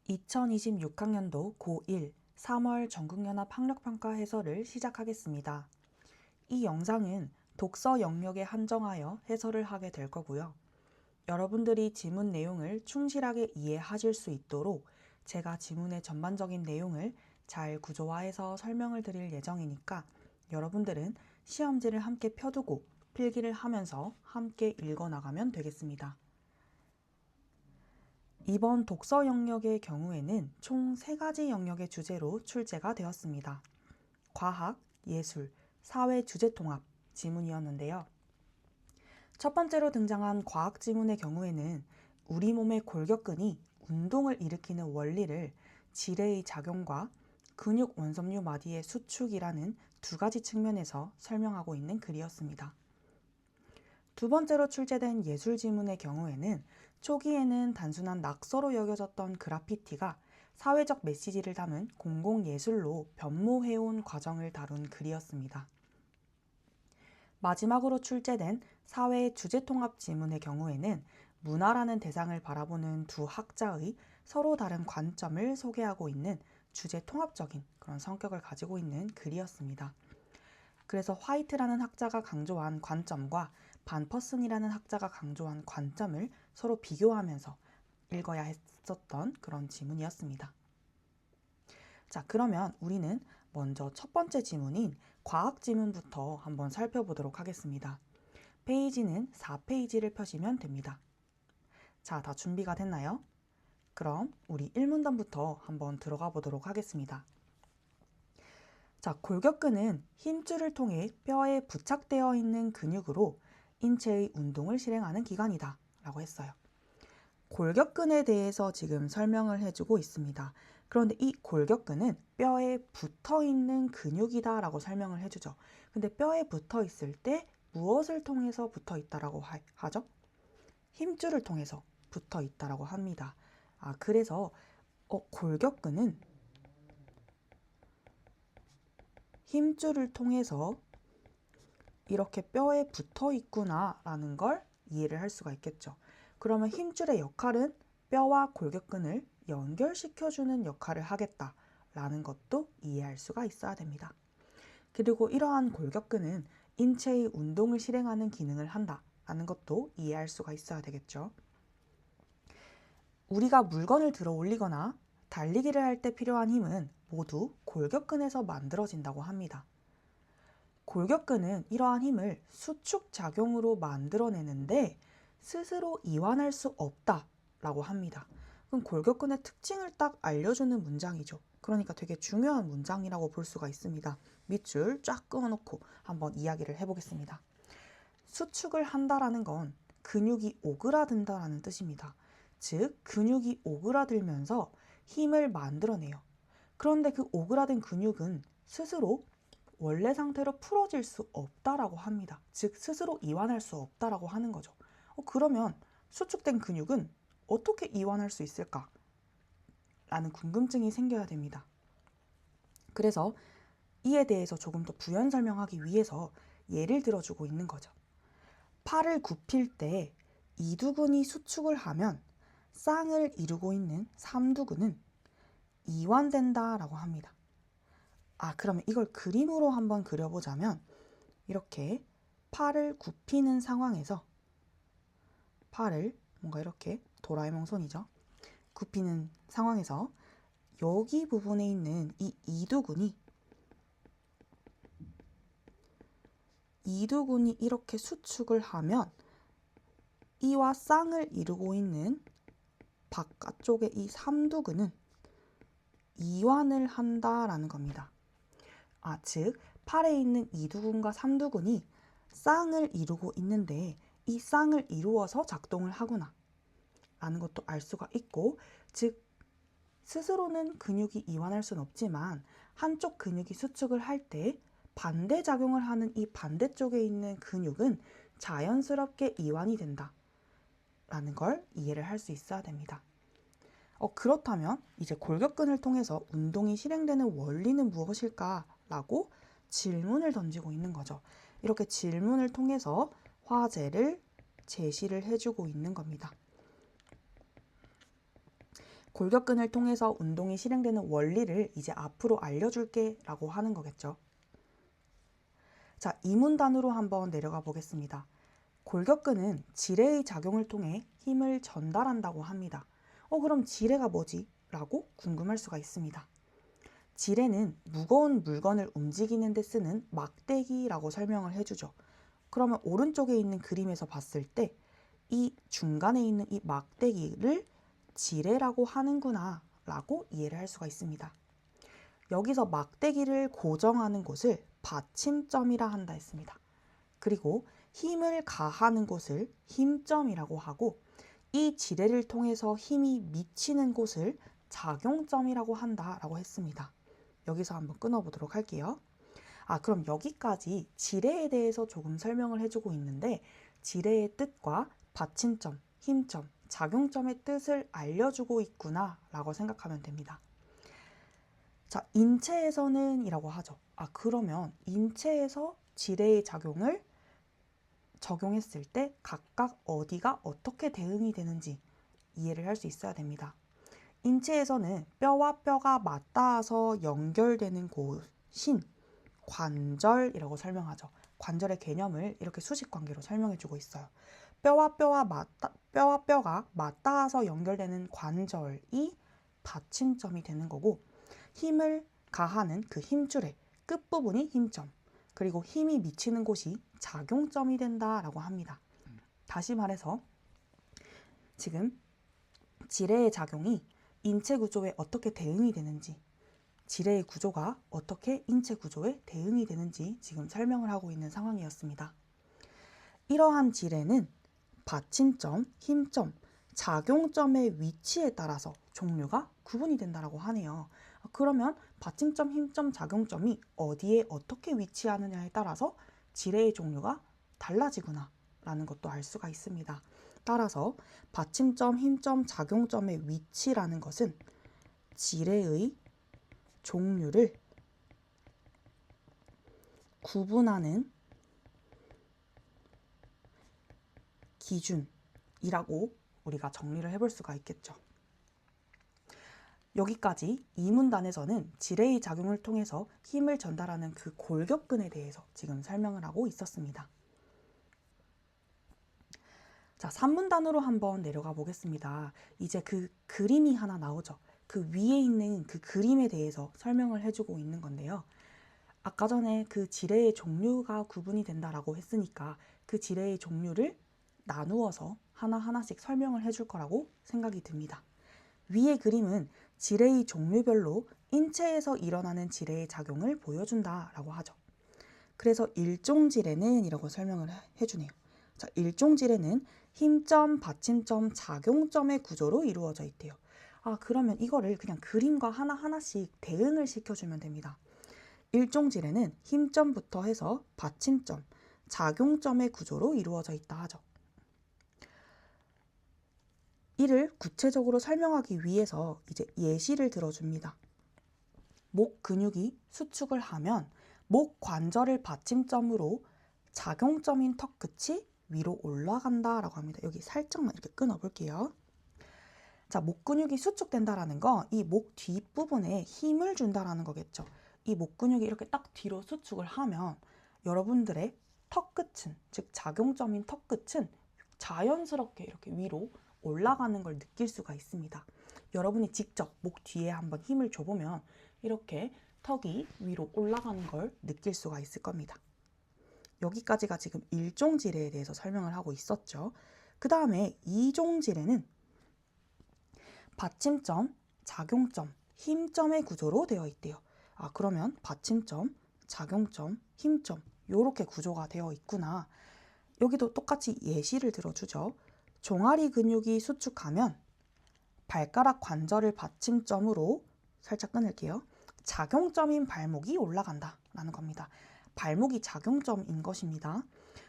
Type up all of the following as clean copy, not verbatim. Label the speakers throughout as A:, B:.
A: 2026학년도 고1 3월 전국연합 학력평가 해설을 시작하겠습니다. 이 영상은 독서 영역에 한정하여 해설을 하게 될 거고요. 여러분들이 지문 내용을 충실하게 이해하실 수 있도록 제가 지문의 전반적인 내용을 잘 구조화해서 설명을 드릴 예정이니까 여러분들은 시험지를 함께 펴두고 필기를 하면서 함께 읽어나가면 되겠습니다. 이번 독서 영역의 경우에는 총 3가지 영역의 주제로 출제가 되었습니다. 과학, 예술, 사회 주제통합 지문이었는데요. 첫 번째로 등장한 과학 지문의 경우에는 우리 몸의 골격근이 운동을 일으키는 원리를 지뢰의 작용과 근육 원섬유 마디의 수축이라는 2가지 측면에서 설명하고 있는 글이었습니다. 두 번째로 출제된 예술 지문의 경우에는 초기에는 단순한 낙서로 여겨졌던 그래피티가 사회적 메시지를 담은 공공예술로 변모해온 과정을 다룬 글이었습니다. 마지막으로 출제된 사회 주제통합 지문의 경우에는 문화라는 대상을 바라보는 두 학자의 서로 다른 관점을 소개하고 있는 주제 통합적인 그런 성격을 가지고 있는 글이었습니다. 그래서 화이트라는 학자가 강조한 관점과 반 퍼슨이라는 학자가 강조한 관점을 서로 비교하면서 읽어야 했었던 그런 지문이었습니다. 자, 그러면 우리는 먼저 첫 번째 지문인 과학 지문부터 한번 살펴보도록 하겠습니다. 페이지는 4페이지를 펴시면 됩니다. 자, 다 준비가 됐나요? 그럼 우리 1문단부터 한번 들어가 보도록 하겠습니다. 자, 골격근은 힘줄을 통해 뼈에 부착되어 있는 근육으로 인체의 운동을 실행하는 기관이다 라고 했어요. 골격근에 대해서 지금 설명을 해주고 있습니다. 그런데 이 골격근은 뼈에 붙어 있는 근육이다 라고 설명을 해주죠. 근데 뼈에 붙어 있을 때 무엇을 통해서 붙어 있다라고 하죠? 힘줄을 통해서 붙어 있다라고 합니다. 그래서 골격근은 힘줄을 통해서 이렇게 뼈에 붙어 있구나 라는 걸 이해를 할 수가 있겠죠. 그러면 힘줄의 역할은 뼈와 골격근을 연결시켜주는 역할을 하겠다 라는 것도 이해할 수가 있어야 됩니다. 그리고 이러한 골격근은 인체의 운동을 실행하는 기능을 한다 라는 것도 이해할 수가 있어야 되겠죠. 우리가 물건을 들어 올리거나 달리기를 할 때 필요한 힘은 모두 골격근에서 만들어진다고 합니다. 골격근은 이러한 힘을 수축작용으로 만들어내는데 스스로 이완할 수 없다라고 합니다. 그럼 골격근의 특징을 딱 알려주는 문장이죠. 그러니까 되게 중요한 문장이라고 볼 수가 있습니다. 밑줄 쫙 끊어놓고 한번 이야기를 해보겠습니다. 수축을 한다라는 건 근육이 오그라든다라는 뜻입니다. 즉, 근육이 오그라들면서 힘을 만들어내요. 그런데 그 오그라든 근육은 스스로 원래 상태로 풀어질 수 없다라고 합니다. 즉, 스스로 이완할 수 없다라고 하는 거죠. 그러면 수축된 근육은 어떻게 이완할 수 있을까? 라는 궁금증이 생겨야 됩니다. 그래서 이에 대해서 조금 더 부연 설명하기 위해서 예를 들어주고 있는 거죠. 팔을 굽힐 때 이두근이 수축을 하면 쌍을 이루고 있는 삼두근은 이완된다라고 합니다. 그러면 이걸 그림으로 한번 그려보자면 이렇게 팔을 굽히는 상황에서 팔을 뭔가 이렇게 도라에몽 손이죠. 굽히는 상황에서 여기 부분에 있는 이 이두근이 이렇게 수축을 하면 이와 쌍을 이루고 있는 바깥쪽의 이 삼두근은 이완을 한다라는 겁니다. 즉 팔에 있는 이두근과 삼두근이 쌍을 이루고 있는데 이 쌍을 이루어서 작동을 하구나 라는 것도 알 수가 있고, 즉 스스로는 근육이 이완할 수는 없지만 한쪽 근육이 수축을 할 때 반대작용을 하는 이 반대쪽에 있는 근육은 자연스럽게 이완이 된다 라는 걸 이해를 할 수 있어야 됩니다. 그렇다면 이제 골격근을 통해서 운동이 실행되는 원리는 무엇일까? 라고 질문을 던지고 있는 거죠. 이렇게 질문을 통해서 화제를 제시를 해주고 있는 겁니다. 골격근을 통해서 운동이 실행되는 원리를 이제 앞으로 알려줄게 라고 하는 거겠죠. 자, 이문단으로 한번 내려가 보겠습니다. 골격근은 지뢰의 작용을 통해 힘을 전달한다고 합니다. 그럼 지뢰가 뭐지? 라고 궁금할 수가 있습니다. 지뢰는 무거운 물건을 움직이는 데 쓰는 막대기라고 설명을 해주죠. 그러면 오른쪽에 있는 그림에서 봤을 때 이 중간에 있는 이 막대기를 지뢰라고 하는구나 라고 이해를 할 수가 있습니다. 여기서 막대기를 고정하는 곳을 받침점이라 한다 했습니다. 그리고 힘을 가하는 곳을 힘점이라고 하고 이 지뢰를 통해서 힘이 미치는 곳을 작용점이라고 한다라고 했습니다. 여기서 한번 끊어보도록 할게요. 그럼 여기까지 지뢰에 대해서 조금 설명을 해주고 있는데 지뢰의 뜻과 받침점, 힘점, 작용점의 뜻을 알려주고 있구나 라고 생각하면 됩니다. 자, 인체에서는 이라고 하죠. 그러면 인체에서 지뢰의 작용을 적용했을 때 각각 어디가 어떻게 대응이 되는지 이해를 할 수 있어야 됩니다. 인체에서는 뼈와 뼈가 맞닿아서 연결되는 곳인 관절이라고 설명하죠. 관절의 개념을 이렇게 수식관계로 설명해주고 있어요. 뼈와 뼈가 맞닿아서 연결되는 관절이 받침점이 되는 거고 힘을 가하는 그 힘줄의 끝부분이 힘점, 그리고 힘이 미치는 곳이 작용점이 된다라고 합니다. 다시 말해서 지금 지뢰의 작용이 인체 구조에 어떻게 대응이 되는지, 지뢰의 구조가 어떻게 인체 구조에 대응이 되는지 지금 설명을 하고 있는 상황이었습니다. 이러한 지뢰는 받침점, 힘점, 작용점의 위치에 따라서 종류가 구분이 된다고 하네요. 그러면 받침점, 힘점, 작용점이 어디에 어떻게 위치하느냐에 따라서 지뢰의 종류가 달라지구나 라는 것도 알 수가 있습니다. 따라서 받침점, 힘점, 작용점의 위치라는 것은 지뢰의 종류를 구분하는 기준이라고 우리가 정리를 해볼 수가 있겠죠. 여기까지 이 문단에서는 지뢰의 작용을 통해서 힘을 전달하는 그 골격근에 대해서 지금 설명을 하고 있었습니다. 자, 3문단으로 한번 내려가 보겠습니다. 이제 그 그림이 하나 나오죠. 그 위에 있는 그 그림에 대해서 설명을 해주고 있는 건데요. 아까 전에 그 지뢰의 종류가 구분이 된다라고 했으니까 그 지뢰의 종류를 나누어서 하나하나씩 설명을 해줄 거라고 생각이 듭니다. 위의 그림은 지뢰의 종류별로 인체에서 일어나는 지뢰의 작용을 보여준다라고 하죠. 그래서 일종 지뢰는 이라고 설명을 해주네요. 자, 일종 지뢰는 힘점, 받침점, 작용점의 구조로 이루어져 있대요. 그러면 이거를 그냥 그림과 하나하나씩 대응을 시켜주면 됩니다. 일종 지뢰는 힘점부터 해서 받침점, 작용점의 구조로 이루어져 있다 하죠. 이를 구체적으로 설명하기 위해서 이제 예시를 들어줍니다. 목 근육이 수축을 하면 목 관절을 받침점으로 작용점인 턱 끝이 위로 올라간다라고 합니다. 여기 살짝만 이렇게 끊어볼게요. 자, 목 근육이 수축된다라는 건 이 목 뒷부분에 힘을 준다라는 거겠죠. 이 목 근육이 이렇게 딱 뒤로 수축을 하면 여러분들의 턱 끝은, 즉 작용점인 턱 끝은 자연스럽게 이렇게 위로 올라가는 걸 느낄 수가 있습니다. 여러분이 직접 목 뒤에 한번 힘을 줘보면 이렇게 턱이 위로 올라가는 걸 느낄 수가 있을 겁니다. 여기까지가 지금 일종 지뢰에 대해서 설명을 하고 있었죠. 그 다음에 이종 지뢰는 받침점, 작용점, 힘점의 구조로 되어 있대요. 그러면 받침점, 작용점, 힘점 이렇게 구조가 되어 있구나. 여기도 똑같이 예시를 들어주죠. 종아리 근육이 수축하면 발가락 관절을 받침점으로 살짝 끊을게요. 작용점인 발목이 올라간다 라는 겁니다. 발목이 작용점인 것입니다.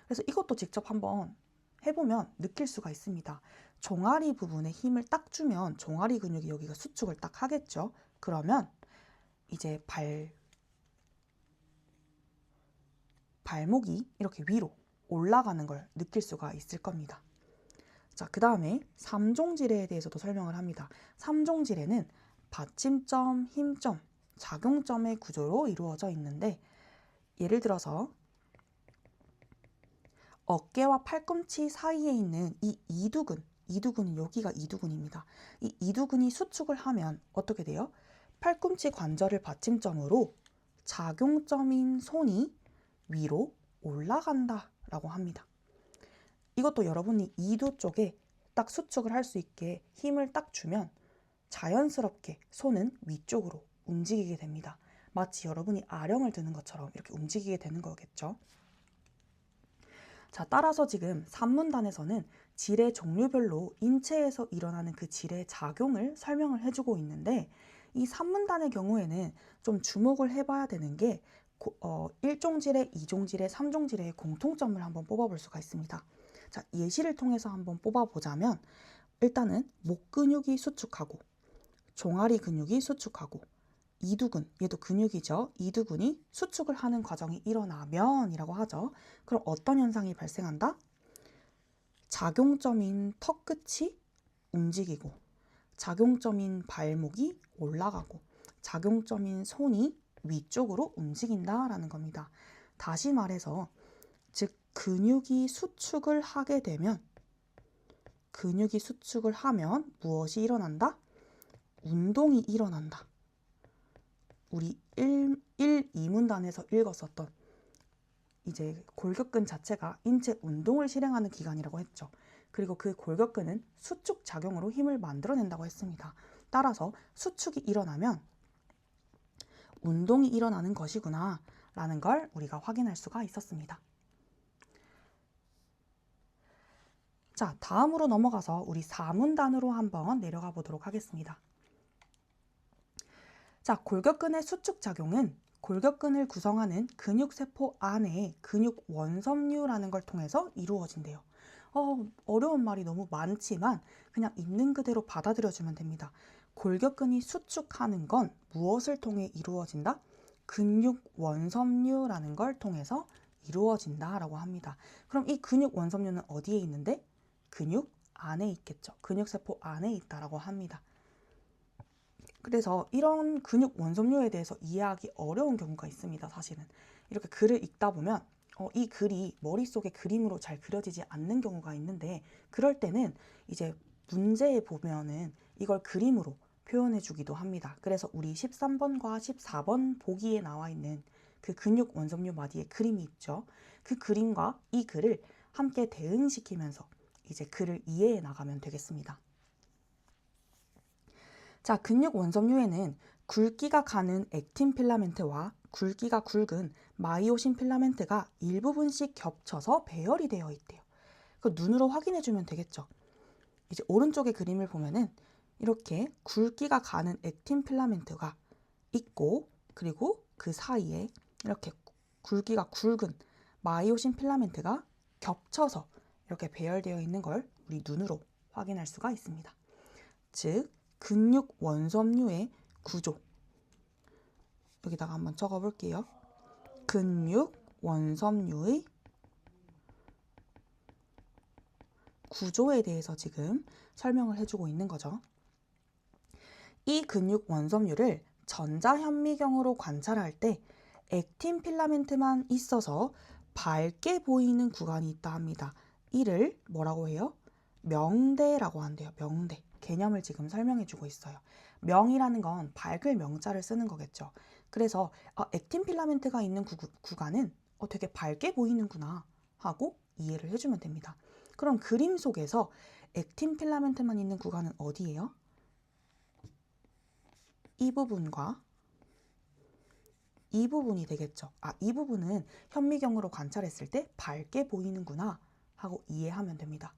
A: 그래서 이것도 직접 한번 해보면 느낄 수가 있습니다. 종아리 부분에 힘을 딱 주면 종아리 근육이 여기가 수축을 딱 하겠죠. 그러면 이제 발목이 이렇게 위로 올라가는 걸 느낄 수가 있을 겁니다. 자, 그 다음에 3종 지뢰에 대해서도 설명을 합니다. 3종 지뢰는 받침점, 힘점, 작용점의 구조로 이루어져 있는데, 예를 들어서 어깨와 팔꿈치 사이에 있는 이 이두근, 여기가 이두근입니다. 이 이두근이 수축을 하면 어떻게 돼요? 팔꿈치 관절을 받침점으로 작용점인 손이 위로 올라간다 라고 합니다. 이것도 여러분이 이두 쪽에 딱 수축을 할 수 있게 힘을 딱 주면 자연스럽게 손은 위쪽으로 움직이게 됩니다. 마치 여러분이 아령을 드는 것처럼 이렇게 움직이게 되는 거겠죠. 자, 따라서 지금 산문단에서는 지뢰 종류별로 인체에서 일어나는 그 지뢰 작용을 설명을 해주고 있는데, 이 산문단의 경우에는 좀 주목을 해봐야 되는 게 1종 지뢰, 2종 지뢰, 3종 지뢰의 공통점을 한번 뽑아볼 수가 있습니다. 자, 예시를 통해서 한번 뽑아보자면, 일단은 목 근육이 수축하고 종아리 근육이 수축하고 이두근, 얘도 근육이죠. 이두근이 수축을 하는 과정이 일어나면 이라고 하죠. 그럼 어떤 현상이 발생한다? 작용점인 턱 끝이 움직이고, 작용점인 발목이 올라가고, 작용점인 손이 위쪽으로 움직인다라는 겁니다. 다시 말해서, 즉 근육이 수축을 하게 되면, 근육이 수축을 하면 무엇이 일어난다? 운동이 일어난다. 우리 2문단에서 읽었었던 이제 골격근 자체가 인체 운동을 실행하는 기관이라고 했죠. 그리고 그 골격근은 수축 작용으로 힘을 만들어낸다고 했습니다. 따라서 수축이 일어나면 운동이 일어나는 것이구나 라는 걸 우리가 확인할 수가 있었습니다. 자, 다음으로 넘어가서 우리 4문단으로 한번 내려가 보도록 하겠습니다. 자, 골격근의 수축 작용은 골격근을 구성하는 근육세포 안에 근육 원섬유라는 걸 통해서 이루어진대요. 어려운 말이 너무 많지만 그냥 있는 그대로 받아들여주면 됩니다. 골격근이 수축하는 건 무엇을 통해 이루어진다? 근육 원섬유라는 걸 통해서 이루어진다라고 합니다. 그럼 이 근육 원섬유는 어디에 있는데? 근육 안에 있겠죠. 근육세포 안에 있다라고 합니다. 그래서 이런 근육 원섬유에 대해서 이해하기 어려운 경우가 있습니다. 사실은 이렇게 글을 읽다 보면 이 글이 머릿속에 그림으로 잘 그려지지 않는 경우가 있는데, 그럴 때는 이제 문제에 보면은 이걸 그림으로 표현해 주기도 합니다. 그래서 우리 13번과 14번 보기에 나와 있는 그 근육 원섬유 마디에 그림이 있죠. 그 그림과 이 글을 함께 대응시키면서 이제 글을 이해해 나가면 되겠습니다. 자, 근육 원섬유에는 굵기가 가는 액틴 필라멘트와 굵기가 굵은 마이오신 필라멘트가 일부분씩 겹쳐서 배열이 되어 있대요. 그 눈으로 확인해 주면 되겠죠. 이제 오른쪽의 그림을 보면은 이렇게 굵기가 가는 액틴 필라멘트가 있고, 그리고 그 사이에 이렇게 굵기가 굵은 마이오신 필라멘트가 겹쳐서 이렇게 배열되어 있는 걸 우리 눈으로 확인할 수가 있습니다. 즉 근육 원섬유의 구조, 여기다가 한번 적어 볼게요. 근육 원섬유의 구조에 대해서 지금 설명을 해주고 있는 거죠. 이 근육 원섬유를 전자현미경으로 관찰할 때 액틴 필라멘트만 있어서 밝게 보이는 구간이 있다 합니다. 이를 뭐라고 해요? 명대라고 한대요. 명대. 개념을 지금 설명해 주고 있어요. 명이라는 건 밝을 명자를 쓰는 거겠죠. 그래서 액틴 필라멘트가 있는 구간은 되게 밝게 보이는구나 하고 이해를 해주면 됩니다. 그럼 그림 속에서 액틴 필라멘트만 있는 구간은 어디예요? 이 부분과 이 부분이 되겠죠. 이 부분은 현미경으로 관찰했을 때 밝게 보이는구나 하고 이해하면 됩니다.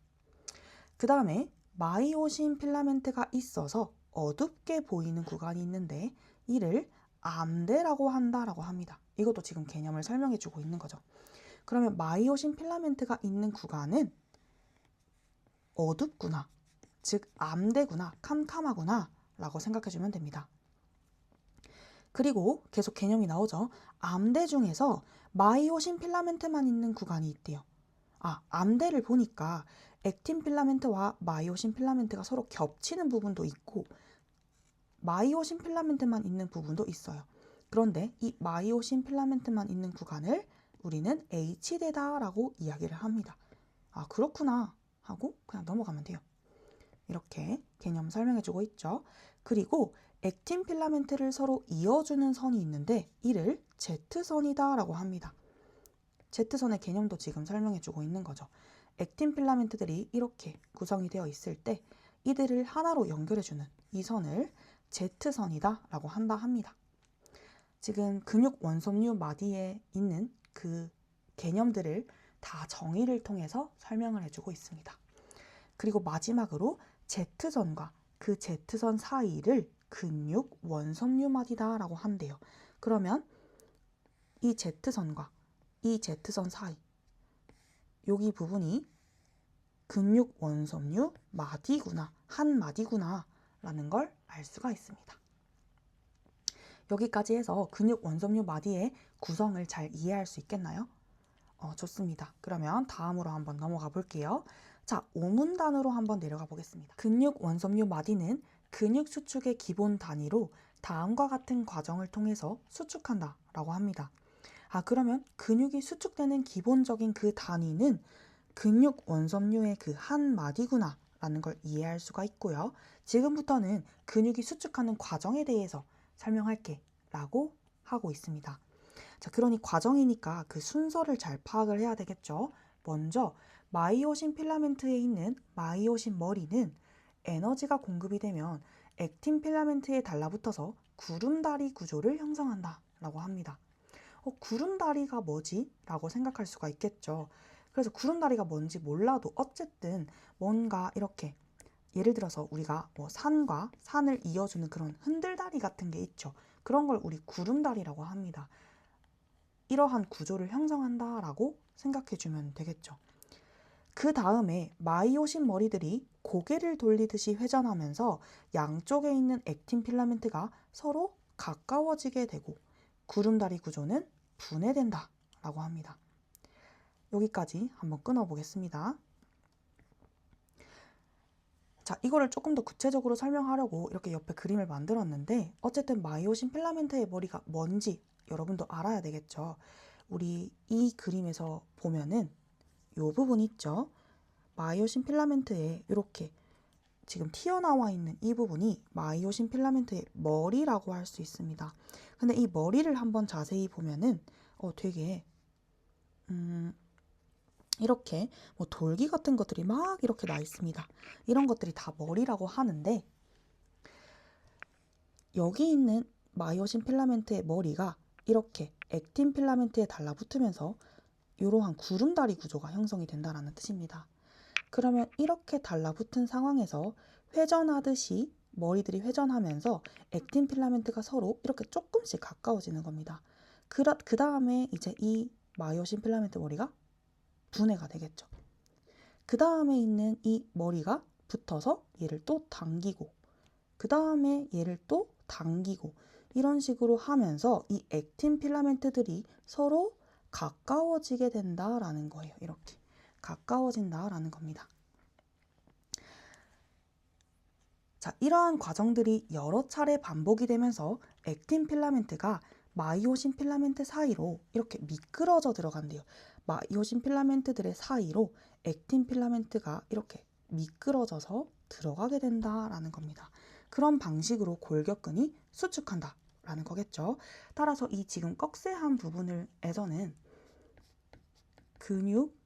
A: 그 다음에 마이오신 필라멘트가 있어서 어둡게 보이는 구간이 있는데 이를 암대라고 한다라고 합니다. 이것도 지금 개념을 설명해 주고 있는 거죠. 그러면 마이오신 필라멘트가 있는 구간은 어둡구나, 즉 암대구나, 캄캄하구나 라고 생각해 주면 됩니다. 그리고 계속 개념이 나오죠. 암대 중에서 마이오신 필라멘트만 있는 구간이 있대요. 암대를 보니까 액틴 필라멘트와 마이오신 필라멘트가 서로 겹치는 부분도 있고 마이오신 필라멘트만 있는 부분도 있어요. 그런데 이 마이오신 필라멘트만 있는 구간을 우리는 H대다라고 이야기를 합니다. 아, 그렇구나 하고 그냥 넘어가면 돼요. 이렇게 개념 설명해주고 있죠. 그리고 액틴 필라멘트를 서로 이어주는 선이 있는데 이를 Z선이다 라고 합니다. Z선의 개념도 지금 설명해주고 있는 거죠. 액틴 필라멘트들이 이렇게 구성이 되어 있을 때 이들을 하나로 연결해주는 이 선을 Z선이다 라고 한다 합니다. 지금 근육 원섬유 마디에 있는 그 개념들을 다 정의를 통해서 설명을 해주고 있습니다. 그리고 마지막으로 Z선과 그 Z선 사이를 근육 원섬유 마디다 라고 한대요. 그러면 이 Z선과 이 Z선 사이 여기 부분이 근육 원섬유 마디구나, 한 마디구나 라는 걸 알 수가 있습니다. 여기까지 해서 근육 원섬유 마디의 구성을 잘 이해할 수 있겠나요? 좋습니다. 그러면 다음으로 한번 넘어가 볼게요. 자, 오문단으로 한번 내려가 보겠습니다. 근육 원섬유 마디는 근육 수축의 기본 단위로 다음과 같은 과정을 통해서 수축한다 라고 합니다. 아, 그러면 근육이 수축되는 기본적인 그 단위는 근육 원섬유의 그 한 마디구나 라는 걸 이해할 수가 있고요. 지금부터는 근육이 수축하는 과정에 대해서 설명할게 라고 하고 있습니다. 자, 그러니 과정이니까 그 순서를 잘 파악을 해야 되겠죠. 먼저 마이오신 필라멘트에 있는 마이오신 머리는 에너지가 공급이 되면 액틴 필라멘트에 달라붙어서 구름다리 구조를 형성한다 라고 합니다. 구름다리가 뭐지? 라고 생각할 수가 있겠죠. 그래서 구름다리가 뭔지 몰라도 어쨌든 뭔가 이렇게 예를 들어서 우리가 뭐 산과 산을 이어주는 그런 흔들다리 같은 게 있죠. 그런 걸 우리 구름다리라고 합니다. 이러한 구조를 형성한다 라고 생각해 주면 되겠죠. 그 다음에 마이오신 머리들이 고개를 돌리듯이 회전하면서 양쪽에 있는 액틴 필라멘트가 서로 가까워지게 되고 구름다리 구조는 분해된다 라고 합니다. 여기까지 한번 끊어 보겠습니다. 자, 이거를 조금 더 구체적으로 설명하려고 이렇게 옆에 그림을 만들었는데 어쨌든 마이오신 필라멘트의 머리가 뭔지 여러분도 알아야 되겠죠. 우리 이 그림에서 보면은 이 부분 있죠. 마이오신 필라멘트에 이렇게 지금 튀어나와 있는 이 부분이 마이오신 필라멘트의 머리라고 할 수 있습니다. 근데 이 머리를 한번 자세히 보면은 되게 이렇게 뭐 돌기 같은 것들이 막 이렇게 나 있습니다. 이런 것들이 다 머리라고 하는데 여기 있는 마이오신 필라멘트의 머리가 이렇게 액틴 필라멘트에 달라붙으면서 이러한 구름다리 구조가 형성이 된다는 뜻입니다. 그러면 이렇게 달라붙은 상황에서 회전하듯이 머리들이 회전하면서 액틴 필라멘트가 서로 이렇게 조금씩 가까워지는 겁니다. 그 다음에 이제 이 마이오신 필라멘트 머리가 분해가 되겠죠. 그 다음에 있는 이 머리가 붙어서 얘를 또 당기고 그 다음에 얘를 또 당기고 이런 식으로 하면서 이 액틴 필라멘트들이 서로 가까워지게 된다라는 거예요. 이렇게 가까워진다라는 겁니다. 자, 이러한 과정들이 여러 차례 반복이 되면서 액틴 필라멘트가 마이오신 필라멘트 사이로 이렇게 미끄러져 들어간대요. 마이오신 필라멘트들의 사이로 액틴 필라멘트가 이렇게 미끄러져서 들어가게 된다라는 겁니다. 그런 방식으로 골격근이 수축한다 라는 거겠죠. 따라서 이 지금 꺽쇠한 부분에서는 근육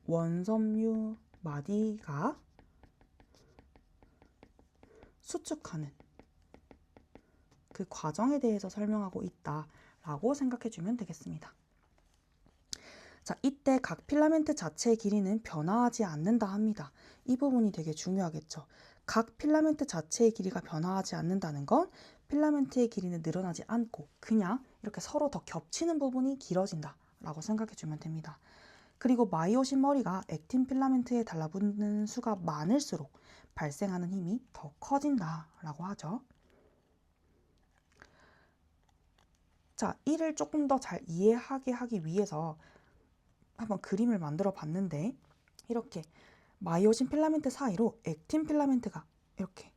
A: 원섬유 마디가 수축하는 그 과정에 대해서 설명하고 있다라고 생각해주면 되겠습니다. 자, 이때 각 필라멘트 자체의 길이는 변화하지 않는다 합니다. 이 부분이 되게 중요하겠죠. 각 필라멘트 자체의 길이가 변화하지 않는다는 건 필라멘트의 길이는 늘어나지 않고 그냥 이렇게 서로 더 겹치는 부분이 길어진다 라고 생각해주면 됩니다. 그리고 마이오신 머리가 액틴 필라멘트에 달라붙는 수가 많을수록 발생하는 힘이 더 커진다 라고 하죠. 자, 이를 조금 더 잘 이해하게 하기 위해서 한번 그림을 만들어 봤는데 이렇게 마이오신 필라멘트 사이로 액틴 필라멘트가 이렇게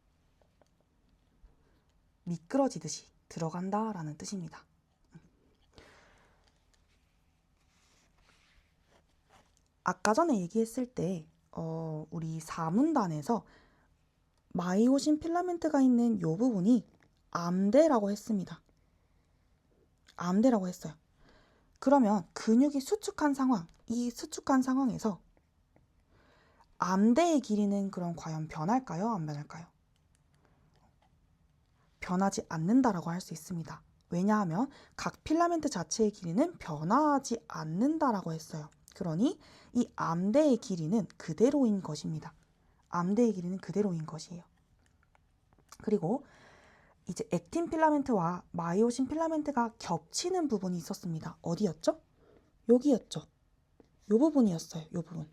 A: 미끄러지듯이 들어간다라는 뜻입니다. 아까 전에 얘기했을 때 우리 사문단에서 마이오신 필라멘트가 있는 이 부분이 암대라고 했습니다. 암대라고 했어요. 그러면 근육이 수축한 상황, 이 수축한 상황에서 암대의 길이는 그럼 과연 변할까요? 안 변할까요? 변하지 않는다라고 할 수 있습니다. 왜냐하면 각 필라멘트 자체의 길이는 변화하지 않는다라고 했어요. 그러니 이 암대의 길이는 그대로인 것입니다. 암대의 길이는 그대로인 것이에요. 그리고 이제 액틴 필라멘트와 마이오신 필라멘트가 겹치는 부분이 있었습니다. 어디였죠? 여기였죠. 요 부분이었어요. 요 부분.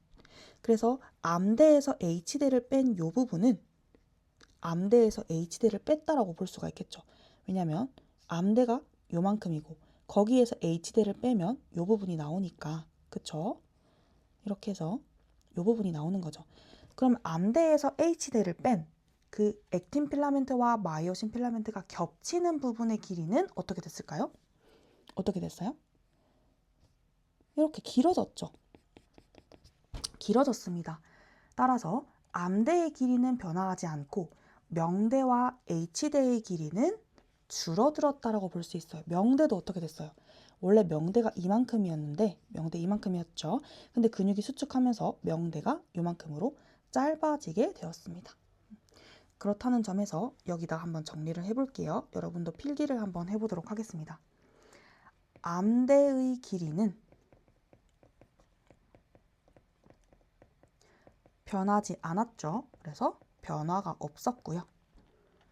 A: 그래서 암대에서 H대를 뺀 요 부분은 암대에서 H대를 뺐다라고 볼 수가 있겠죠. 왜냐면 암대가 요만큼이고 거기에서 H대를 빼면 요 부분이 나오니까, 그쵸? 이렇게 해서 요 부분이 나오는 거죠. 그럼 암대에서 H대를 뺀 그 액틴 필라멘트와 마이오신 필라멘트가 겹치는 부분의 길이는 어떻게 됐을까요? 어떻게 됐어요? 이렇게 길어졌죠. 길어졌습니다. 따라서 암대의 길이는 변화하지 않고 명대와 H대의 길이는 줄어들었다라고 볼 수 있어요. 명대도 어떻게 됐어요? 원래 명대가 이만큼이었는데, 명대 이만큼이었죠. 근데 근육이 수축하면서 명대가 이만큼으로 짧아지게 되었습니다. 그렇다는 점에서 여기다 한번 정리를 해볼게요. 여러분도 필기를 한번 해보도록 하겠습니다. 암대의 길이는 변하지 않았죠. 그래서 변화가 없었고요.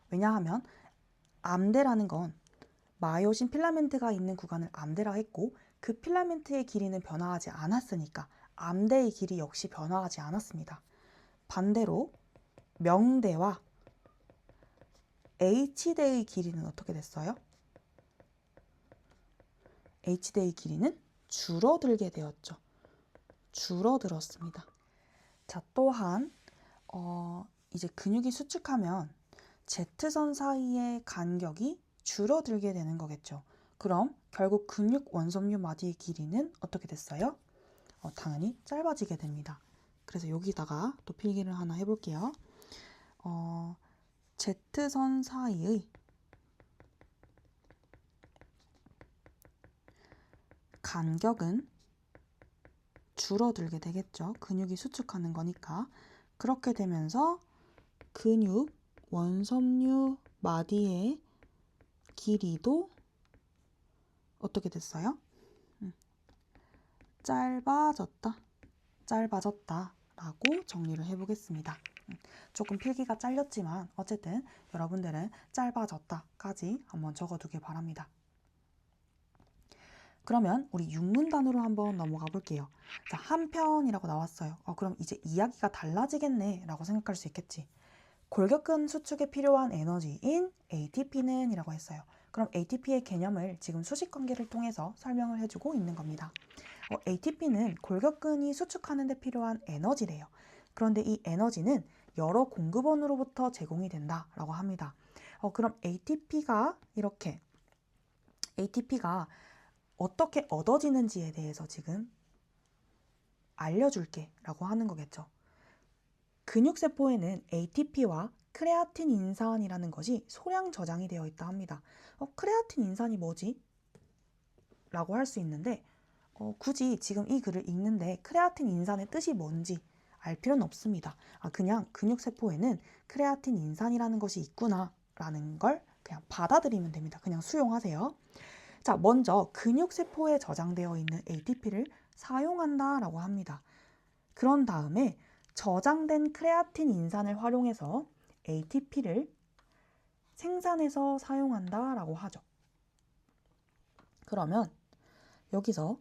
A: 왜냐하면 암대라는 건 마이오신 필라멘트가 있는 구간을 암대라 했고 그 필라멘트의 길이는 변화하지 않았으니까 암대의 길이 역시 변화하지 않았습니다. 반대로 명대와 H대의 길이는 어떻게 됐어요? H대의 길이는 줄어들게 되었죠. 줄어들었습니다. 자, 또한 이제 근육이 수축하면 Z선 사이의 간격이 줄어들게 되는 거겠죠. 그럼 결국 근육 원섬유 마디의 길이는 어떻게 됐어요? 당연히 짧아지게 됩니다. 그래서 여기다가 또 필기를 하나 해볼게요. Z선 사이의 간격은 줄어들게 되겠죠. 근육이 수축하는 거니까. 그렇게 되면서 근육 원섬유 마디의 길이도 어떻게 됐어요? 짧아졌다 라고 정리를 해보겠습니다. 조금 필기가 잘렸지만 어쨌든 여러분들은 짧아졌다까지 한번 적어두길 바랍니다. 그러면 우리 육문단으로 한번 넘어가 볼게요. 자, 한편이라고 나왔어요. 그럼 이제 이야기가 달라지겠네 라고 생각할 수 있겠지. 골격근 수축에 필요한 에너지인 ATP는 이라고 했어요. 그럼 ATP의 개념을 지금 수식관계를 통해서 설명을 해주고 있는 겁니다. ATP는 골격근이 수축하는 데 필요한 에너지래요. 그런데 이 에너지는 여러 공급원으로부터 제공이 된다라고 합니다. 그럼 ATP가 어떻게 얻어지는지에 대해서 지금 알려줄게 라고 하는 거겠죠. 근육세포에는 ATP와 크레아틴 인산이라는 것이 소량 저장이 되어 있다 합니다. 크레아틴 인산이 뭐지? 라고 할 수 있는데 굳이 지금 이 글을 읽는데 크레아틴 인산의 뜻이 뭔지 알 필요는 없습니다. 그냥 근육세포에는 크레아틴 인산이라는 것이 있구나 라는 걸 그냥 받아들이면 됩니다. 그냥 수용하세요. 자, 먼저 근육세포에 저장되어 있는 ATP를 사용한다라고 합니다. 그런 다음에 저장된 크레아틴 인산을 활용해서 ATP를 생산해서 사용한다라고 하죠. 그러면 여기서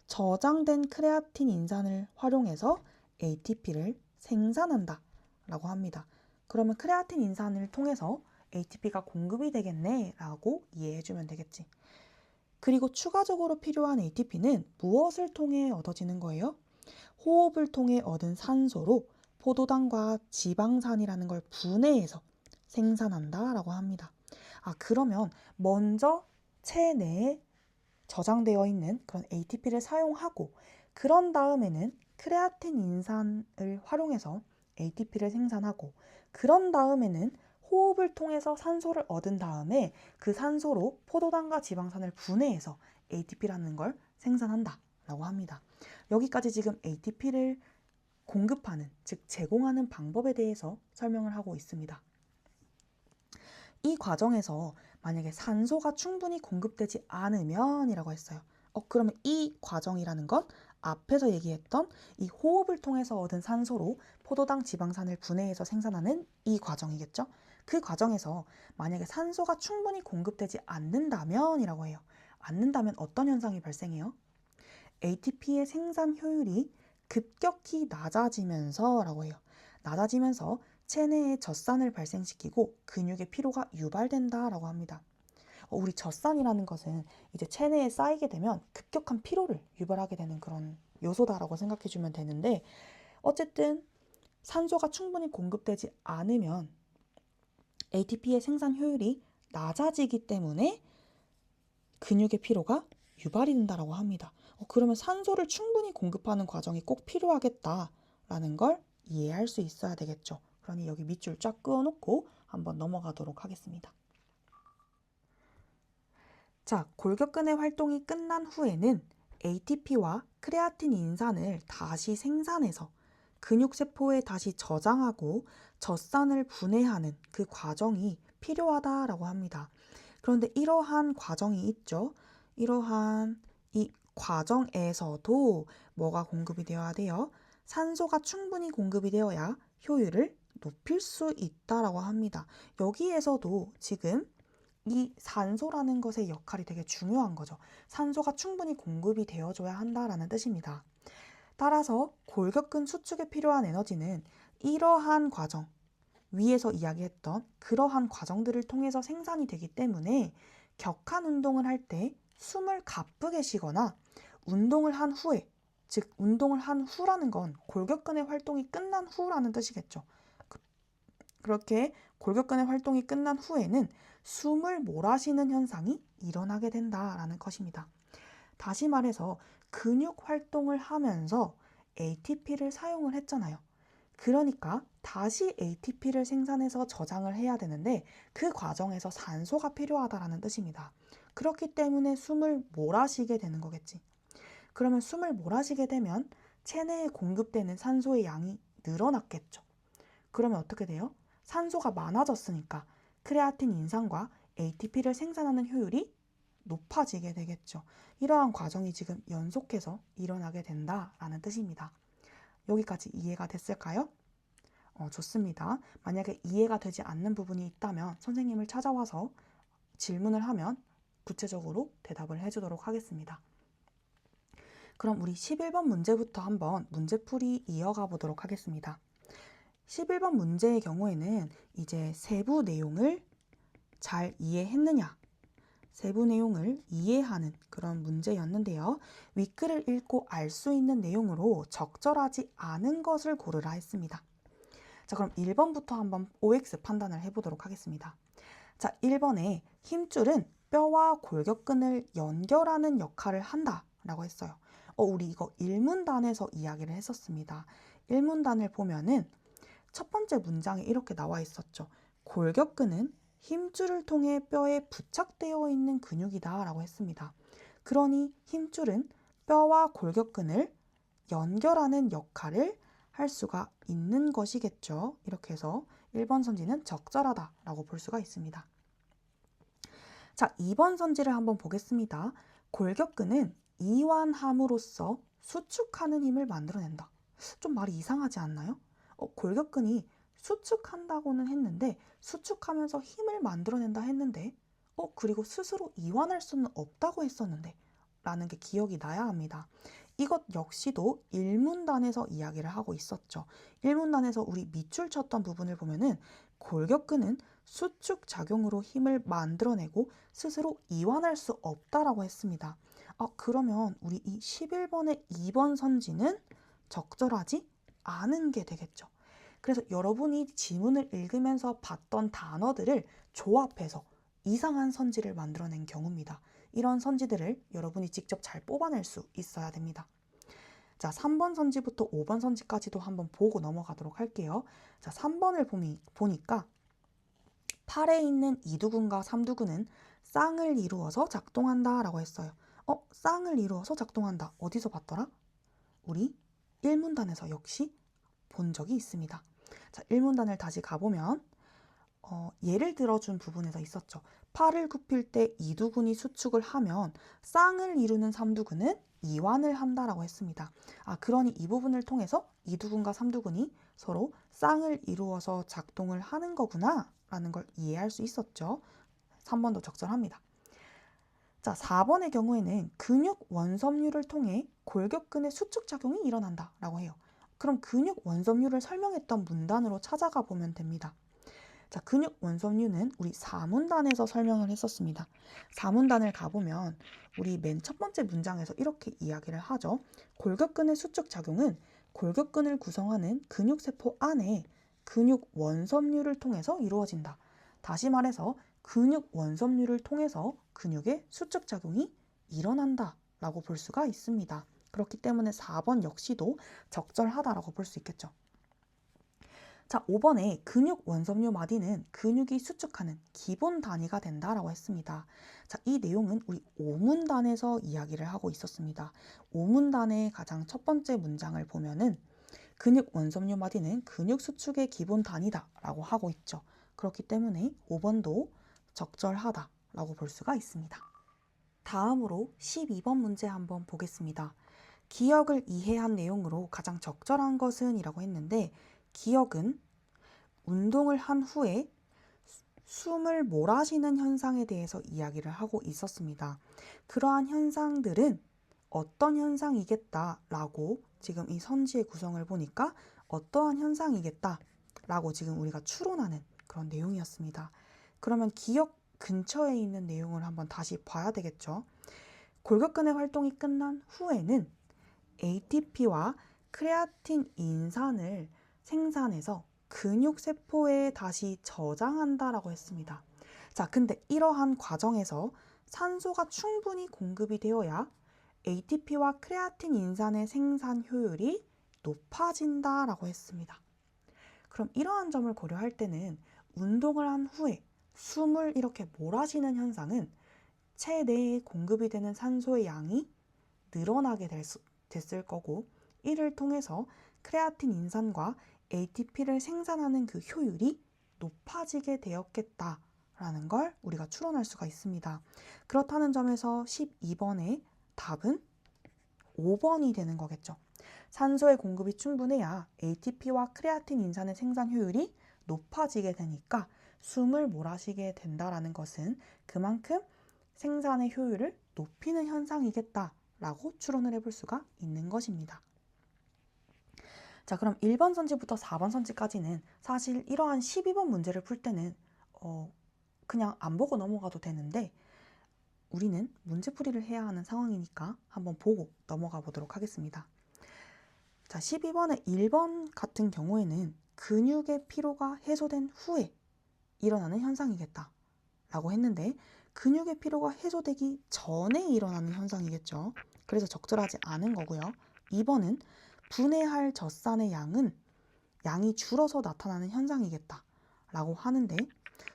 A: 저장된 크레아틴 인산을 활용해서 ATP를 생산한다 라고 합니다. 그러면 크레아틴 인산을 통해서 ATP가 공급이 되겠네 라고 이해해주면 되겠지. 그리고 추가적으로 필요한 ATP는 무엇을 통해 얻어지는 거예요? 호흡을 통해 얻은 산소로 포도당과 지방산이라는 걸 분해해서 생산한다라고 합니다. 그러면 먼저 체내에 저장되어 있는 그런 ATP를 사용하고 그런 다음에는 크레아틴 인산을 활용해서 ATP를 생산하고 그런 다음에는 호흡을 통해서 산소를 얻은 다음에 그 산소로 포도당과 지방산을 분해해서 ATP라는 걸 생산한다 라고 합니다. 여기까지 지금 ATP를 공급하는, 즉 제공하는 방법에 대해서 설명을 하고 있습니다. 이 과정에서 만약에 산소가 충분히 공급되지 않으면 이라고 했어요. 그러면 이 과정이라는 건 앞에서 얘기했던 이 호흡을 통해서 얻은 산소로 포도당 지방산을 분해해서 생산하는 이 과정이겠죠. 그 과정에서 만약에 산소가 충분히 공급되지 않는다면 이라고 해요. 않는다면 어떤 현상이 발생해요? ATP의 생산 효율이 급격히 낮아지면서 라고 해요. 낮아지면서 체내에 젖산을 발생시키고 근육의 피로가 유발된다라고 합니다. 우리 젖산이라는 것은 이제 체내에 쌓이게 되면 급격한 피로를 유발하게 되는 그런 요소다라고 생각해 주면 되는데 어쨌든 산소가 충분히 공급되지 않으면 ATP의 생산 효율이 낮아지기 때문에 근육의 피로가 유발이 된다라고 합니다. 그러면 산소를 충분히 공급하는 과정이 꼭 필요하겠다라는 걸 이해할 수 있어야 되겠죠. 그러니 여기 밑줄 쫙 그어놓고 한번 넘어가도록 하겠습니다. 자, 골격근의 활동이 끝난 후에는 ATP와 크레아틴 인산을 다시 생산해서 근육세포에 다시 저장하고 젖산을 분해하는 그 과정이 필요하다라고 합니다. 그런데 이러한 과정이 있죠. 이러한 이 과정에서도 뭐가 공급이 되어야 돼요? 산소가 충분히 공급이 되어야 효율을 높일 수 있다라고 합니다. 여기에서도 지금 이 산소라는 것의 역할이 되게 중요한 거죠. 산소가 충분히 공급이 되어줘야 한다라는 뜻입니다. 따라서 골격근 수축에 필요한 에너지는 이러한 과정, 위에서 이야기했던 그러한 과정들을 통해서 생산이 되기 때문에 격한 운동을 할 때 숨을 가쁘게 쉬거나 운동을 한 후에, 즉 운동을 한 후라는 건 골격근의 활동이 끝난 후라는 뜻이겠죠. 그렇게 골격근의 활동이 끝난 후에는 숨을 몰아쉬는 현상이 일어나게 된다라는 것입니다. 다시 말해서 근육 활동을 하면서 ATP를 사용을 했잖아요. 그러니까 다시 ATP를 생산해서 저장을 해야 되는데 그 과정에서 산소가 필요하다라는 뜻입니다. 그렇기 때문에 숨을 몰아쉬게 되는 거겠지. 그러면 숨을 몰아쉬게 되면 체내에 공급되는 산소의 양이 늘어났겠죠. 그러면 어떻게 돼요? 산소가 많아졌으니까 크레아틴 인산과 ATP를 생산하는 효율이 높아지게 되겠죠. 이러한 과정이 지금 연속해서 일어나게 된다라는 뜻입니다. 여기까지 이해가 됐을까요? 좋습니다. 만약에 이해가 되지 않는 부분이 있다면 선생님을 찾아와서 질문을 하면 구체적으로 대답을 해주도록 하겠습니다. 그럼 우리 11번 문제부터 한번 문제풀이 이어가 보도록 하겠습니다. 11번 문제의 경우에는 이제 세부 내용을 잘 이해했느냐, 세부 내용을 이해하는 그런 문제였는데요. 윗글을 읽고 알 수 있는 내용으로 적절하지 않은 것을 고르라 했습니다. 자, 그럼 1번부터 한번 OX 판단을 해보도록 하겠습니다. 자, 1번에 힘줄은 뼈와 골격근을 연결하는 역할을 한다 라고 했어요. 우리 이거 1문단에서 이야기를 했었습니다. 1문단을 보면은 첫 번째 문장에 이렇게 나와 있었죠. 골격근은 힘줄을 통해 뼈에 부착되어 있는 근육이다 라고 했습니다. 그러니 힘줄은 뼈와 골격근을 연결하는 역할을 할 수가 있는 것이겠죠. 이렇게 해서 1번 선지는 적절하다 라고 볼 수가 있습니다. 자, 2번 선지를 한번 보겠습니다. 골격근은 이완함으로써 수축하는 힘을 만들어낸다. 좀 말이 이상하지 않나요? 골격근이 수축한다고는 했는데 수축하면서 힘을 만들어낸다 했는데 그리고 스스로 이완할 수는 없다고 했었는데 라는 게 기억이 나야 합니다. 이것 역시도 1문단에서 이야기를 하고 있었죠. 1문단에서 우리 밑줄 쳤던 부분을 보면은 골격근은 수축 작용으로 힘을 만들어내고 스스로 이완할 수 없다라고 했습니다. 그러면 우리 이 11번의 2번 선지는 적절하지 않은 게 되겠죠. 그래서 여러분이 지문을 읽으면서 봤던 단어들을 조합해서 이상한 선지를 만들어낸 경우입니다. 이런 선지들을 여러분이 직접 잘 뽑아낼 수 있어야 됩니다. 자, 3번 선지부터 5번 선지까지도 한번 보고 넘어가도록 할게요. 자, 3번을 보니까 8에 있는 2두근과 3두근은 쌍을 이루어서 작동한다 라고 했어요. 쌍을 이루어서 작동한다. 어디서 봤더라? 우리 1문단에서 역시 본 적이 있습니다. 자, 1문단을 다시 가보면 예를 들어준 부분에서 있었죠. 8을 굽힐 때 2두근이 수축을 하면 쌍을 이루는 3두근은 이완을 한다라고 했습니다. 그러니 이 부분을 통해서 2두근과 3두근이 서로 쌍을 이루어서 작동을 하는 거구나 라는 걸 이해할 수 있었죠. 3번도 적절합니다. 자, 4번의 경우에는 근육 원섬유를 통해 골격근의 수축작용이 일어난다 라고 해요. 그럼 근육 원섬유를 설명했던 문단으로 찾아가 보면 됩니다. 자, 근육 원섬유는 우리 4문단에서 설명을 했었습니다. 4문단을 가보면 우리 맨 첫 번째 문장에서 이렇게 이야기를 하죠. 골격근의 수축작용은 골격근을 구성하는 근육세포 안에 근육 원섬유를 통해서 이루어진다. 다시 말해서 근육 원섬유를 통해서 근육의 수축작용이 일어난다 라고 볼 수가 있습니다. 그렇기 때문에 4번 역시도 적절하다라고 볼 수 있겠죠. 자, 5번에 근육 원섬유 마디는 근육이 수축하는 기본 단위가 된다라고 했습니다. 자, 이 내용은 우리 5문단에서 이야기를 하고 있었습니다. 5문단의 가장 첫 번째 문장을 보면은 근육 원섬유 마디는 근육 수축의 기본 단위다라고 하고 있죠. 그렇기 때문에 5번도 적절하다라고 볼 수가 있습니다. 다음으로 12번 문제 한번 보겠습니다. 기억을 이해한 내용으로 가장 적절한 것은 이라고 했는데 기억은 운동을 한 후에 숨을 몰아쉬는 현상에 대해서 이야기를 하고 있었습니다. 그러한 현상들은 어떤 현상이겠다라고 지금 이 선지의 구성을 보니까 어떠한 현상이겠다라고 지금 우리가 추론하는 그런 내용이었습니다. 그러면 기억 근처에 있는 내용을 한번 다시 봐야 되겠죠. 골격근의 활동이 끝난 후에는 ATP와 크레아틴 인산을 생산해서 근육세포에 다시 저장한다라고 했습니다. 자, 근데 이러한 과정에서 산소가 충분히 공급이 되어야 ATP와 크레아틴 인산의 생산 효율이 높아진다라고 했습니다. 그럼 이러한 점을 고려할 때는 운동을 한 후에 숨을 이렇게 몰아쉬는 현상은 체내에 공급이 되는 산소의 양이 늘어나게 됐을 거고 이를 통해서 크레아틴 인산과 ATP를 생산하는 그 효율이 높아지게 되었겠다라는 걸 우리가 추론할 수가 있습니다. 그렇다는 점에서 12번의 답은 5번이 되는 거겠죠. 산소의 공급이 충분해야 ATP와 크레아틴 인산의 생산 효율이 높아지게 되니까 숨을 몰아쉬게 된다라는 것은 그만큼 생산의 효율을 높이는 현상이겠다라고 추론을 해볼 수가 있는 것입니다. 자, 그럼 1번 선지부터 4번 선지까지는 사실 이러한 12번 문제를 풀 때는 그냥 안 보고 넘어가도 되는데 우리는 문제풀이를 해야 하는 상황이니까 한번 보고 넘어가 보도록 하겠습니다. 자, 12번의 1번 같은 경우에는 근육의 피로가 해소된 후에 일어나는 현상이겠다 라고 했는데 근육의 피로가 해소되기 전에 일어나는 현상이겠죠. 그래서 적절하지 않은 거고요. 2번은 분해할 젖산의 양이 줄어서 나타나는 현상이겠다 라고 하는데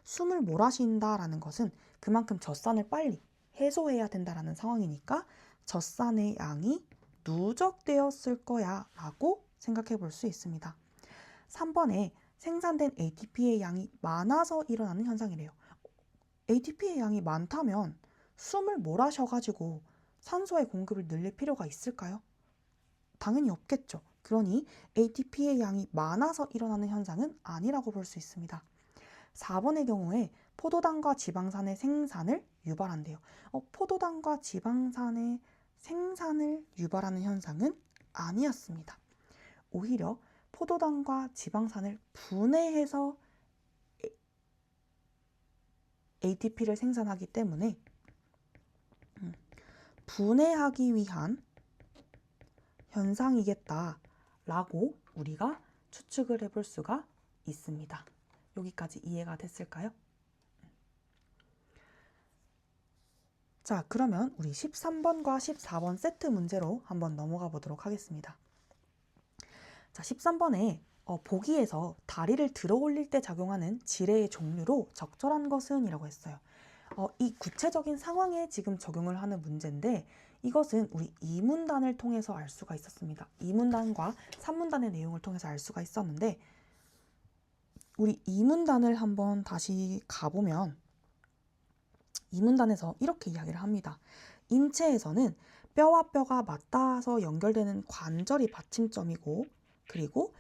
A: 숨을 몰아쉰다라는 것은 그만큼 젖산을 빨리 해소해야 된다라는 상황이니까 젖산의 양이 누적되었을 거야 라고 생각해 볼 수 있습니다. 3번에 생산된 ATP의 양이 많아서 일어나는 현상이래요. ATP의 양이 많다면 숨을 몰아쉬어가지고 산소의 공급을 늘릴 필요가 있을까요? 당연히 없겠죠. 그러니 ATP의 양이 많아서 일어나는 현상은 아니라고 볼 수 있습니다. 4번의 경우에 포도당과 지방산의 생산을 유발한대요. 포도당과 지방산의 생산을 유발하는 현상은 아니었습니다. 오히려 포도당과 지방산을 분해해서 ATP를 생산하기 때문에 분해하기 위한 현상이겠다 라고 우리가 추측을 해볼 수가 있습니다. 여기까지 이해가 됐을까요? 자, 그러면 우리 13번과 14번 세트 문제로 한번 넘어가 보도록 하겠습니다. 자, 13번에 보기에서 다리를 들어 올릴 때 작용하는 지뢰의 종류로 적절한 것은 이라고 했어요. 이 구체적인 상황에 지금 적용을 하는 문제인데 이것은 우리 2문단을 통해서 알 수가 있었습니다. 2문단과 3문단의 내용을 통해서 알 수가 있었는데 우리 2문단을 한번 다시 가보면 2문단에서 이렇게 이야기를 합니다. 인체에서는 뼈와 뼈가 맞닿아서 연결되는 관절이 받침점이고 그리고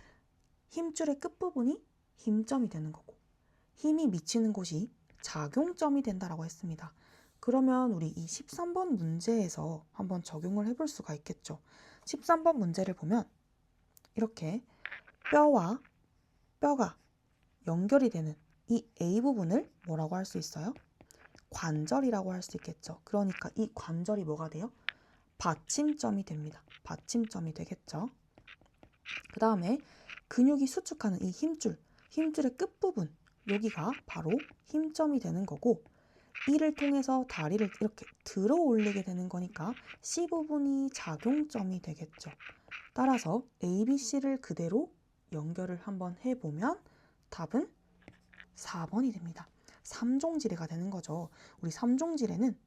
A: 힘줄의 끝부분이 힘점이 되는 거고 힘이 미치는 곳이 작용점이 된다라고 했습니다. 그러면 우리 이 13번 문제에서 한번 적용을 해볼 수가 있겠죠. 13번 문제를 보면 이렇게 뼈와 뼈가 연결이 되는 이 A 부분을 뭐라고 할 수 있어요? 관절이라고 할 수 있겠죠. 그러니까 이 관절이 뭐가 돼요? 받침점이 됩니다. 받침점이 되겠죠. 그 다음에 근육이 수축하는 이 힘줄의 끝부분, 여기가 바로 힘점이 되는 거고 이를 통해서 다리를 이렇게 들어 올리게 되는 거니까 C 부분이 작용점이 되겠죠. 따라서 A, B, C를 그대로 연결을 한번 해보면 답은 4번이 됩니다. 3종 지뢰가 되는 거죠. 우리 3종 지뢰는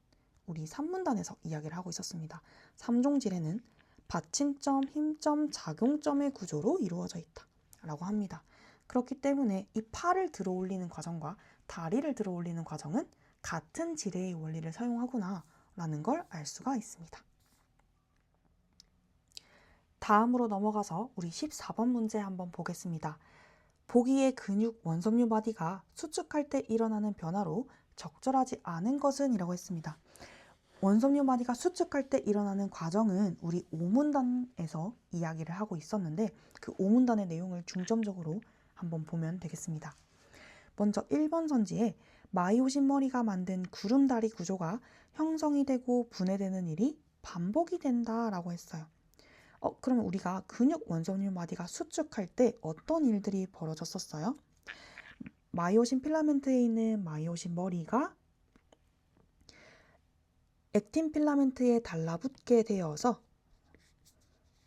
A: 우리 3문단에서 이야기를 하고 있었습니다. 3종 지뢰는 받침점, 힘점, 작용점의 구조로 이루어져 있다 라고 합니다. 그렇기 때문에 이 팔을 들어 올리는 과정과 다리를 들어 올리는 과정은 같은 지뢰의 원리를 사용하구나 라는 걸 알 수가 있습니다. 다음으로 넘어가서 우리 14번 문제 한번 보겠습니다. 보기의 근육 원섬유 마디가 수축할 때 일어나는 변화로 적절하지 않은 것은 이라고 했습니다. 원섬유 마디가 수축할 때 일어나는 과정은 우리 5문단에서 이야기를 하고 있었는데 그 5문단의 내용을 중점적으로 한번 보면 되겠습니다. 먼저 1번 선지에 마이오신 머리가 만든 구름다리 구조가 형성이 되고 분해되는 일이 반복이 된다라고 했어요. 그러면 우리가 근육 원섬유 마디가 수축할 때 어떤 일들이 벌어졌었어요? 마이오신 필라멘트에 있는 마이오신 머리가 액틴 필라멘트에 달라붙게 되어서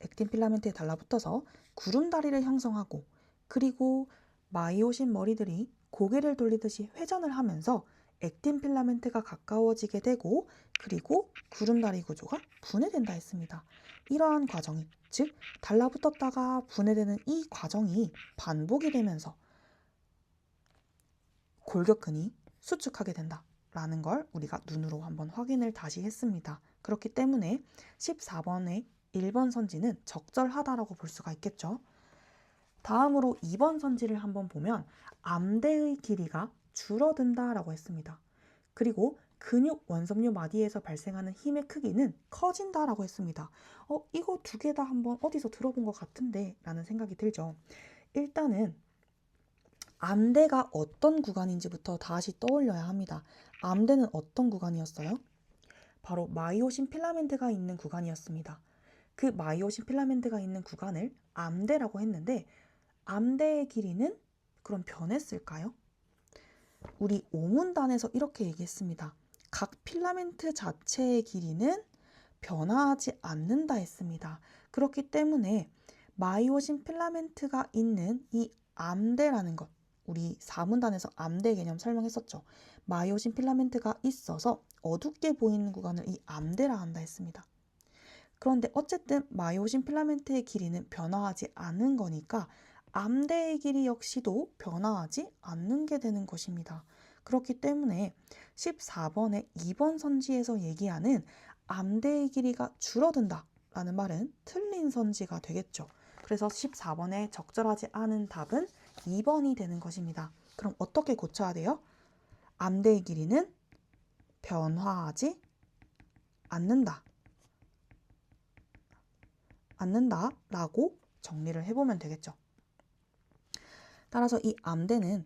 A: 액틴 필라멘트에 달라붙어서 구름다리를 형성하고 그리고 마이오신 머리들이 고개를 돌리듯이 회전을 하면서 액틴 필라멘트가 가까워지게 되고 그리고 구름다리 구조가 분해된다 했습니다. 이러한 과정이 즉 달라붙었다가 분해되는 이 과정이 반복이 되면서 골격근이 수축하게 된다 라는 걸 우리가 눈으로 한번 확인을 다시 했습니다. 그렇기 때문에 14번의 1번 선지는 적절하다라고 볼 수가 있겠죠. 다음으로 2번 선지를 한번 보면 암대의 길이가 줄어든다라고 했습니다. 그리고 근육 원섬유 마디에서 발생하는 힘의 크기는 커진다라고 했습니다. 이거 두 개 다 한번 어디서 들어본 것 같은데 라는 생각이 들죠. 일단은 암대가 어떤 구간인지부터 다시 떠올려야 합니다. 암대는 어떤 구간이었어요? 바로 마이오신 필라멘트가 있는 구간이었습니다. 그 마이오신 필라멘트가 있는 구간을 암대라고 했는데 암대의 길이는 그럼 변했을까요? 우리 5문단에서 이렇게 얘기했습니다. 각 필라멘트 자체의 길이는 변화하지 않는다 했습니다. 그렇기 때문에 마이오신 필라멘트가 있는 이 암대라는 것, 우리 4문단에서 암대 개념 설명했었죠. 마이오신 필라멘트가 있어서 어둡게 보이는 구간을 이 암대라 한다 했습니다. 그런데 어쨌든 마이오신 필라멘트의 길이는 변화하지 않은 거니까 암대의 길이 역시도 변화하지 않는 게 되는 것입니다. 그렇기 때문에 14번의 2번 선지에서 얘기하는 암대의 길이가 줄어든다 라는 말은 틀린 선지가 되겠죠. 그래서 14번에 적절하지 않은 답은 2번이 되는 것입니다. 그럼 어떻게 고쳐야 돼요? 암대의 길이는 변화하지 않는다 라고 정리를 해보면 되겠죠. 따라서 이 암대는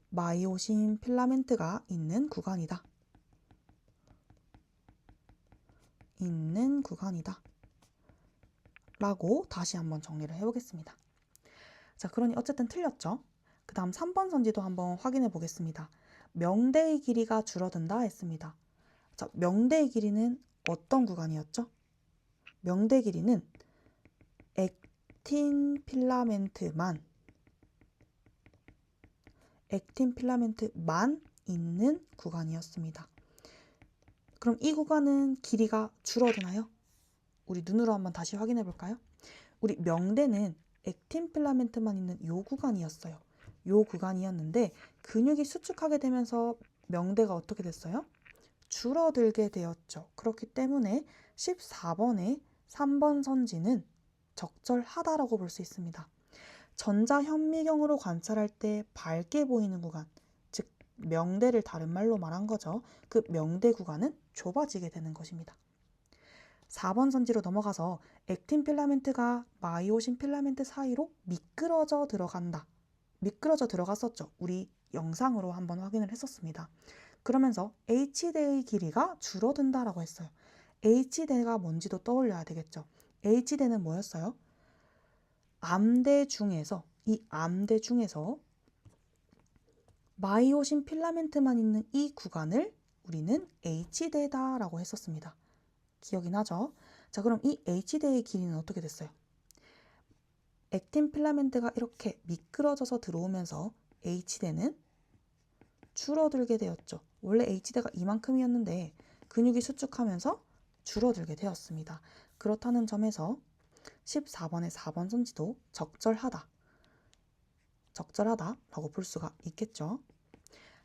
A: 마이오신 필라멘트가 있는 구간이다. 라고 다시 한번 정리를 해보겠습니다. 자, 그러니 어쨌든 틀렸죠? 그 다음 3번 선지도 한번 확인해 보겠습니다. 명대의 길이가 줄어든다 했습니다. 자, 명대의 길이는 어떤 구간이었죠? 명대 길이는 액틴 필라멘트만 있는 구간이었습니다. 그럼 이 구간은 길이가 줄어드나요? 우리 눈으로 한번 다시 확인해 볼까요? 우리 명대는 액틴 필라멘트만 있는 요 구간이었어요. 요 구간이었는데 근육이 수축하게 되면서 명대가 어떻게 됐어요? 줄어들게 되었죠. 그렇기 때문에 14번의 3번 선지는 적절하다라고 볼 수 있습니다. 전자현미경으로 관찰할 때 밝게 보이는 구간, 즉 명대를 다른 말로 말한 거죠. 그 명대 구간은 좁아지게 되는 것입니다. 4번 선지로 넘어가서 액틴 필라멘트가 마이오신 필라멘트 사이로 미끄러져 들어간다. 미끄러져 들어갔었죠. 우리 영상으로 한번 확인을 했었습니다. 그러면서 H대의 길이가 줄어든다라고 했어요. H대가 뭔지도 떠올려야 되겠죠. H대는 뭐였어요? 암대 중에서 마이오신 필라멘트만 있는 이 구간을 우리는 H대다라고 했었습니다. 기억이 나죠? 자, 그럼 이 H대의 길이는 어떻게 됐어요? 액틴 필라멘트가 이렇게 미끄러져서 들어오면서 H대는 줄어들게 되었죠. 원래 H대가 이만큼이었는데 근육이 수축하면서 줄어들게 되었습니다. 그렇다는 점에서 14번의 4번 선지도 적절하다라고 볼 수가 있겠죠.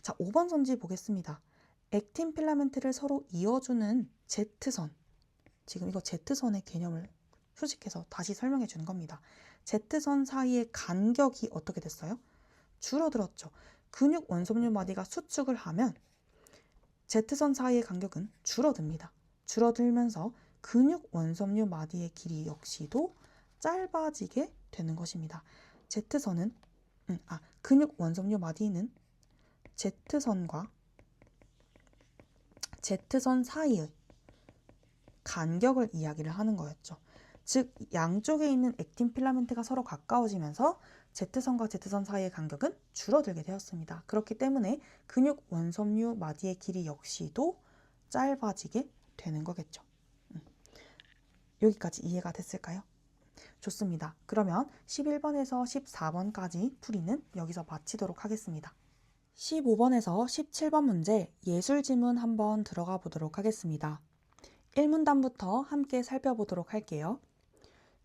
A: 자, 5번 선지 보겠습니다. 액틴 필라멘트를 서로 이어주는 Z선. 지금 이거 Z선의 개념을 수식해서 다시 설명해 주는 겁니다. Z선 사이의 간격이 어떻게 됐어요? 줄어들었죠. 근육 원섬유 마디가 수축을 하면 Z선 사이의 간격은 줄어듭니다. 줄어들면서 근육 원섬유 마디의 길이 역시도 짧아지게 되는 것입니다. 근육 원섬유 마디는 Z선 사이의 간격을 이야기를 하는 거였죠. 즉 양쪽에 있는 액틴 필라멘트가 서로 가까워지면서 Z선과 Z선 사이의 간격은 줄어들게 되었습니다. 그렇기 때문에 근육 원섬유 마디의 길이 역시도 짧아지게 되는 거겠죠. 여기까지 이해가 됐을까요? 좋습니다. 그러면 11번에서 14번까지 풀이는 여기서 마치도록 하겠습니다. 15번에서 17번 문제 예술 지문 한번 들어가 보도록 하겠습니다. 1문단부터 함께 살펴보도록 할게요.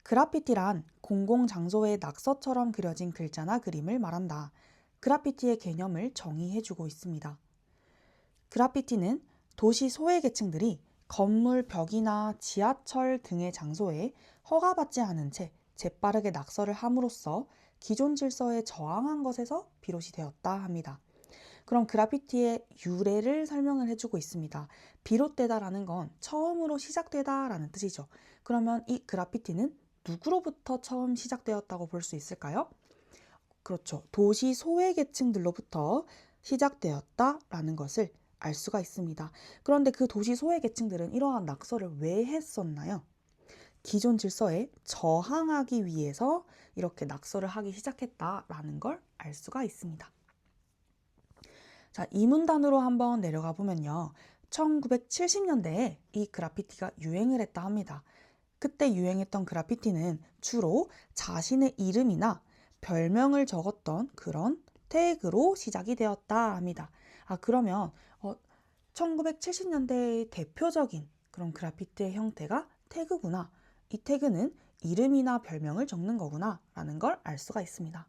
A: 그래피티란 공공장소의 낙서처럼 그려진 글자나 그림을 말한다. 그래피티의 개념을 정의해주고 있습니다. 그래피티는 도시 소외계층들이 건물 벽이나 지하철 등의 장소에 허가받지 않은 채 재빠르게 낙서를 함으로써 기존 질서에 저항한 것에서 비롯이 되었다 합니다. 그럼 그래피티의 유래를 설명을 해주고 있습니다. 비롯되다라는 건 처음으로 시작되다라는 뜻이죠. 그러면 이 그래피티는 누구로부터 처음 시작되었다고 볼 수 있을까요? 그렇죠. 도시 소외계층들로부터 시작되었다라는 것을 알 수가 있습니다. 그런데 그 도시 소외계층들은 이러한 낙서를 왜 했었나요? 기존 질서에 저항하기 위해서 이렇게 낙서를 하기 시작했다라는 걸 알 수가 있습니다. 자, 이 문단으로 한번 내려가 보면요. 1970년대에 이 그래피티가 유행을 했다 합니다. 그때 유행했던 그래피티는 주로 자신의 이름이나 별명을 적었던 그런 태그로 시작이 되었다 합니다. 그러면 1970년대의 대표적인 그런 그래피티의 형태가 태그구나. 이 태그는 이름이나 별명을 적는 거구나 라는 걸 알 수가 있습니다.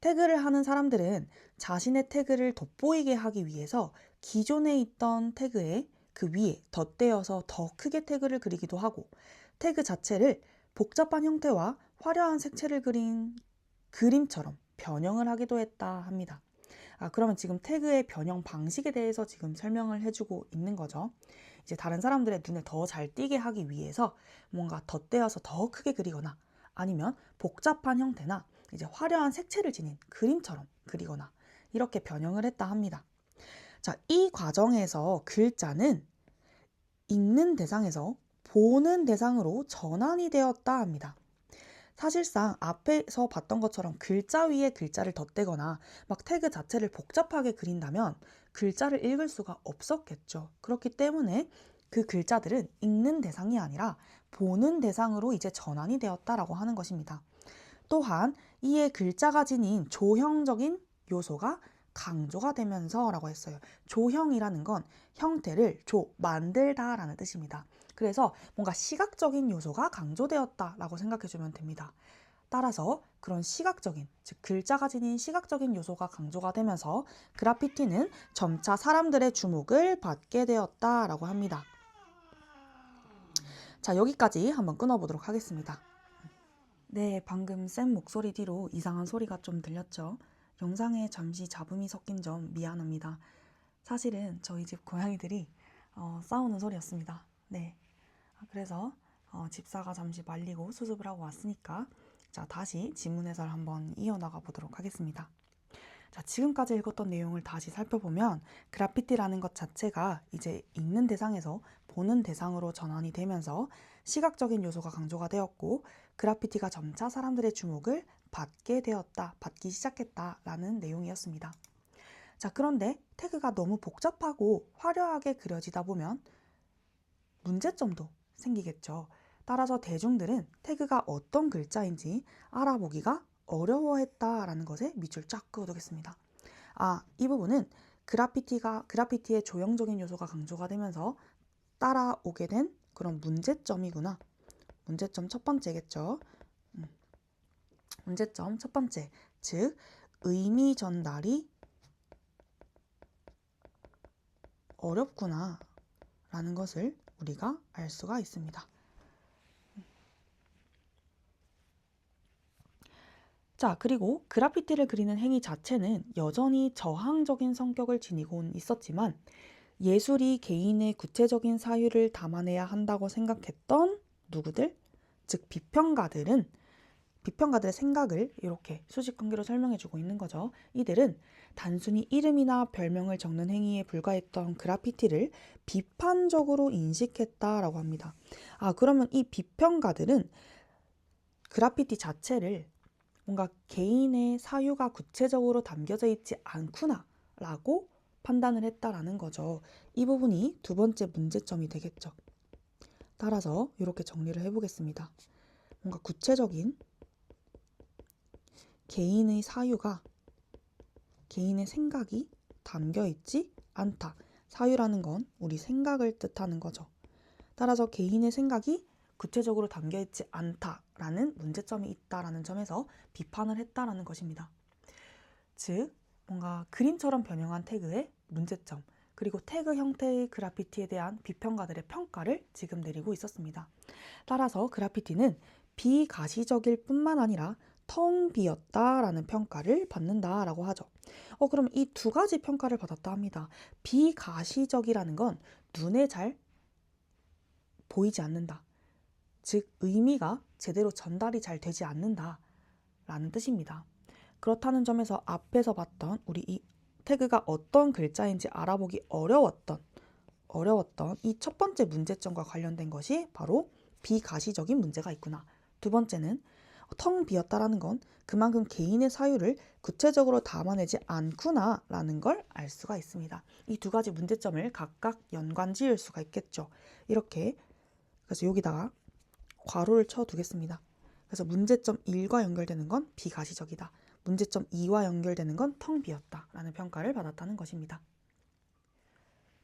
A: 태그를 하는 사람들은 자신의 태그를 돋보이게 하기 위해서 기존에 있던 태그에 그 위에 덧대어서 더 크게 태그를 그리기도 하고 태그 자체를 복잡한 형태와 화려한 색채를 그린 그림처럼 변형을 하기도 했다 합니다. 그러면 지금 태그의 변형 방식에 대해서 지금 설명을 해주고 있는 거죠. 이제 다른 사람들의 눈에 더 잘 띄게 하기 위해서 뭔가 덧대어서 더 크게 그리거나 아니면 복잡한 형태나 이제 화려한 색채를 지닌 그림처럼 그리거나 이렇게 변형을 했다 합니다. 자, 이 과정에서 글자는 읽는 대상에서 보는 대상으로 전환이 되었다 합니다. 사실상 앞에서 봤던 것처럼 글자 위에 글자를 덧대거나 막 태그 자체를 복잡하게 그린다면 글자를 읽을 수가 없었겠죠. 그렇기 때문에 그 글자들은 읽는 대상이 아니라 보는 대상으로 이제 전환이 되었다라고 하는 것입니다. 또한 이에 글자가 지닌 조형적인 요소가 강조가 되면서 라고 했어요. 조형이라는 건 형태를 만들다 라는 뜻입니다. 그래서 뭔가 시각적인 요소가 강조되었다 라고 생각해 주면 됩니다. 따라서 그런 시각적인, 즉 글자가 지닌 시각적인 요소가 강조가 되면서 그래피티는 점차 사람들의 주목을 받게 되었다 라고 합니다. 자, 여기까지 한번 끊어보도록 하겠습니다. 네, 방금 쌤 목소리 뒤로 이상한 소리가 좀 들렸죠? 영상에 잠시 잡음이 섞인 점 미안합니다. 사실은 저희 집 고양이들이 싸우는 소리였습니다. 네, 그래서 집사가 잠시 말리고 수습을 하고 왔으니까 자, 다시 지문 해설 한번 이어나가 보도록 하겠습니다. 자, 지금까지 읽었던 내용을 다시 살펴보면 그래피티라는 것 자체가 이제 읽는 대상에서 보는 대상으로 전환이 되면서 시각적인 요소가 강조가 되었고 그래피티가 점차 사람들의 주목을 받기 시작했다라는 내용이었습니다. 자, 그런데 태그가 너무 복잡하고 화려하게 그려지다 보면 문제점도 생기겠죠. 따라서 대중들은 태그가 어떤 글자인지 알아보기가 어려워했다라는 것에 밑줄 쫙 그어두겠습니다. 이 부분은 그래피티의 조형적인 요소가 강조가 되면서 따라오게 된 그런 문제점이구나. 문제점 첫 번째겠죠. 문제점 첫 번째, 즉 의미 전달이 어렵구나 라는 것을 우리가 알 수가 있습니다. 자, 그리고 그래피티를 그리는 행위 자체는 여전히 저항적인 성격을 지니곤 있었지만 예술이 개인의 구체적인 사유를 담아내야 한다고 생각했던 누구들? 즉 비평가들의 생각을 이렇게 수직관계로 설명해주고 있는 거죠. 이들은 단순히 이름이나 별명을 적는 행위에 불과했던 그래피티를 비판적으로 인식했다라고 합니다. 그러면 이 비평가들은 그래피티 자체를 뭔가 개인의 사유가 구체적으로 담겨져 있지 않구나 라고 판단을 했다라는 거죠. 이 부분이 두 번째 문제점이 되겠죠. 따라서 이렇게 정리를 해보겠습니다. 뭔가 구체적인 개인의 사유가 개인의 생각이 담겨 있지 않다. 사유라는 건 우리 생각을 뜻하는 거죠. 따라서 개인의 생각이 구체적으로 담겨 있지 않다라는 문제점이 있다라는 점에서 비판을 했다라는 것입니다. 즉, 뭔가 그림처럼 변형한 태그의 문제점, 그리고 태그 형태의 그래피티에 대한 비평가들의 평가를 지금 내리고 있었습니다. 따라서 그래피티는 비가시적일 뿐만 아니라 텅 비었다라는 평가를 받는다라고 하죠. 그럼 이 두 가지 평가를 받았다 합니다. 비가시적이라는 건 눈에 잘 보이지 않는다. 즉 의미가 제대로 전달이 잘 되지 않는다라는 뜻입니다. 그렇다는 점에서 앞에서 봤던 우리 이 태그가 어떤 글자인지 알아보기 어려웠던 이 첫 번째 문제점과 관련된 것이 바로 비가시적인 문제가 있구나. 두 번째는 텅 비었다라는 건 그만큼 개인의 사유를 구체적으로 담아내지 않구나 라는 걸 알 수가 있습니다. 이 두 가지 문제점을 각각 연관 지을 수가 있겠죠. 이렇게 그래서 여기다가 괄호를 쳐두겠습니다. 그래서 문제점 1과 연결되는 건 비가시적이다. 문제점 2와 연결되는 건 텅 비었다 라는 평가를 받았다는 것입니다.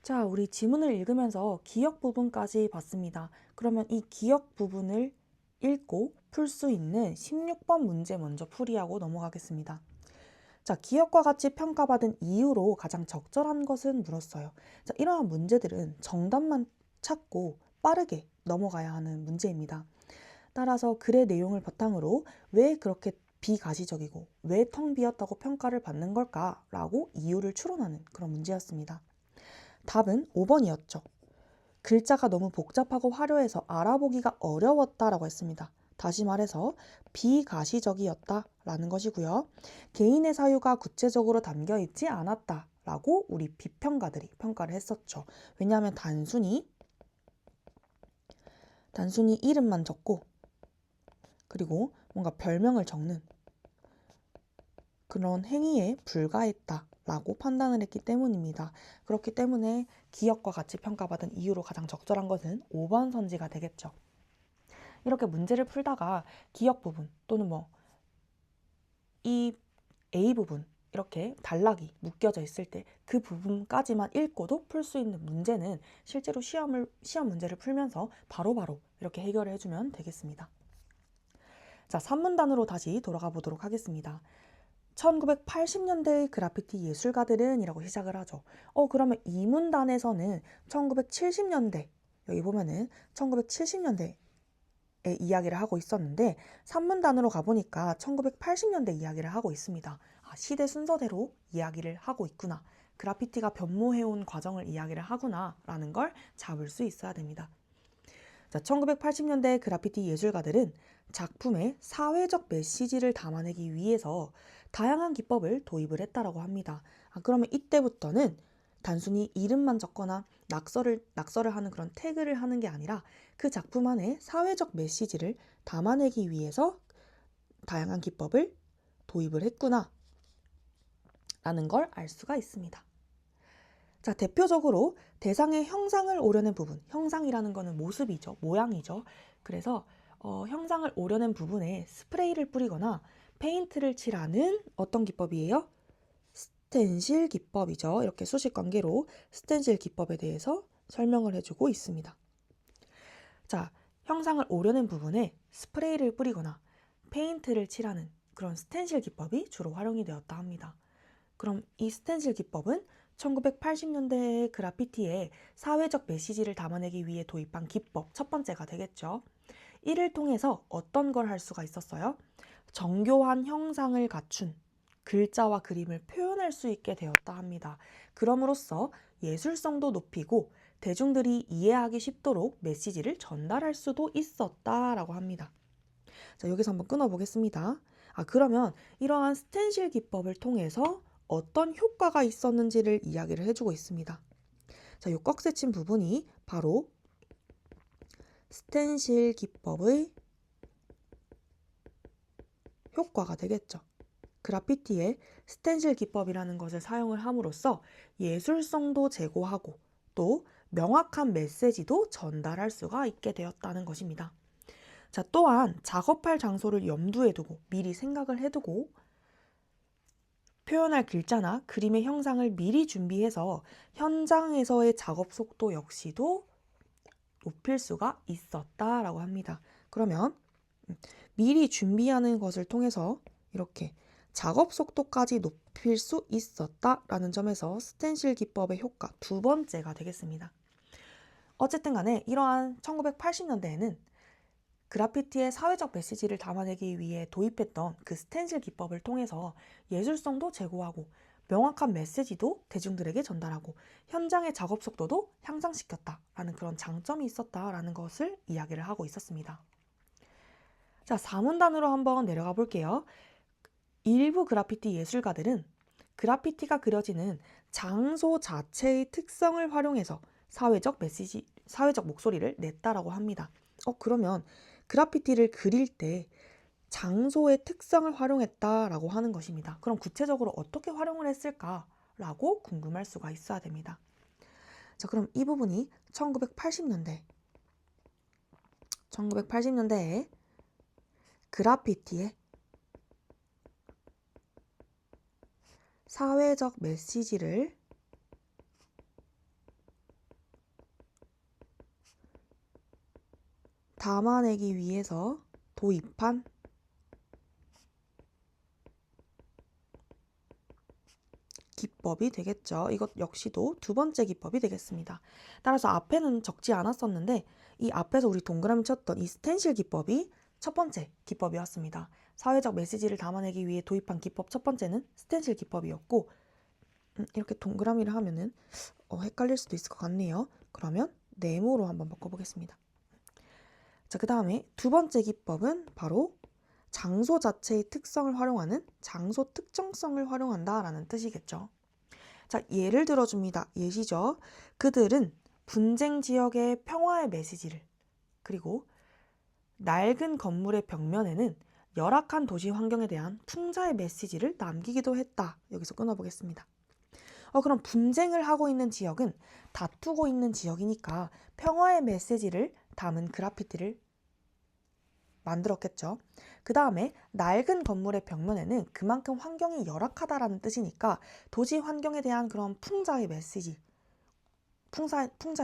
A: 자, 우리 지문을 읽으면서 기억 부분까지 봤습니다. 그러면 이 기억 부분을 읽고 풀 수 있는 16번 문제 먼저 풀이하고 넘어가겠습니다. 자, 기억과 같이 평가받은 이유로 가장 적절한 것은 물었어요. 자, 이러한 문제들은 정답만 찾고 빠르게 넘어가야 하는 문제입니다. 따라서 글의 내용을 바탕으로 왜 그렇게 비가시적이고 왜 텅 비었다고 평가를 받는 걸까라고 이유를 추론하는 그런 문제였습니다. 답은 5번이었죠. 글자가 너무 복잡하고 화려해서 알아보기가 어려웠다라고 했습니다. 다시 말해서 비가시적이었다라는 것이고요. 개인의 사유가 구체적으로 담겨 있지 않았다라고 우리 비평가들이 평가를 했었죠. 왜냐하면 단순히 단순히 이름만 적고 그리고 뭔가 별명을 적는 그런 행위에 불과했다라고 판단을 했기 때문입니다. 그렇기 때문에 기억과 같이 평가받은 이유로 가장 적절한 것은 5번 선지가 되겠죠. 이렇게 문제를 풀다가 기억 부분 또는 이 A 부분 이렇게 단락이 묶여져 있을 때 그 부분까지만 읽고도 풀 수 있는 문제는 실제로 시험 문제를 풀면서 바로바로 이렇게 해결을 해주면 되겠습니다. 자, 3문단으로 다시 돌아가 보도록 하겠습니다. 1980년대의 그래피티 예술가들은 이라고 시작을 하죠. 그러면 2문단에서는 1970년대, 여기 보면은 1970년대 이야기를 하고 있었는데 3문단으로 가보니까 1980년대 이야기를 하고 있습니다. 시대 순서대로 이야기를 하고 있구나. 그래피티가 변모해온 과정을 이야기를 하구나 라는 걸 잡을 수 있어야 됩니다. 자, 1980년대 그래피티 예술가들은 작품에 사회적 메시지를 담아내기 위해서 다양한 기법을 도입을 했다라고 합니다. 그러면 이때부터는 단순히 이름만 적거나 낙서를 하는 그런 태그를 하는 게 아니라 그 작품 안에 사회적 메시지를 담아내기 위해서 다양한 기법을 도입을 했구나 라는 걸 알 수가 있습니다. 자, 대표적으로 대상의 형상을 오려낸 부분, 형상이라는 거는 모습이죠, 모양이죠. 그래서 형상을 오려낸 부분에 스프레이를 뿌리거나 페인트를 칠하는 어떤 기법이에요? 스텐실 기법이죠. 이렇게 수식 관계로 스텐실 기법에 대해서 설명을 해주고 있습니다. 자, 형상을 오려낸 부분에 스프레이를 뿌리거나 페인트를 칠하는 그런 스텐실 기법이 주로 활용이 되었다 합니다. 그럼 이 스텐실 기법은 1980년대의 그래피티에 사회적 메시지를 담아내기 위해 도입한 기법 첫 번째가 되겠죠. 이를 통해서 어떤 걸 할 수가 있었어요? 정교한 형상을 갖춘 글자와 그림을 표현할 수 있게 되었다 합니다. 그럼으로써 예술성도 높이고 대중들이 이해하기 쉽도록 메시지를 전달할 수도 있었다라고 합니다. 자, 여기서 한번 끊어보겠습니다. 그러면 이러한 스텐실 기법을 통해서 어떤 효과가 있었는지를 이야기를 해주고 있습니다. 자, 이 꺽쇠친 부분이 바로 스텐실 기법의 효과가 되겠죠. 그래피티에 스텐실 기법이라는 것을 사용을 함으로써 예술성도 제고하고 또 명확한 메시지도 전달할 수가 있게 되었다는 것입니다. 자, 또한 작업할 장소를 염두에 두고 미리 생각을 해두고 표현할 글자나 그림의 형상을 미리 준비해서 현장에서의 작업 속도 역시도 높일 수가 있었다라고 합니다. 그러면 미리 준비하는 것을 통해서 이렇게 작업 속도까지 높일 수 있었다라는 점에서 스텐실 기법의 효과 두 번째가 되겠습니다. 어쨌든 간에 이러한 1980년대에는 그래피티의 사회적 메시지를 담아내기 위해 도입했던 그 스텐실 기법을 통해서 예술성도 제고하고 명확한 메시지도 대중들에게 전달하고 현장의 작업 속도도 향상시켰다라는 그런 장점이 있었다라는 것을 이야기를 하고 있었습니다. 자, 4문단으로 한번 내려가 볼게요. 일부 그래피티 예술가들은 그래피티가 그려지는 장소 자체의 특성을 활용해서 사회적 목소리를 냈다라고 합니다. 그러면 그래피티를 그릴 때 장소의 특성을 활용했다라고 하는 것입니다. 그럼 구체적으로 어떻게 활용을 했을까라고 궁금할 수가 있어야 됩니다. 자, 그럼 이 부분이 1980년대에 그래피티에 사회적 메시지를 담아내기 위해서 도입한 기법이 되겠죠. 이것 역시도 두 번째 기법이 되겠습니다. 따라서 앞에는 적지 않았었는데 이 앞에서 우리 동그라미 쳤던 이 스텐실 기법이 첫 번째 기법이었습니다. 사회적 메시지를 담아내기 위해 도입한 기법 첫 번째는 스텐실 기법이었고 이렇게 동그라미를 하면은 헷갈릴 수도 있을 것 같네요. 그러면 네모로 한번 바꿔보겠습니다. 자, 그 다음에 두 번째 기법은 바로 장소 자체의 특성을 활용하는 장소 특정성을 활용한다라는 뜻이겠죠. 자, 예를 들어줍니다. 예시죠. 그들은 분쟁 지역의 평화의 메시지를 그리고 낡은 건물의 벽면에는 열악한 도시 환경에 대한 풍자의 메시지를 남기기도 했다. 여기서 끊어보겠습니다. 그럼 분쟁을 하고 있는 지역은 다투고 있는 지역이니까 평화의 메시지를 담은 그래피티를 만들었겠죠. 그 다음에 낡은 건물의 벽면에는 그만큼 환경이 열악하다라는 뜻이니까 도시 환경에 대한 그런 풍자의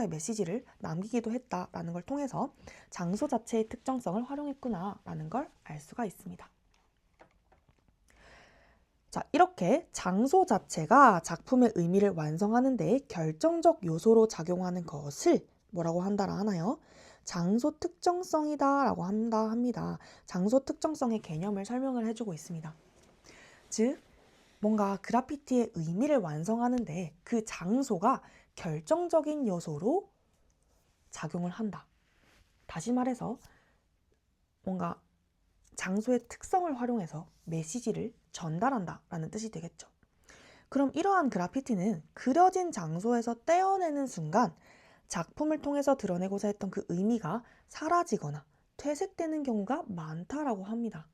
A: 메시지를 남기기도 했다라는 걸 통해서 장소 자체의 특정성을 활용했구나라는 걸 알 수가 있습니다. 자, 이렇게 장소 자체가 작품의 의미를 완성하는 데 결정적 요소로 작용하는 것을 뭐라고 한다라 하나요? 장소 특정성이다 라고 합니다. 장소 특정성의 개념을 설명을 해주고 있습니다. 즉, 뭔가 그래피티의 의미를 완성하는데 그 장소가 결정적인 요소로 작용을 한다. 다시 말해서 뭔가 장소의 특성을 활용해서 메시지를 전달한다 라는 뜻이 되겠죠. 그럼 이러한 그래피티는 그려진 장소에서 떼어내는 순간 작품을 통해서 드러내고자 했던 그 의미가 사라지거나 퇴색되는 경우가 많다라고 합니다.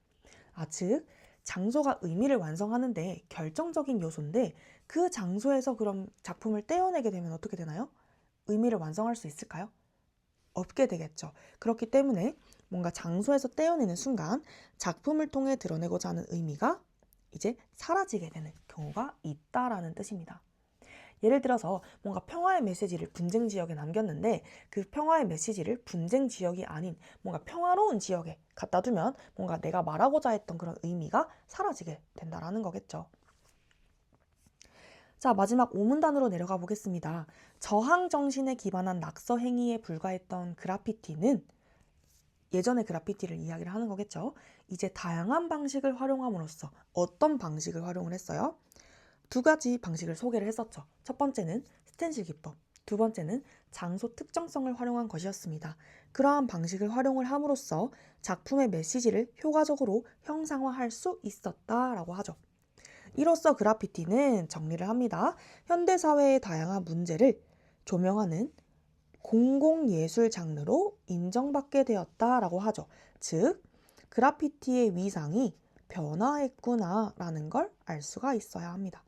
A: 즉 장소가 의미를 완성하는데 결정적인 요소인데 그 장소에서 그럼 작품을 떼어내게 되면 어떻게 되나요? 의미를 완성할 수 있을까요? 없게 되겠죠. 그렇기 때문에 뭔가 장소에서 떼어내는 순간 작품을 통해 드러내고자 하는 의미가 이제 사라지게 되는 경우가 있다라는 뜻입니다. 예를 들어서 뭔가 평화의 메시지를 분쟁 지역에 남겼는데 그 평화의 메시지를 분쟁 지역이 아닌 뭔가 평화로운 지역에 갖다 두면 뭔가 내가 말하고자 했던 그런 의미가 사라지게 된다라는 거겠죠. 자, 마지막 5문단으로 내려가 보겠습니다. 저항 정신에 기반한 낙서 행위에 불과했던 그래피티는 예전의 그래피티를 이야기를 하는 거겠죠. 이제 다양한 방식을 활용함으로써 어떤 방식을 활용을 했어요? 두 가지 방식을 소개를 했었죠. 첫 번째는 스텐실 기법, 두 번째는 장소 특정성을 활용한 것이었습니다. 그러한 방식을 활용을 함으로써 작품의 메시지를 효과적으로 형상화할 수 있었다라고 하죠. 이로써 그래피티는 정리를 합니다. 현대사회의 다양한 문제를 조명하는 공공예술 장르로 인정받게 되었다라고 하죠. 즉, 그래피티의 위상이 변화했구나라는 걸 알 수가 있어야 합니다.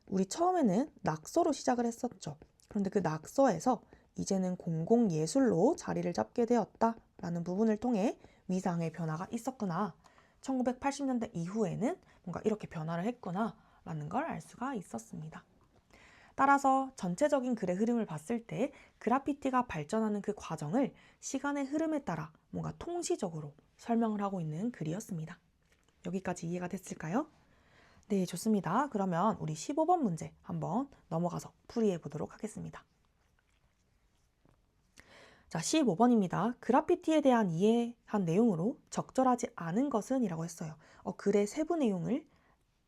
A: 우리 처음에는 낙서로 시작을 했었죠. 그런데 그 낙서에서 이제는 공공예술로 자리를 잡게 되었다라는 부분을 통해 위상의 변화가 있었구나. 1980년대 이후에는 뭔가 이렇게 변화를 했구나라는 걸 알 수가 있었습니다. 따라서 전체적인 글의 흐름을 봤을 때 그래피티가 발전하는 그 과정을 시간의 흐름에 따라 뭔가 통시적으로 설명을 하고 있는 글이었습니다. 여기까지 이해가 됐을까요? 네, 좋습니다. 그러면 우리 15번 문제 한번 넘어가서 풀이해 보도록 하겠습니다. 자, 15번입니다. 그래피티에 대한 이해한 내용으로 적절하지 않은 것은? 이라고 했어요. 글의 세부 내용을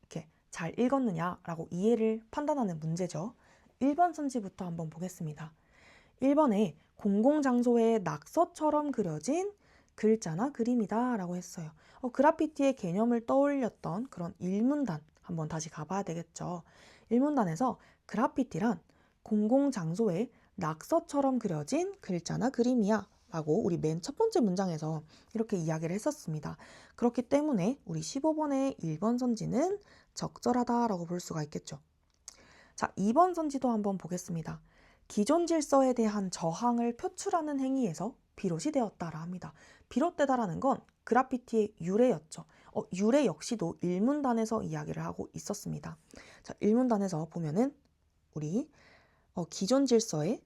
A: 이렇게 잘 읽었느냐라고 이해를 판단하는 문제죠. 1번 선지부터 한번 보겠습니다. 1번에 공공장소에 낙서처럼 그려진 글자나 그림이다 라고 했어요. 그래피티의 개념을 떠올렸던 그런 1문단 한번 다시 가봐야 되겠죠. 1문단에서 그래피티란 공공장소에 낙서처럼 그려진 글자나 그림이야 라고 우리 맨 첫 번째 문장에서 이렇게 이야기를 했었습니다. 그렇기 때문에 우리 15번의 1번 선지는 적절하다라고 볼 수가 있겠죠. 자, 2번 선지도 한번 보겠습니다. 기존 질서에 대한 저항을 표출하는 행위에서 비롯이 되었다라 합니다. 비롯되다라는 건 그래피티의 유래였죠. 유래 역시도 1문단에서 이야기를 하고 있었습니다. 자, 1문단에서 보면은 우리 기존 질서에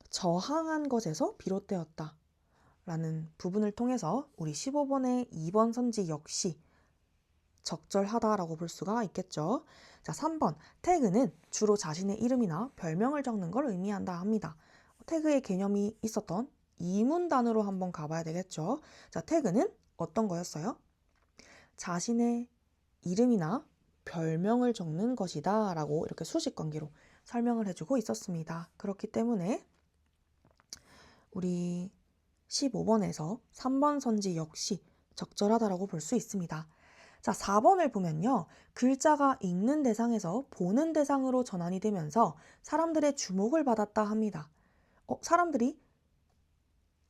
A: 저항한 것에서 비롯되었다 라는 부분을 통해서 우리 15번의 2번 선지 역시 적절하다라고 볼 수가 있겠죠. 자, 3번 태그는 주로 자신의 이름이나 별명을 적는 걸 의미한다 합니다. 태그의 개념이 있었던 2문단으로 한번 가봐야 되겠죠. 자, 태그는 어떤 거였어요? 자신의 이름이나 별명을 적는 것이다 라고 이렇게 수식 관계로 설명을 해주고 있었습니다. 그렇기 때문에 우리 15번에서 3번 선지 역시 적절하다라고 볼 수 있습니다. 자, 4번을 보면요. 글자가 읽는 대상에서 보는 대상으로 전환이 되면서 사람들의 주목을 받았다 합니다. 사람들이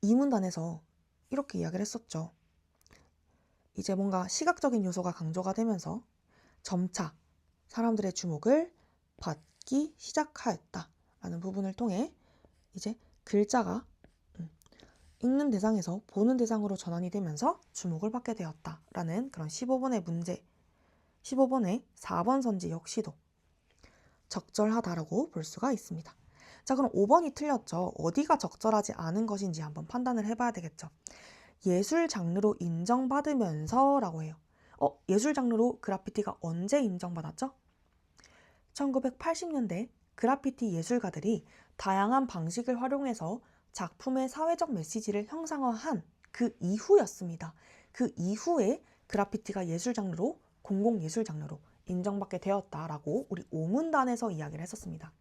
A: 이문단에서 이렇게 이야기를 했었죠. 이제 뭔가 시각적인 요소가 강조가 되면서 점차 사람들의 주목을 받기 시작하였다라는 부분을 통해 이제 글자가 읽는 대상에서 보는 대상으로 전환이 되면서 주목을 받게 되었다라는 그런 15번의 문제, 15번의 4번 선지 역시도 적절하다라고 볼 수가 있습니다. 자, 그럼 5번이 틀렸죠. 어디가 적절하지 않은 것인지 한번 판단을 해봐야 되겠죠. 예술 장르로 인정받으면서 라고 해요. 예술 장르로 그래피티가 언제 인정받았죠? 1980년대 그래피티 예술가들이 다양한 방식을 활용해서 작품의 사회적 메시지를 형상화한 그 이후였습니다. 그 이후에 그래피티가 예술 장르로, 공공예술 장르로 인정받게 되었다라고 우리 오문단에서 이야기를 했었습니다.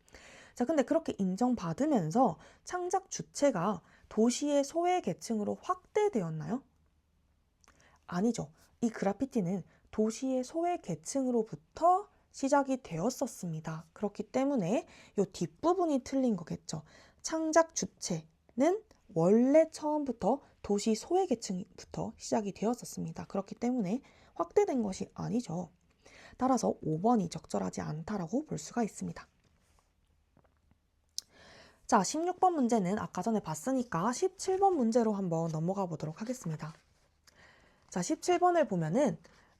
A: 자, 근데 그렇게 인정받으면서 창작 주체가 도시의 소외계층으로 확대되었나요? 아니죠. 이 그래피티는 도시의 소외계층으로부터 시작이 되었었습니다. 그렇기 때문에 이 뒷부분이 틀린 거겠죠. 창작 주체는 원래 처음부터 도시 소외계층부터 시작이 되었었습니다. 그렇기 때문에 확대된 것이 아니죠. 따라서 5번이 적절하지 않다라고 볼 수가 있습니다. 자, 16번 문제는 아까 전에 봤으니까 17번 문제로 한번 넘어가 보도록 하겠습니다. 자, 17번을 보면은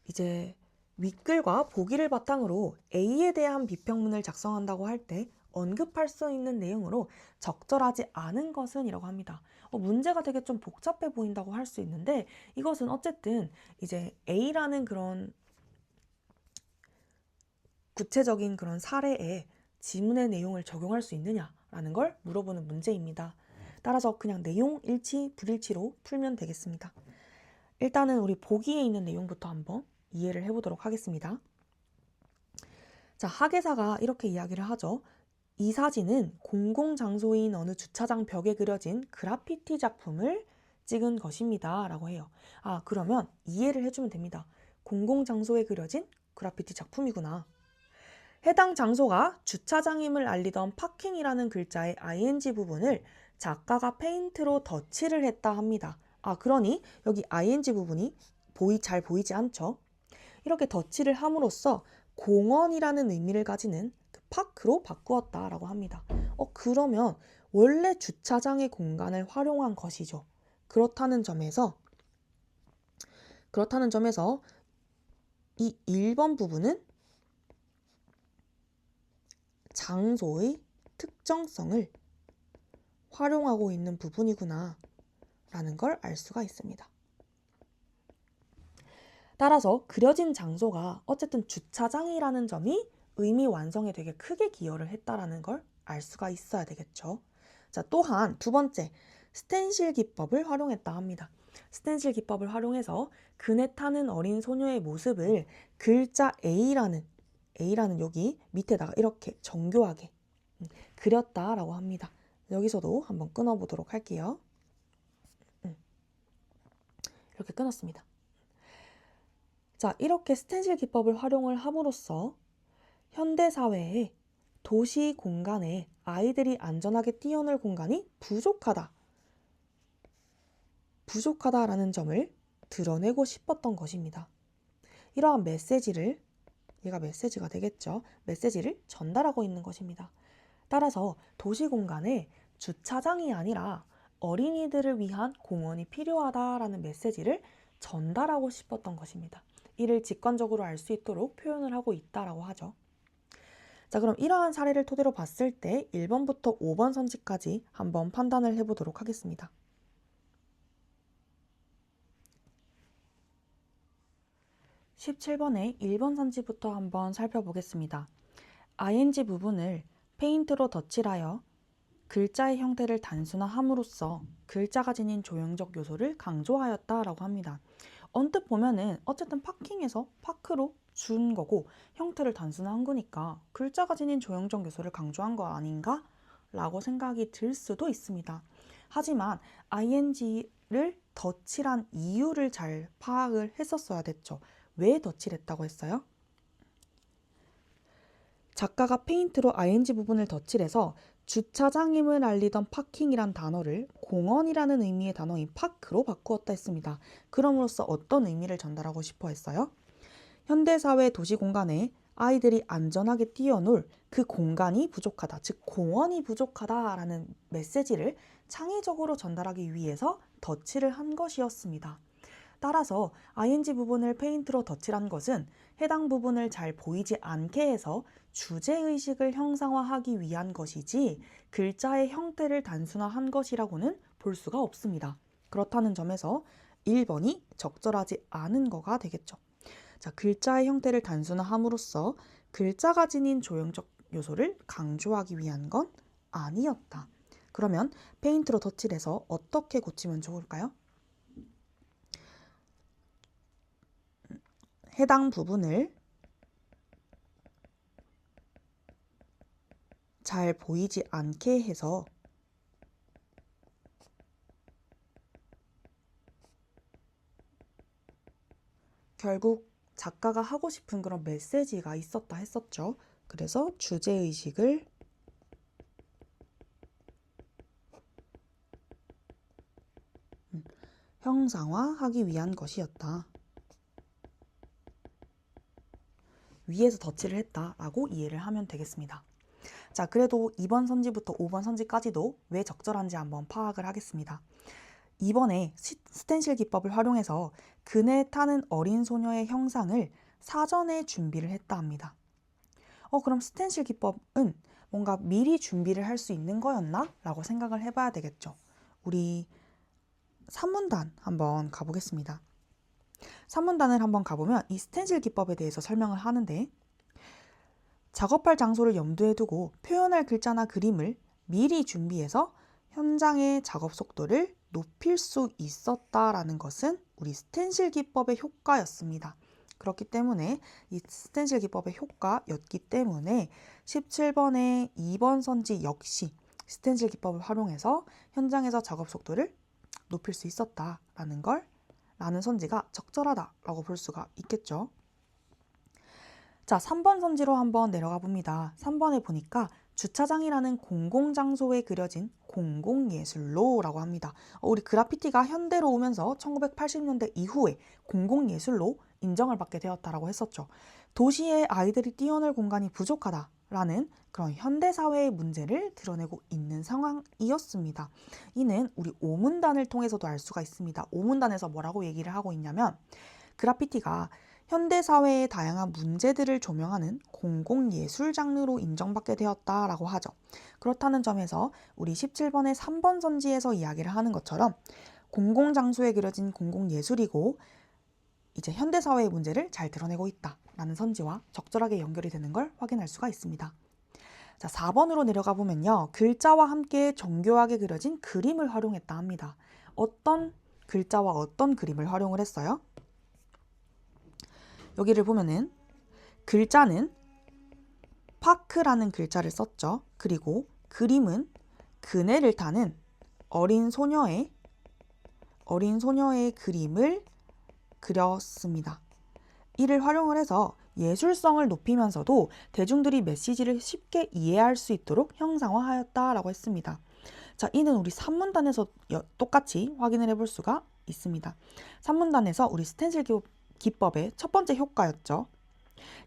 A: 이제 윗글과 보기를 바탕으로 A에 대한 비평문을 작성한다고 할 때 언급할 수 있는 내용으로 적절하지 않은 것은 이라고 합니다. 문제가 되게 좀 복잡해 보인다고 할 수 있는데 이것은 어쨌든 이제 A라는 그런 구체적인 그런 사례에 지문의 내용을 적용할 수 있느냐라는 걸 물어보는 문제입니다. 따라서 그냥 내용 일치, 불일치로 풀면 되겠습니다. 일단은 우리 보기에 있는 내용부터 한번 이해를 해보도록 하겠습니다. 자, 학예사가 이렇게 이야기를 하죠. 이 사진은 공공장소인 어느 주차장 벽에 그려진 그래피티 작품을 찍은 것입니다. 라고 해요. 그러면 이해를 해주면 됩니다. 공공장소에 그려진 그래피티 작품이구나. 해당 장소가 주차장임을 알리던 파킹이라는 글자의 ing 부분을 작가가 페인트로 덧칠을 했다 합니다. 그러니 여기 ing 부분이 잘 보이지 않죠? 이렇게 덧칠을 함으로써 공원이라는 의미를 가지는 그 파크로 바꾸었다라고 합니다. 그러면 원래 주차장의 공간을 활용한 것이죠. 그렇다는 점에서 이 1번 부분은 장소의 특정성을 활용하고 있는 부분이구나 라는 걸 알 수가 있습니다. 따라서 그려진 장소가 어쨌든 주차장이라는 점이 의미 완성에 되게 크게 기여를 했다라는 걸 알 수가 있어야 되겠죠. 자, 또한 두 번째, 스텐실 기법을 활용했다 합니다. 스텐실 기법을 활용해서 그네 타는 어린 소녀의 모습을 글자 A라는 여기 밑에다가 이렇게 정교하게 그렸다라고 합니다. 여기서도 한번 끊어보도록 할게요. 이렇게 끊었습니다. 자, 이렇게 스텐실 기법을 활용을 함으로써 현대사회에 도시 공간에 아이들이 안전하게 뛰어놀 공간이 부족하다라는 점을 드러내고 싶었던 것입니다. 이러한 메시지를, 얘가 메시지가 되겠죠. 메시지를 전달하고 있는 것입니다. 따라서 도시 공간에 주차장이 아니라 어린이들을 위한 공원이 필요하다라는 메시지를 전달하고 싶었던 것입니다. 이를 직관적으로 알 수 있도록 표현을 하고 있다라고 하죠. 자, 그럼 이러한 사례를 토대로 봤을 때 1번부터 5번 선지까지 한번 판단을 해보도록 하겠습니다. 17번의 1번 선지부터 한번 살펴보겠습니다. ing 부분을 페인트로 덧칠하여 글자의 형태를 단순화함으로써 글자가 지닌 조형적 요소를 강조하였다라고 합니다. 언뜻 보면은 어쨌든 파킹에서 파크로 준 거고 형태를 단순화한 거니까 글자가 지닌 조형적 요소를 강조한 거 아닌가? 라고 생각이 들 수도 있습니다. 하지만 ing를 덧칠한 이유를 잘 파악을 했었어야 됐죠. 왜 덧칠했다고 했어요? 작가가 페인트로 ing 부분을 덧칠해서 주차장임을 알리던 파킹이란 단어를 공원이라는 의미의 단어인 파크로 바꾸었다 했습니다. 그럼으로써 어떤 의미를 전달하고 싶어 했어요? 현대사회 도시 공간에 아이들이 안전하게 뛰어놀 그 공간이 부족하다, 즉 공원이 부족하다라는 메시지를 창의적으로 전달하기 위해서 덧칠을 한 것이었습니다. 따라서 ing 부분을 페인트로 덧칠한 것은 해당 부분을 잘 보이지 않게 해서 주제의식을 형상화하기 위한 것이지 글자의 형태를 단순화한 것이라고는 볼 수가 없습니다. 그렇다는 점에서 1번이 적절하지 않은 거가 되겠죠. 자, 글자의 형태를 단순화함으로써 글자가 지닌 조형적 요소를 강조하기 위한 건 아니었다. 그러면 페인트로 덧칠해서 어떻게 고치면 좋을까요? 해당 부분을 잘 보이지 않게 해서 결국 작가가 하고 싶은 그런 메시지가 있었다 했었죠. 그래서 주제의식을 형상화하기 위한 것이었다. 위에서 덧칠을 했다라고 이해를 하면 되겠습니다. 자, 그래도 2번 선지부터 5번 선지까지도 왜 적절한지 한번 파악을 하겠습니다. 2번에 스텐실 기법을 활용해서 그네 타는 어린 소녀의 형상을 사전에 준비를 했다 합니다. 그럼 스텐실 기법은 뭔가 미리 준비를 할 수 있는 거였나? 라고 생각을 해봐야 되겠죠. 우리 산문단 한번 가보겠습니다. 산문단을 한번 가보면 이 스텐실 기법에 대해서 설명을 하는데, 작업할 장소를 염두에 두고 표현할 글자나 그림을 미리 준비해서 현장의 작업 속도를 높일 수 있었다라는 것은 우리 스텐실 기법의 효과였습니다. 그렇기 때문에 이 스텐실 기법의 효과였기 때문에 17번의 2번 선지 역시 스텐실 기법을 활용해서 현장에서 작업 속도를 높일 수 있었다라는 걸 라는 선지가 적절하다라고 볼 수가 있겠죠. 자, 3번 선지로 한번 내려가 봅니다. 3번에 보니까 주차장이라는 공공장소에 그려진 공공예술로라고 합니다. 우리 그래피티가 현대로 오면서 1980년대 이후에 공공예술로 인정을 받게 되었다라고 했었죠. 도시에 아이들이 뛰어놀 공간이 부족하다라는 그런 현대사회의 문제를 드러내고 있는 상황이었습니다. 이는 우리 오문단을 통해서도 알 수가 있습니다. 오문단에서 뭐라고 얘기를 하고 있냐면, 그래피티가 현대사회의 다양한 문제들을 조명하는 공공예술 장르로 인정받게 되었다라고 하죠. 그렇다는 점에서 우리 17번의 3번 선지에서 이야기를 하는 것처럼 공공장소에 그려진 공공예술이고 이제 현대사회의 문제를 잘 드러내고 있다라는 선지와 적절하게 연결이 되는 걸 확인할 수가 있습니다. 자, 4번으로 내려가 보면요. 글자와 함께 정교하게 그려진 그림을 활용했다 합니다. 어떤 글자와 어떤 그림을 활용을 했어요? 여기를 보면은 글자는 파크라는 글자를 썼죠. 그리고 그림은 그네를 타는 어린 소녀의 그림을 그렸습니다. 이를 활용을 해서 예술성을 높이면서도 대중들이 메시지를 쉽게 이해할 수 있도록 형상화하였다라고 했습니다. 자, 이는 우리 산문단에서 똑같이 확인을 해볼 수가 있습니다. 산문단에서 우리 스텐실 기법의 첫 번째 효과였죠.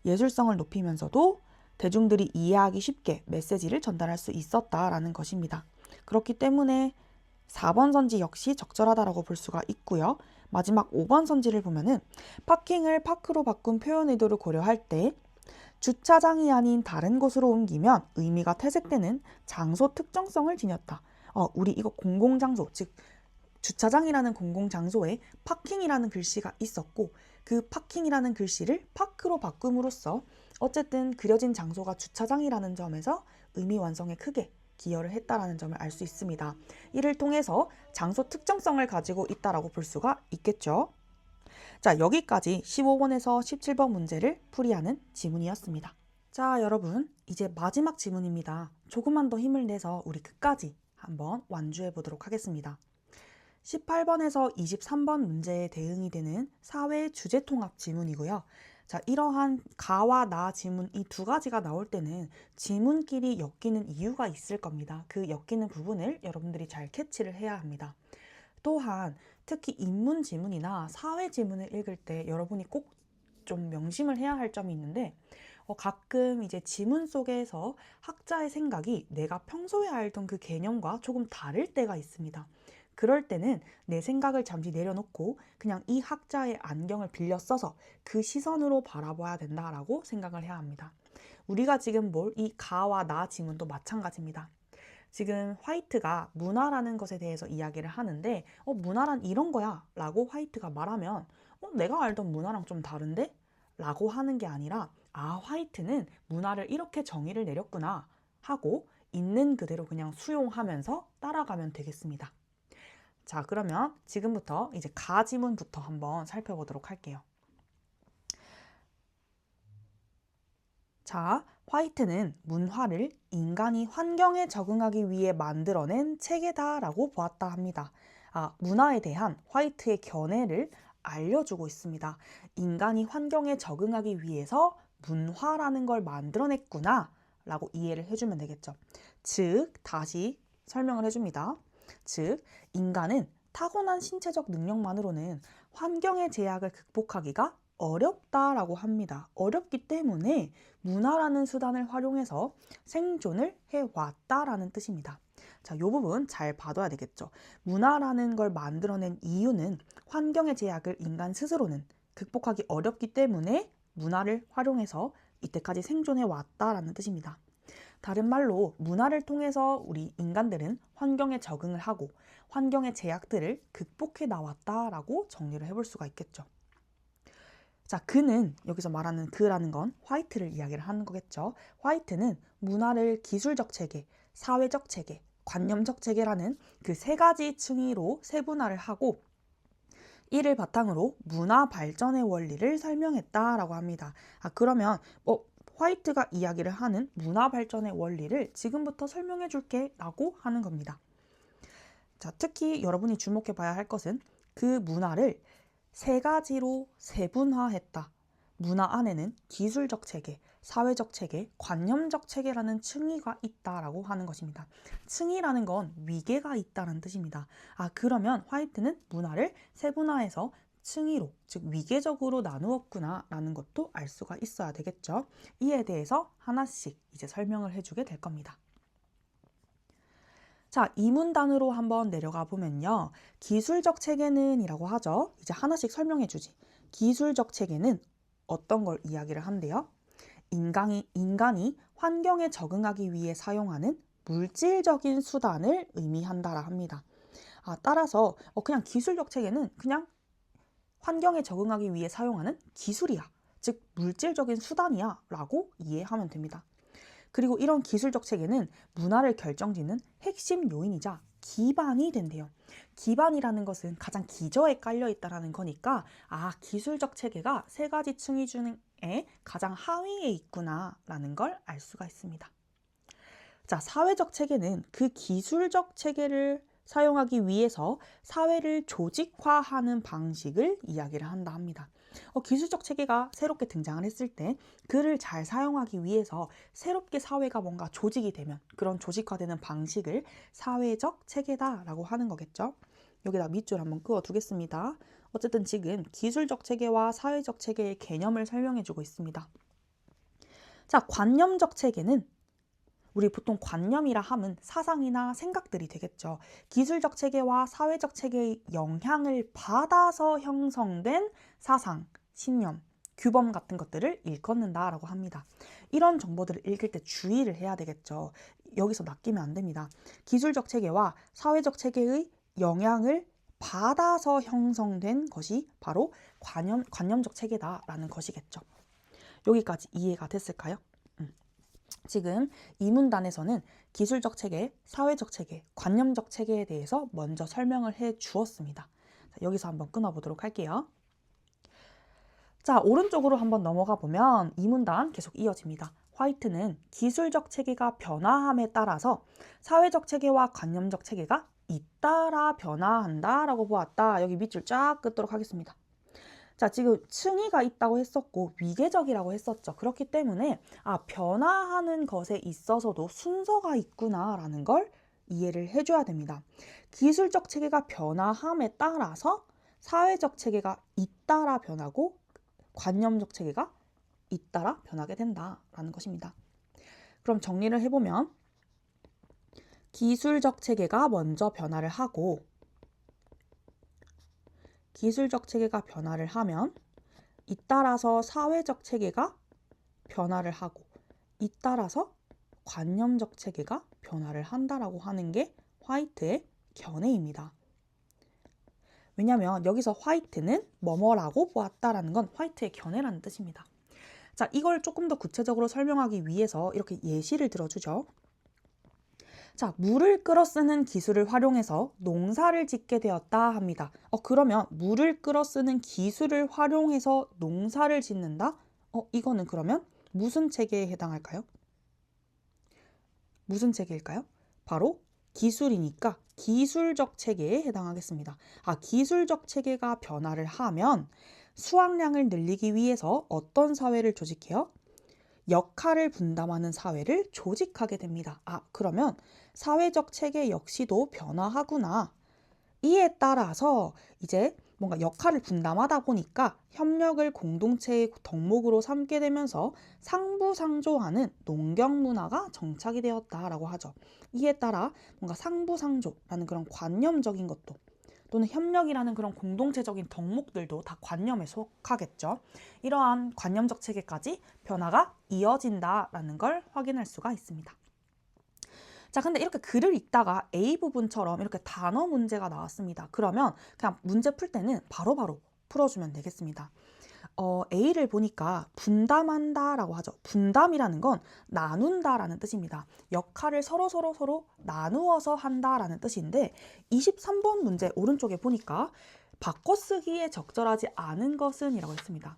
A: 예술성을 높이면서도 대중들이 이해하기 쉽게 메시지를 전달할 수 있었다라는 것입니다. 그렇기 때문에 4번 선지 역시 적절하다라고 볼 수가 있고요. 마지막 5번 선지를 보면은 파킹을 파크로 바꾼 표현 의도를 고려할 때 주차장이 아닌 다른 곳으로 옮기면 의미가 퇴색되는 장소 특정성을 지녔다. 우리 이거 공공장소, 즉 주차장이라는 공공장소에 파킹이라는 글씨가 있었고 그 파킹이라는 글씨를 파크로 바꿈으로써 어쨌든 그려진 장소가 주차장이라는 점에서 의미 완성에 크게 기여를 했다라는 점을 알 수 있습니다. 이를 통해서 장소 특정성을 가지고 있다라고 볼 수가 있겠죠. 자, 여기까지 15번에서 17번 문제를 풀이하는 지문이었습니다. 자, 여러분, 이제 마지막 지문입니다. 조금만 더 힘을 내서 우리 끝까지 한번 완주해 보도록 하겠습니다. 18번에서 23번 문제에 대응이 되는 사회 주제통합 지문이고요. 자, 이러한 가와 나 지문 이 두 가지가 나올 때는 지문끼리 엮이는 이유가 있을 겁니다. 그 엮이는 부분을 여러분들이 잘 캐치를 해야 합니다. 또한 특히 인문 지문이나 사회 지문을 읽을 때 여러분이 꼭 좀 명심을 해야 할 점이 있는데 가끔 이제 지문 속에서 학자의 생각이 내가 평소에 알던 그 개념과 조금 다를 때가 있습니다. 그럴 때는 내 생각을 잠시 내려놓고 그냥 이 학자의 안경을 빌려 써서 그 시선으로 바라봐야 된다라고 생각을 해야 합니다. 우리가 지금 볼 이 가와 나 지문도 마찬가지입니다. 지금 화이트가 문화라는 것에 대해서 이야기를 하는데 문화란 이런 거야 라고 화이트가 말하면 내가 알던 문화랑 좀 다른데? 라고 하는 게 아니라 화이트는 문화를 이렇게 정의를 내렸구나 하고 있는 그대로 그냥 수용하면서 따라가면 되겠습니다. 자, 그러면 지금부터 이제 가 지문부터 한번 살펴보도록 할게요. 자, 화이트는 문화를 인간이 환경에 적응하기 위해 만들어낸 체계다라고 보았다 합니다. 문화에 대한 화이트의 견해를 알려주고 있습니다. 인간이 환경에 적응하기 위해서 문화라는 걸 만들어냈구나 라고 이해를 해주면 되겠죠. 즉, 다시 설명을 해줍니다. 즉, 인간은 타고난 신체적 능력만으로는 환경의 제약을 극복하기가 어렵다라고 합니다. 어렵기 때문에 문화라는 수단을 활용해서 생존을 해왔다라는 뜻입니다. 자, 이 부분 잘 봐둬야 되겠죠. 문화라는 걸 만들어낸 이유는 환경의 제약을 인간 스스로는 극복하기 어렵기 때문에 문화를 활용해서 이때까지 생존해 왔다라는 뜻입니다. 다른 말로 문화를 통해서 우리 인간들은 환경에 적응을 하고 환경의 제약들을 극복해 나왔다라고 정리를 해볼 수가 있겠죠. 자, 그는 여기서 말하는 그라는 건 화이트를 이야기를 하는 거겠죠. 화이트는 문화를 기술적 체계, 사회적 체계, 관념적 체계라는 그 세 가지 층위로 세분화를 하고 이를 바탕으로 문화 발전의 원리를 설명했다라고 합니다. 그러면 화이트가 이야기를 하는 문화 발전의 원리를 지금부터 설명해 줄게 라고 하는 겁니다. 자, 특히 여러분이 주목해 봐야 할 것은 그 문화를 세 가지로 세분화했다. 문화 안에는 기술적 체계, 사회적 체계, 관념적 체계라는 층위가 있다라고 하는 것입니다. 층위라는 건 위계가 있다는 뜻입니다. 그러면 화이트는 문화를 세분화해서 층위로, 즉 위계적으로 나누었구나 라는 것도 알 수가 있어야 되겠죠. 이에 대해서 하나씩 이제 설명을 해주게 될 겁니다. 자, 이문단으로 한번 내려가 보면요. 기술적 체계는 이라고 하죠. 이제 하나씩 설명해 주지. 기술적 체계는 어떤 걸 이야기를 한대요? 인간이 환경에 적응하기 위해 사용하는 물질적인 수단을 의미한다라 합니다. 따라서 그냥 기술적 체계는 그냥 환경에 적응하기 위해 사용하는 기술이야. 즉 물질적인 수단이야 라고 이해하면 됩니다. 그리고 이런 기술적 체계는 문화를 결정짓는 핵심 요인이자 기반이 된대요. 기반이라는 것은 가장 기저에 깔려 있다는 거니까 기술적 체계가 세 가지 층위 중에 가장 하위에 있구나 라는 걸 알 수가 있습니다. 자, 사회적 체계는 그 기술적 체계를 사용하기 위해서 사회를 조직화하는 방식을 이야기를 한다 합니다. 기술적 체계가 새롭게 등장을 했을 때 그를 잘 사용하기 위해서 새롭게 사회가 뭔가 조직이 되면 그런 조직화되는 방식을 사회적 체계다라고 하는 거겠죠. 여기다 밑줄 한번 그어 두겠습니다. 어쨌든 지금 기술적 체계와 사회적 체계의 개념을 설명해 주고 있습니다. 자, 관념적 체계는 우리 보통 관념이라 함은 사상이나 생각들이 되겠죠. 기술적 체계와 사회적 체계의 영향을 받아서 형성된 사상, 신념, 규범 같은 것들을 일컫는다라고 합니다. 이런 정보들을 읽을 때 주의를 해야 되겠죠. 여기서 낚이면 안 됩니다. 기술적 체계와 사회적 체계의 영향을 받아서 형성된 것이 바로 관념적 체계다라는 것이겠죠. 여기까지 이해가 됐을까요? 지금 이 문단에서는 기술적 체계, 사회적 체계, 관념적 체계에 대해서 먼저 설명을 해 주었습니다. 자, 여기서 한번 끊어보도록 할게요. 자, 오른쪽으로 한번 넘어가 보면 이 문단 계속 이어집니다. 화이트는 기술적 체계가 변화함에 따라서 사회적 체계와 관념적 체계가 잇따라 변화한다 라고 보았다. 여기 밑줄 쫙 긋도록 하겠습니다. 자, 지금 층위가 있다고 했었고 위계적이라고 했었죠. 그렇기 때문에 변화하는 것에 있어서도 순서가 있구나라는 걸 이해를 해줘야 됩니다. 기술적 체계가 변화함에 따라서 사회적 체계가 잇따라 변하고 관념적 체계가 잇따라 변하게 된다라는 것입니다. 그럼 정리를 해보면 기술적 체계가 먼저 변화를 하고 기술적 체계가 변화를 하면 잇따라서 사회적 체계가 변화를 하고 잇따라서 관념적 체계가 변화를 한다라고 하는 게 화이트의 견해입니다. 왜냐하면 여기서 화이트는 뭐뭐라고 보았다라는 건 화이트의 견해라는 뜻입니다. 자, 이걸 조금 더 구체적으로 설명하기 위해서 이렇게 예시를 들어주죠. 자, 물을 끌어 쓰는 기술을 활용해서 농사를 짓게 되었다 합니다. 그러면 물을 끌어 쓰는 기술을 활용해서 농사를 짓는다? 이거는 그러면 무슨 체계에 해당할까요? 무슨 체계일까요? 바로 기술이니까 기술적 체계에 해당하겠습니다. 기술적 체계가 변화를 하면 수확량을 늘리기 위해서 어떤 사회를 조직해요? 역할을 분담하는 사회를 조직하게 됩니다. 그러면 사회적 체계 역시도 변화하구나. 이에 따라서 이제 뭔가 역할을 분담하다 보니까 협력을 공동체의 덕목으로 삼게 되면서 상부상조하는 농경 문화가 정착이 되었다라고 하죠. 이에 따라 뭔가 상부상조라는 그런 관념적인 것도 또는 협력이라는 그런 공동체적인 덕목들도 다 관념에 속하겠죠. 이러한 관념적 체계까지 변화가 이어진다라는 걸 확인할 수가 있습니다. 자, 근데 이렇게 글을 읽다가 A 부분처럼 이렇게 단어 문제가 나왔습니다. 그러면 그냥 문제 풀 때는 바로바로 풀어주면 되겠습니다. A를 보니까 분담한다라고 하죠. 분담이라는 건 나눈다라는 뜻입니다. 역할을 서로 나누어서 한다라는 뜻인데 23번 문제 오른쪽에 보니까 바꿔쓰기에 적절하지 않은 것은 이라고 했습니다.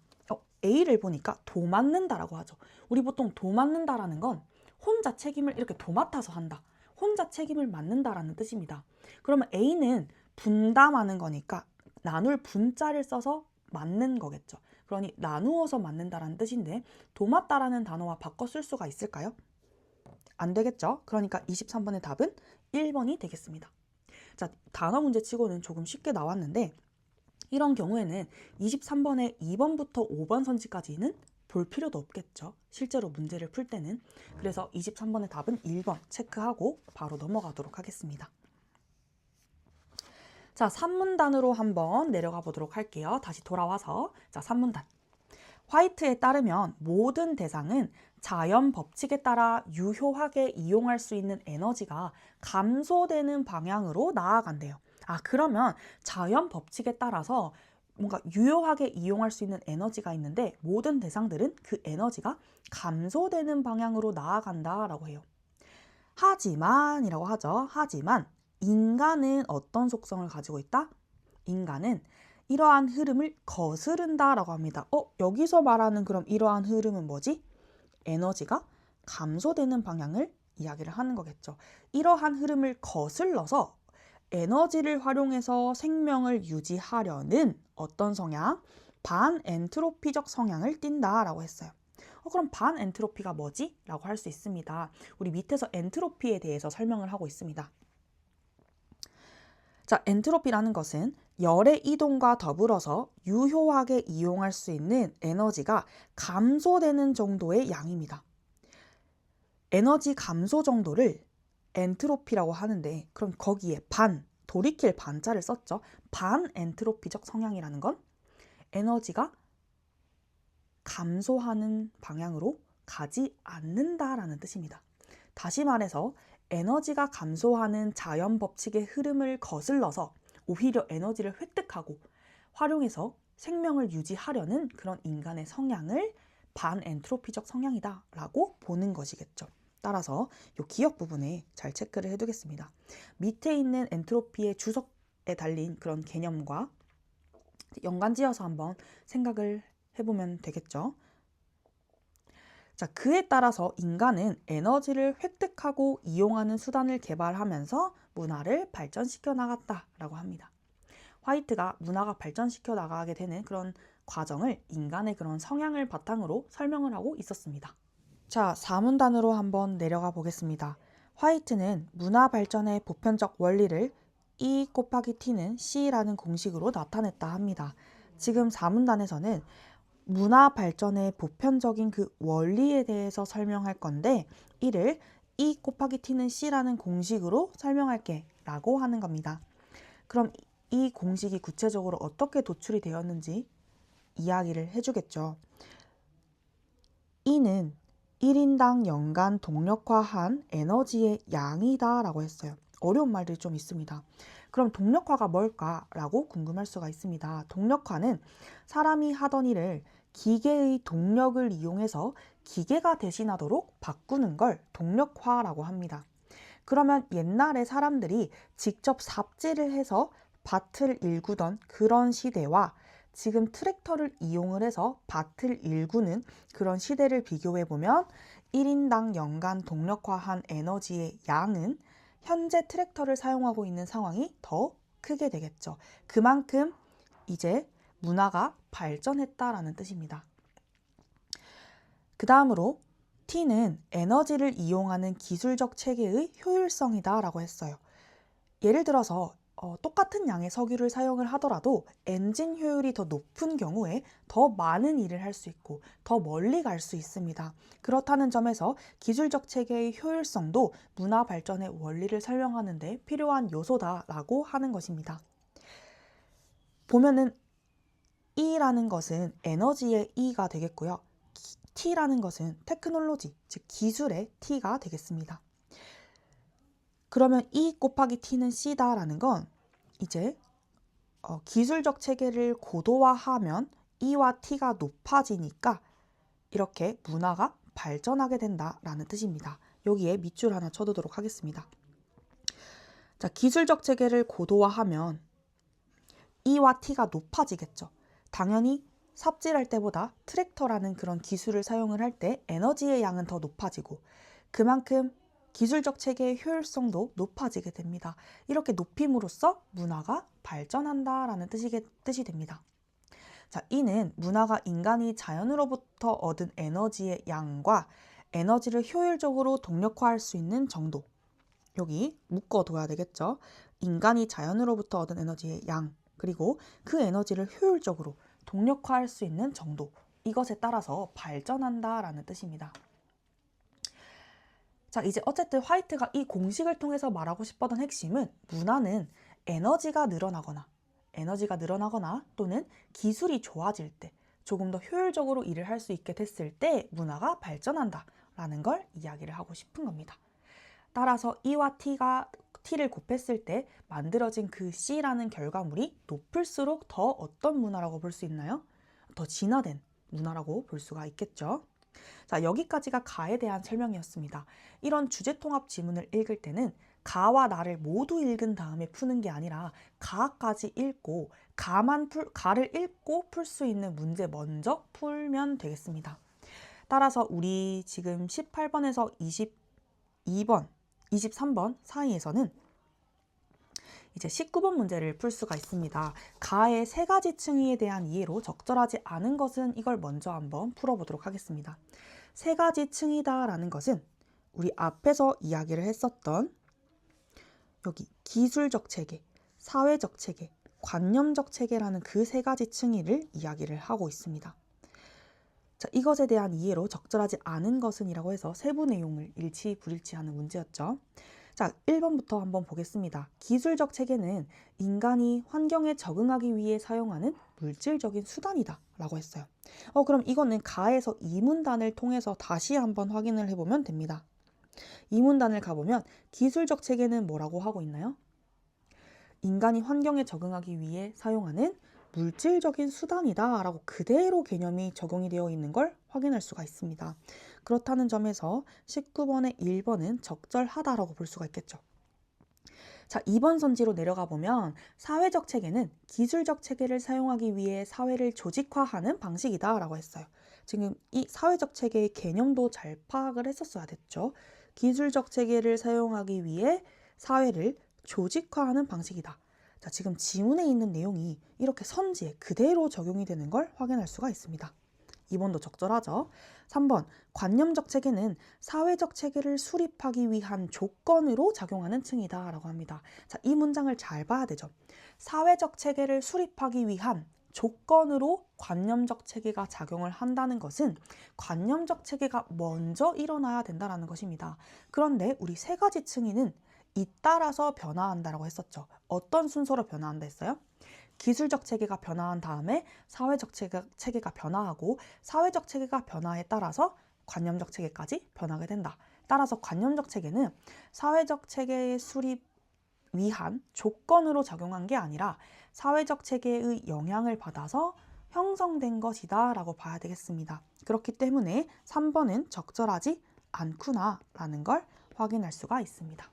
A: A를 보니까 도맡는다라고 하죠. 우리 보통 도맡는다라는 건 혼자 책임을 이렇게 도맡아서 한다. 혼자 책임을 맡는다라는 뜻입니다. 그러면 A는 분담하는 거니까 나눌 분자를 써서 맡는 거겠죠. 그러니 나누어서 맡는다라는 뜻인데 도맡다라는 단어와 바꿔 쓸 수가 있을까요? 안 되겠죠. 그러니까 23번의 답은 1번이 되겠습니다. 자, 단어 문제 치고는 조금 쉽게 나왔는데 이런 경우에는 23번의 2번부터 5번 선지까지는 볼 필요도 없겠죠. 실제로 문제를 풀 때는. 그래서 23번의 답은 1번 체크하고 바로 넘어가도록 하겠습니다. 자, 3문단으로 한번 내려가 보도록 할게요. 다시 돌아와서 자, 3문단. 화이트에 따르면 모든 대상은 자연 법칙에 따라 유효하게 이용할 수 있는 에너지가 감소되는 방향으로 나아간대요. 그러면 자연 법칙에 따라서 뭔가 유효하게 이용할 수 있는 에너지가 있는데 모든 대상들은 그 에너지가 감소되는 방향으로 나아간다라고 해요. 하지만 이라고 하죠. 하지만 인간은 어떤 속성을 가지고 있다? 인간은 이러한 흐름을 거스른다라고 합니다. 여기서 말하는 그럼 이러한 흐름은 뭐지? 에너지가 감소되는 방향을 이야기를 하는 거겠죠. 이러한 흐름을 거슬러서 에너지를 활용해서 생명을 유지하려는 어떤 성향? 반엔트로피적 성향을 띈다라고 했어요. 그럼 반엔트로피가 뭐지? 라고 할 수 있습니다. 우리 밑에서 엔트로피에 대해서 설명을 하고 있습니다. 자, 엔트로피라는 것은 열의 이동과 더불어서 유효하게 이용할 수 있는 에너지가 감소되는 정도의 양입니다. 에너지 감소 정도를 엔트로피라고 하는데 그럼 거기에 돌이킬 반자를 썼죠. 반엔트로피적 성향이라는 건 에너지가 감소하는 방향으로 가지 않는다라는 뜻입니다. 다시 말해서 에너지가 감소하는 자연 법칙의 흐름을 거슬러서 오히려 에너지를 획득하고 활용해서 생명을 유지하려는 그런 인간의 성향을 반엔트로피적 성향이다 라고 보는 것이겠죠. 따라서 이 기억 부분에 잘 체크를 해두겠습니다. 밑에 있는 엔트로피의 주석에 달린 그런 개념과 연관지어서 한번 생각을 해보면 되겠죠. 자, 그에 따라서 인간은 에너지를 획득하고 이용하는 수단을 개발하면서 문화를 발전시켜 나갔다라고 합니다. 화이트가 문화가 발전시켜 나가게 되는 그런 과정을 인간의 그런 성향을 바탕으로 설명을 하고 있었습니다. 자, 4문단으로 한번 내려가 보겠습니다. 화이트는 문화 발전의 보편적 원리를 E 곱하기 T는 C라는 공식으로 나타냈다 합니다. 지금 4문단에서는 문화 발전의 보편적인 그 원리에 대해서 설명할 건데 이를 E 곱하기 T는 C라는 공식으로 설명할게 라고 하는 겁니다. 그럼 이 공식이 구체적으로 어떻게 도출이 되었는지 이야기를 해주겠죠. E는 1인당 연간 동력화한 에너지의 양이다 라고 했어요. 어려운 말들이 좀 있습니다. 그럼 동력화가 뭘까라고 궁금할 수가 있습니다. 동력화는 사람이 하던 일을 기계의 동력을 이용해서 기계가 대신하도록 바꾸는 걸 동력화라고 합니다. 그러면 옛날에 사람들이 직접 삽질을 해서 밭을 일구던 그런 시대와 지금 트랙터를 이용을 해서 밭을 일구는 그런 시대를 비교해보면 1인당 연간 동력화한 에너지의 양은 현재 트랙터를 사용하고 있는 상황이 더 크게 되겠죠. 그만큼 이제 문화가 발전했다라는 뜻입니다. 그 다음으로 T는 에너지를 이용하는 기술적 체계의 효율성이다 라고 했어요. 예를 들어서 똑같은 양의 석유를 사용을 하더라도 엔진 효율이 더 높은 경우에 더 많은 일을 할 수 있고 더 멀리 갈 수 있습니다. 그렇다는 점에서 기술적 체계의 효율성도 문화 발전의 원리를 설명하는 데 필요한 요소다라고 하는 것입니다. 보면은 E라는 것은 에너지의 E가 되겠고요. T라는 것은 테크놀로지, 즉 기술의 T가 되겠습니다. 그러면 E 곱하기 T는 C다라는 건 이제 기술적 체계를 고도화하면 E와 T가 높아지니까 이렇게 문화가 발전하게 된다라는 뜻입니다. 여기에 밑줄 하나 쳐두도록 하겠습니다. 자, 기술적 체계를 고도화하면 E와 T가 높아지겠죠. 당연히 삽질할 때보다 트랙터라는 그런 기술을 사용을 할 때 에너지의 양은 더 높아지고 그만큼 기술적 체계의 효율성도 높아지게 됩니다. 이렇게 높임으로써 문화가 발전한다라는 뜻이 됩니다. 자, 이는 문화가 인간이 자연으로부터 얻은 에너지의 양과 에너지를 효율적으로 동력화할 수 있는 정도. 여기 묶어둬야 되겠죠. 인간이 자연으로부터 얻은 에너지의 양, 그리고 그 에너지를 효율적으로 동력화할 수 있는 정도. 이것에 따라서 발전한다라는 뜻입니다. 자, 이제 어쨌든 화이트가 이 공식을 통해서 말하고 싶었던 핵심은 문화는 에너지가 늘어나거나 또는 기술이 좋아질 때 조금 더 효율적으로 일을 할 수 있게 됐을 때 문화가 발전한다라는 걸 이야기를 하고 싶은 겁니다. 따라서 E와 T를 곱했을 때 만들어진 그 C라는 결과물이 높을수록 더 어떤 문화라고 볼 수 있나요? 더 진화된 문화라고 볼 수가 있겠죠. 자, 여기까지가 가에 대한 설명이었습니다. 이런 주제통합 지문을 읽을 때는 가와 나를 모두 읽은 다음에 푸는 게 아니라 가까지 읽고 가를 읽고 풀 수 있는 문제 먼저 풀면 되겠습니다. 따라서 우리 지금 18번에서 22번, 23번 사이에서는 이제 19번 문제를 풀 수가 있습니다. 가의 세 가지 층위에 대한 이해로 적절하지 않은 것은 이걸 먼저 한번 풀어보도록 하겠습니다. 세 가지 층이다라는 것은 우리 앞에서 이야기를 했었던 여기 기술적 체계, 사회적 체계, 관념적 체계라는 그 세 가지 층위를 이야기를 하고 있습니다. 자, 이것에 대한 이해로 적절하지 않은 것은 이라고 해서 세부 내용을 일치불일치하는 문제였죠. 자, 1번부터 한번 보겠습니다. 기술적 체계는 인간이 환경에 적응하기 위해 사용하는 물질적인 수단이다 라고 했어요. 그럼 이거는 가에서 이 문단을 통해서 다시 한번 확인을 해보면 됩니다. 이 문단을 가보면 기술적 체계는 뭐라고 하고 있나요? 인간이 환경에 적응하기 위해 사용하는 물질적인 수단이다 라고 그대로 개념이 적용이 되어 있는 걸 확인할 수가 있습니다. 그렇다는 점에서 19번의 1번은 적절하다라고 볼 수가 있겠죠. 자, 2번 선지로 내려가 보면 사회적 체계는 기술적 체계를 사용하기 위해 사회를 조직화하는 방식이다 라고 했어요. 지금 이 사회적 체계의 개념도 잘 파악을 했었어야 됐죠. 기술적 체계를 사용하기 위해 사회를 조직화하는 방식이다. 자, 지금 지문에 있는 내용이 이렇게 선지에 그대로 적용이 되는 걸 확인할 수가 있습니다. 2번도 적절하죠. 3번, 관념적 체계는 사회적 체계를 수립하기 위한 조건으로 작용하는 층이다 라고 합니다. 자, 이 문장을 잘 봐야 되죠. 사회적 체계를 수립하기 위한 조건으로 관념적 체계가 작용을 한다는 것은 관념적 체계가 먼저 일어나야 된다는 것입니다. 그런데 우리 세 가지 층위는 잇따라서 변화한다라고 했었죠. 어떤 순서로 변화한다 했어요? 기술적 체계가 변화한 다음에 사회적 체계가 변화하고 사회적 체계가 변화에 따라서 관념적 체계까지 변하게 된다. 따라서 관념적 체계는 사회적 체계의 수립 위한 조건으로 작용한 게 아니라 사회적 체계의 영향을 받아서 형성된 것이다 라고 봐야 되겠습니다. 그렇기 때문에 3번은 적절하지 않구나 라는 걸 확인할 수가 있습니다.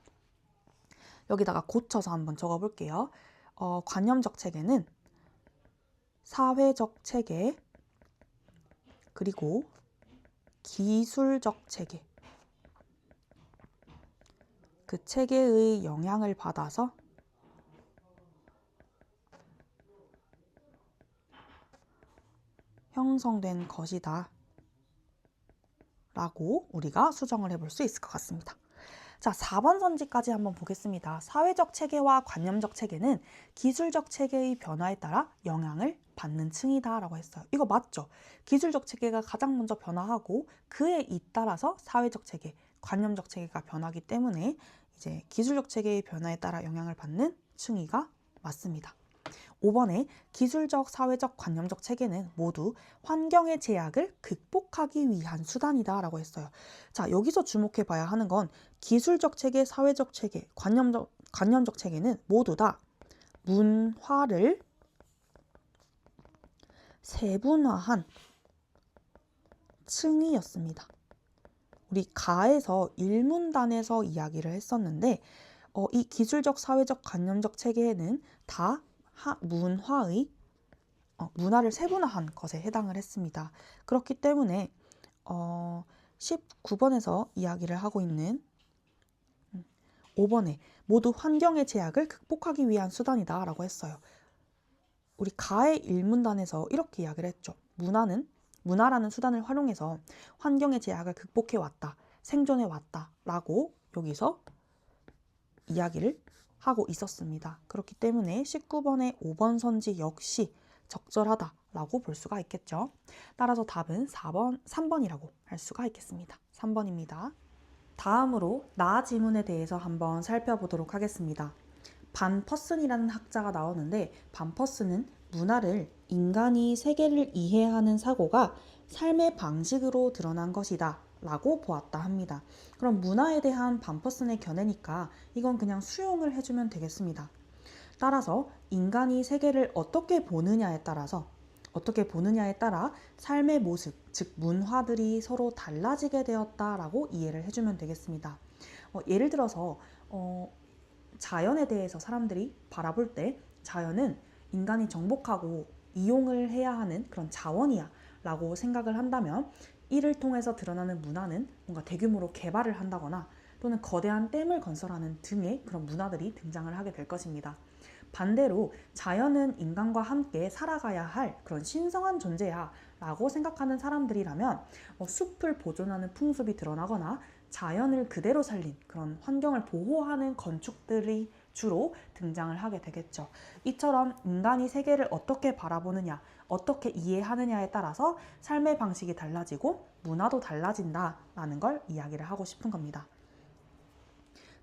A: 여기다가 고쳐서 한번 적어볼게요. 관념적 체계는 사회적 체계 그리고 기술적 체계 그 체계의 영향을 받아서 형성된 것이다 라고 우리가 수정을 해볼 수 있을 것 같습니다. 자, 4번 선지까지 한번 보겠습니다. 사회적 체계와 관념적 체계는 기술적 체계의 변화에 따라 영향을 받는 층이다 라고 했어요. 이거 맞죠? 기술적 체계가 가장 먼저 변화하고 그에 잇따라서 사회적 체계, 관념적 체계가 변하기 때문에 이제 기술적 체계의 변화에 따라 영향을 받는 층위가 맞습니다. 5번에 기술적, 사회적, 관념적 체계는 모두 환경의 제약을 극복하기 위한 수단이다 라고 했어요. 자, 여기서 주목해 봐야 하는 건 기술적 체계, 사회적 체계, 관념적 체계는 모두 다 문화를 세분화한 층이었습니다. 우리 가에서 일문단에서 이야기를 했었는데 이 기술적, 사회적, 관념적 체계에는 다 문화를 세분화한 것에 해당을 했습니다. 그렇기 때문에 19번에서 이야기를 하고 있는 5번에 모두 환경의 제약을 극복하기 위한 수단이다 라고 했어요. 우리 가의 일문단에서 이렇게 이야기를 했죠. 문화라는 수단을 활용해서 환경의 제약을 극복해 왔다, 생존해 왔다 라고 여기서 이야기를 하고 있었습니다. 그렇기 때문에 19번의 5번 선지 역시 적절하다라고 볼 수가 있겠죠. 따라서 답은 3번이라고 할 수가 있겠습니다. 3번입니다. 다음으로 나 지문에 대해서 한번 살펴보도록 하겠습니다. 반 퍼슨이라는 학자가 나오는데 반 퍼슨은 문화를 인간이 세계를 이해하는 사고가 삶의 방식으로 드러난 것이다 라고 보았다 합니다. 그럼 문화에 대한 반 퍼슨의 견해니까 이건 그냥 수용을 해주면 되겠습니다. 따라서 인간이 세계를 어떻게 보느냐에 따라 삶의 모습, 즉 문화들이 서로 달라지게 되었다라고 이해를 해주면 되겠습니다. 예를 들어서 자연에 대해서 사람들이 바라볼 때 자연은 인간이 정복하고 이용을 해야 하는 그런 자원이야 라고 생각을 한다면 이를 통해서 드러나는 문화는 뭔가 대규모로 개발을 한다거나 또는 거대한 댐을 건설하는 등의 그런 문화들이 등장을 하게 될 것입니다. 반대로 자연은 인간과 함께 살아가야 할 그런 신성한 존재야 라고 생각하는 사람들이라면 숲을 보존하는 풍습이 드러나거나 자연을 그대로 살린 그런 환경을 보호하는 건축들이 주로 등장을 하게 되겠죠. 이처럼 인간이 세계를 어떻게 바라보느냐, 어떻게 이해하느냐에 따라서 삶의 방식이 달라지고 문화도 달라진다라는 걸 이야기를 하고 싶은 겁니다.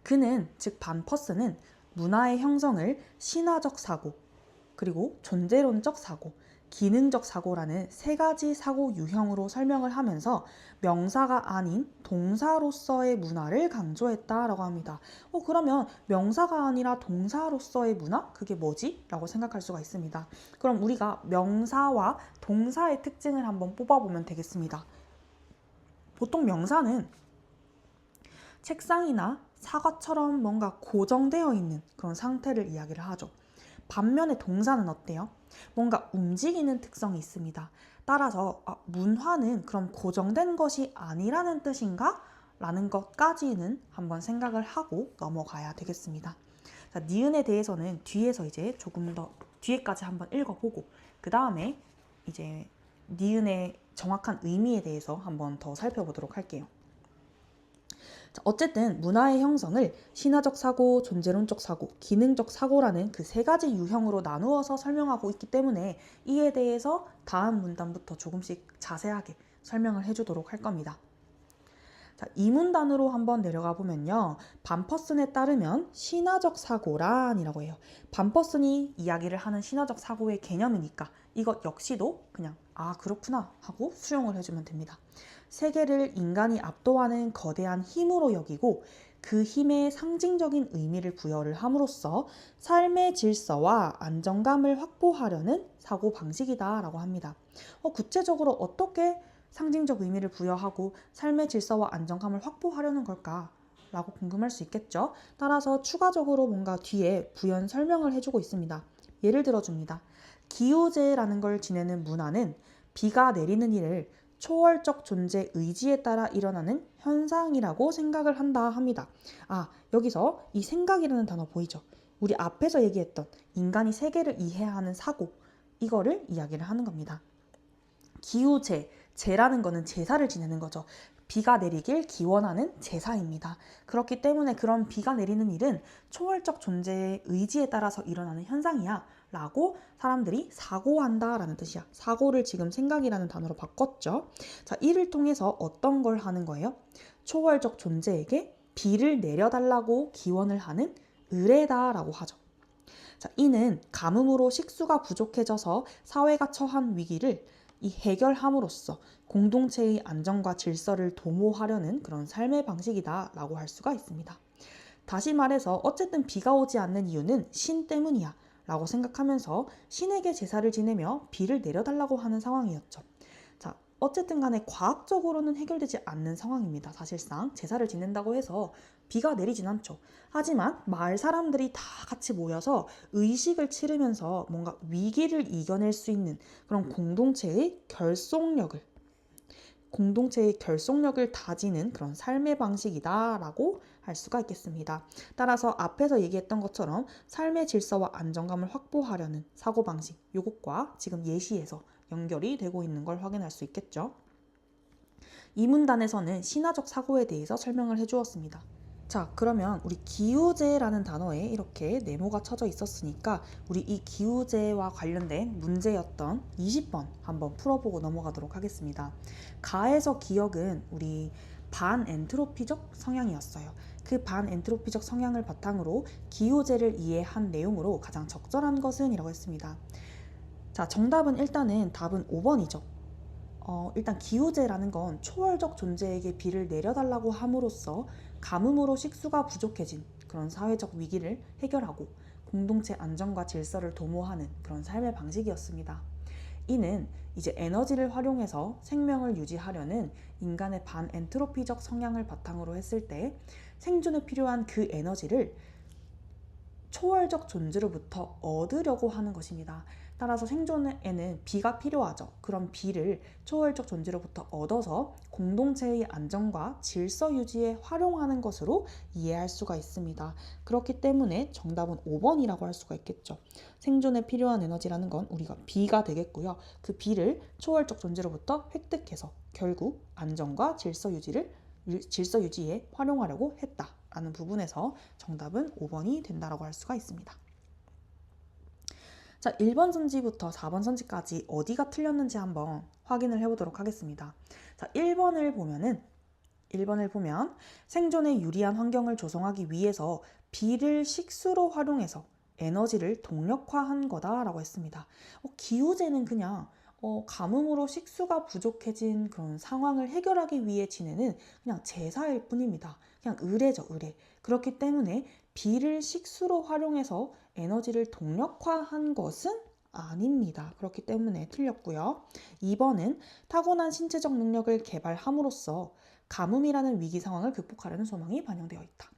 A: 그는, 즉 반 퍼슨은 문화의 형성을 신화적 사고, 그리고 존재론적 사고, 기능적 사고라는 세 가지 사고 유형으로 설명을 하면서 명사가 아닌 동사로서의 문화를 강조했다라고 합니다. 그러면 명사가 아니라 동사로서의 문화? 그게 뭐지? 라고 생각할 수가 있습니다. 그럼 우리가 명사와 동사의 특징을 한번 뽑아보면 되겠습니다. 보통 명사는 책상이나 사과처럼 뭔가 고정되어 있는 그런 상태를 이야기를 하죠. 반면에 동사는 어때요? 뭔가 움직이는 특성이 있습니다. 따라서 문화는 그럼 고정된 것이 아니라는 뜻인가? 라는 것까지는 한번 생각을 하고 넘어가야 되겠습니다. 자, 니은에 대해서는 뒤에서 이제 조금 더 뒤에까지 한번 읽어보고 그 다음에 이제 니은의 정확한 의미에 대해서 한번 더 살펴보도록 할게요. 자, 어쨌든 문화의 형성을 신화적 사고, 존재론적 사고, 기능적 사고라는 그 세 가지 유형으로 나누어서 설명하고 있기 때문에 이에 대해서 다음 문단부터 조금씩 자세하게 설명을 해주도록 할 겁니다. 자, 이 문단으로 한번 내려가 보면요. 반퍼슨에 따르면 신화적 사고란이라고 해요. 반퍼슨이 이야기를 하는 신화적 사고의 개념이니까 이것 역시도 그냥 아 그렇구나 하고 수용을 해주면 됩니다. 세계를 인간이 압도하는 거대한 힘으로 여기고 그 힘에 상징적인 의미를 부여를 함으로써 삶의 질서와 안정감을 확보하려는 사고 방식이다라고 합니다. 구체적으로 어떻게 상징적 의미를 부여하고 삶의 질서와 안정감을 확보하려는 걸까? 라고 궁금할 수 있겠죠? 따라서 추가적으로 뭔가 뒤에 부연 설명을 해주고 있습니다. 예를 들어줍니다. 기우제라는 걸 지내는 문화는 비가 내리는 일을 초월적 존재 의지에 따라 일어나는 현상이라고 생각을 한다 합니다. 아, 여기서 이 생각이라는 단어 보이죠? 우리 앞에서 얘기했던 인간이 세계를 이해하는 사고, 이거를 이야기를 하는 겁니다. 기우제, 제라는 거는 제사를 지내는 거죠. 비가 내리길 기원하는 제사입니다. 그렇기 때문에 그런 비가 내리는 일은 초월적 존재의 의지에 따라서 일어나는 현상이야 라고 사람들이 사고한다 라는 뜻이야. 사고를 지금 생각이라는 단어로 바꿨죠. 자, 이를 통해서 어떤 걸 하는 거예요? 초월적 존재에게 비를 내려달라고 기원을 하는 의례다 라고 하죠. 자, 이는 가뭄으로 식수가 부족해져서 사회가 처한 위기를 이 해결함으로써 공동체의 안정과 질서를 도모하려는 그런 삶의 방식이다 라고 할 수가 있습니다. 다시 말해서 어쨌든 비가 오지 않는 이유는 신 때문이야 라고 생각하면서 신에게 제사를 지내며 비를 내려달라고 하는 상황이었죠. 자, 어쨌든 간에 과학적으로는 해결되지 않는 상황입니다. 사실상 제사를 지낸다고 해서 비가 내리진 않죠. 하지만 마을 사람들이 다 같이 모여서 의식을 치르면서 뭔가 위기를 이겨낼 수 있는 그런 공동체의 결속력을 다지는 그런 삶의 방식이다라고 할 수가 있겠습니다. 따라서 앞에서 얘기했던 것처럼 삶의 질서와 안정감을 확보하려는 사고방식, 이것과 지금 예시에서 연결이 되고 있는 걸 확인할 수 있겠죠. 이 문단에서는 신화적 사고에 대해서 설명을 해주었습니다. 자, 그러면 우리 기우제라는 단어에 이렇게 네모가 쳐져 있었으니까 우리 이 기우제와 관련된 문제였던 20번 한번 풀어보고 넘어가도록 하겠습니다. 가에서 기역은 우리 반엔트로피적 성향이었어요. 그 반엔트로피적 성향을 바탕으로 기우제를 이해한 내용으로 가장 적절한 것은 이라고 했습니다. 자, 정답은 일단은 답은 5번이죠. 일단 기우제라는 건 초월적 존재에게 비를 내려달라고 함으로써 가뭄으로 식수가 부족해진 그런 사회적 위기를 해결하고 공동체 안정과 질서를 도모하는 그런 삶의 방식이었습니다. 이는 이제 에너지를 활용해서 생명을 유지하려는 인간의 반엔트로피적 성향을 바탕으로 했을 때 생존에 필요한 그 에너지를 초월적 존재로부터 얻으려고 하는 것입니다. 따라서 생존에는 비가 필요하죠. 그런 비를 초월적 존재로부터 얻어서 공동체의 안정과 질서 유지에 활용하는 것으로 이해할 수가 있습니다. 그렇기 때문에 정답은 5번이라고 할 수가 있겠죠. 생존에 필요한 에너지라는 건 우리가 비가 되겠고요. 그 비를 초월적 존재로부터 획득해서 결국 안정과 질서 유지에 활용하려고 했다라는 부분에서 정답은 5번이 된다라고 할 수가 있습니다. 자, 1번 선지부터 4번 선지까지 어디가 틀렸는지 한번 확인을 해보도록 하겠습니다. 자, 1번을 보면 생존에 유리한 환경을 조성하기 위해서 비를 식수로 활용해서 에너지를 동력화한 거다라고 했습니다. 기우제는 그냥 가뭄으로 식수가 부족해진 그런 상황을 해결하기 위해 지내는 그냥 제사일 뿐입니다. 그냥 의례죠, 의례. 그렇기 때문에 비를 식수로 활용해서 에너지를 동력화한 것은 아닙니다. 그렇기 때문에 틀렸고요. 2번은 타고난 신체적 능력을 개발함으로써 가뭄이라는 위기 상황을 극복하려는 소망이 반영되어 있다.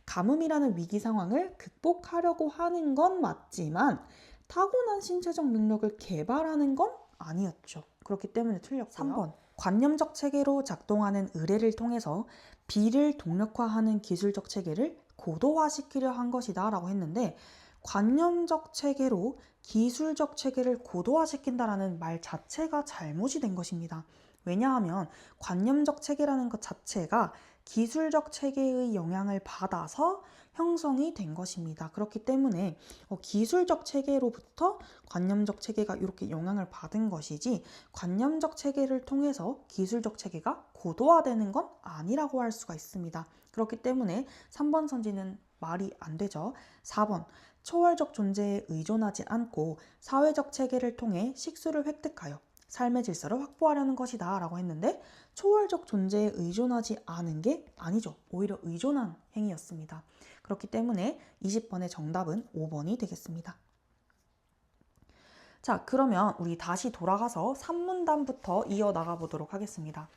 A: 가뭄이라는 위기 상황을 극복하려고 하는 건 맞지만 타고난 신체적 능력을 개발하는 건 아니었죠. 그렇기 때문에 틀렸고요. 3번 관념적 체계로 작동하는 의례를 통해서 비를 동력화하는 기술적 체계를 고도화시키려 한 것이다 라고 했는데, 관념적 체계로 기술적 체계를 고도화시킨다라는 말 자체가 잘못이 된 것입니다. 왜냐하면 관념적 체계라는 것 자체가 기술적 체계의 영향을 받아서 형성이 된 것입니다. 그렇기 때문에 기술적 체계로부터 관념적 체계가 이렇게 영향을 받은 것이지, 관념적 체계를 통해서 기술적 체계가 고도화되는 건 아니라고 할 수가 있습니다. 그렇기 때문에 3번 선지는 말이 안 되죠. 4번, 초월적 존재에 의존하지 않고 사회적 체계를 통해 식수를 획득하여 삶의 질서를 확보하려는 것이다 라고 했는데, 초월적 존재에 의존하지 않은 게 아니죠. 오히려 의존한 행위였습니다. 그렇기 때문에 20번의 정답은 5번이 되겠습니다. 자, 그러면 우리 다시 돌아가서 3문단부터 이어나가 보도록 하겠습니다.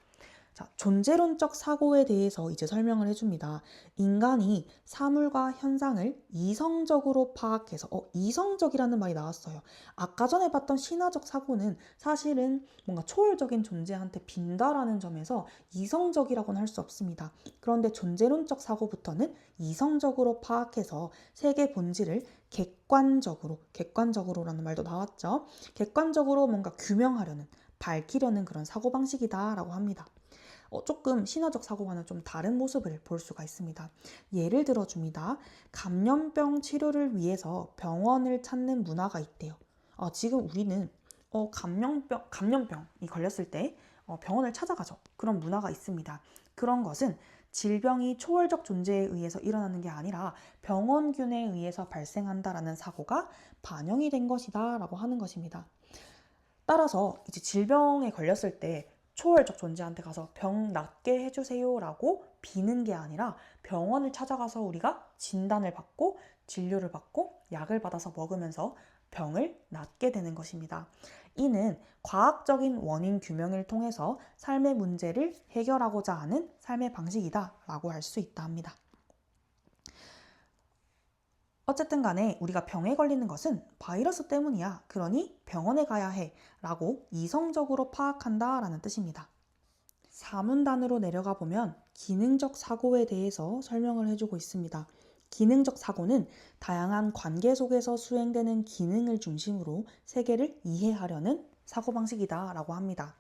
A: 자, 존재론적 사고에 대해서 이제 설명을 해줍니다. 인간이 사물과 현상을 이성적으로 파악해서, 이성적이라는 말이 나왔어요. 아까 전에 봤던 신화적 사고는 사실은 뭔가 초월적인 존재한테 빈다라는 점에서 이성적이라고는 할 수 없습니다. 그런데 존재론적 사고부터는 이성적으로 파악해서 세계 본질을 객관적으로라는 말도 나왔죠. 객관적으로 뭔가 규명하려는, 밝히려는 그런 사고방식이다라고 합니다. 조금 신화적 사고와는 좀 다른 모습을 볼 수가 있습니다. 예를 들어줍니다. 감염병 치료를 위해서 병원을 찾는 문화가 있대요. 지금 우리는 감염병이 걸렸을 때 병원을 찾아가죠. 그런 문화가 있습니다. 그런 것은 질병이 초월적 존재에 의해서 일어나는 게 아니라 병원균에 의해서 발생한다라는 사고가 반영이 된 것이다 라고 하는 것입니다. 따라서 이제 질병에 걸렸을 때 초월적 존재한테 가서 병 낫게 해주세요 라고 비는 게 아니라 병원을 찾아가서 우리가 진단을 받고 진료를 받고 약을 받아서 먹으면서 병을 낫게 되는 것입니다. 이는 과학적인 원인 규명을 통해서 삶의 문제를 해결하고자 하는 삶의 방식이다 라고 할 수 있다 합니다. 어쨌든 간에 우리가 병에 걸리는 것은 바이러스 때문이야. 그러니 병원에 가야 해 라고 이성적으로 파악한다 라는 뜻입니다. 4문단으로 내려가 보면 기능적 사고에 대해서 설명을 해주고 있습니다. 기능적 사고는 다양한 관계 속에서 수행되는 기능을 중심으로 세계를 이해하려는 사고방식이다 라고 합니다.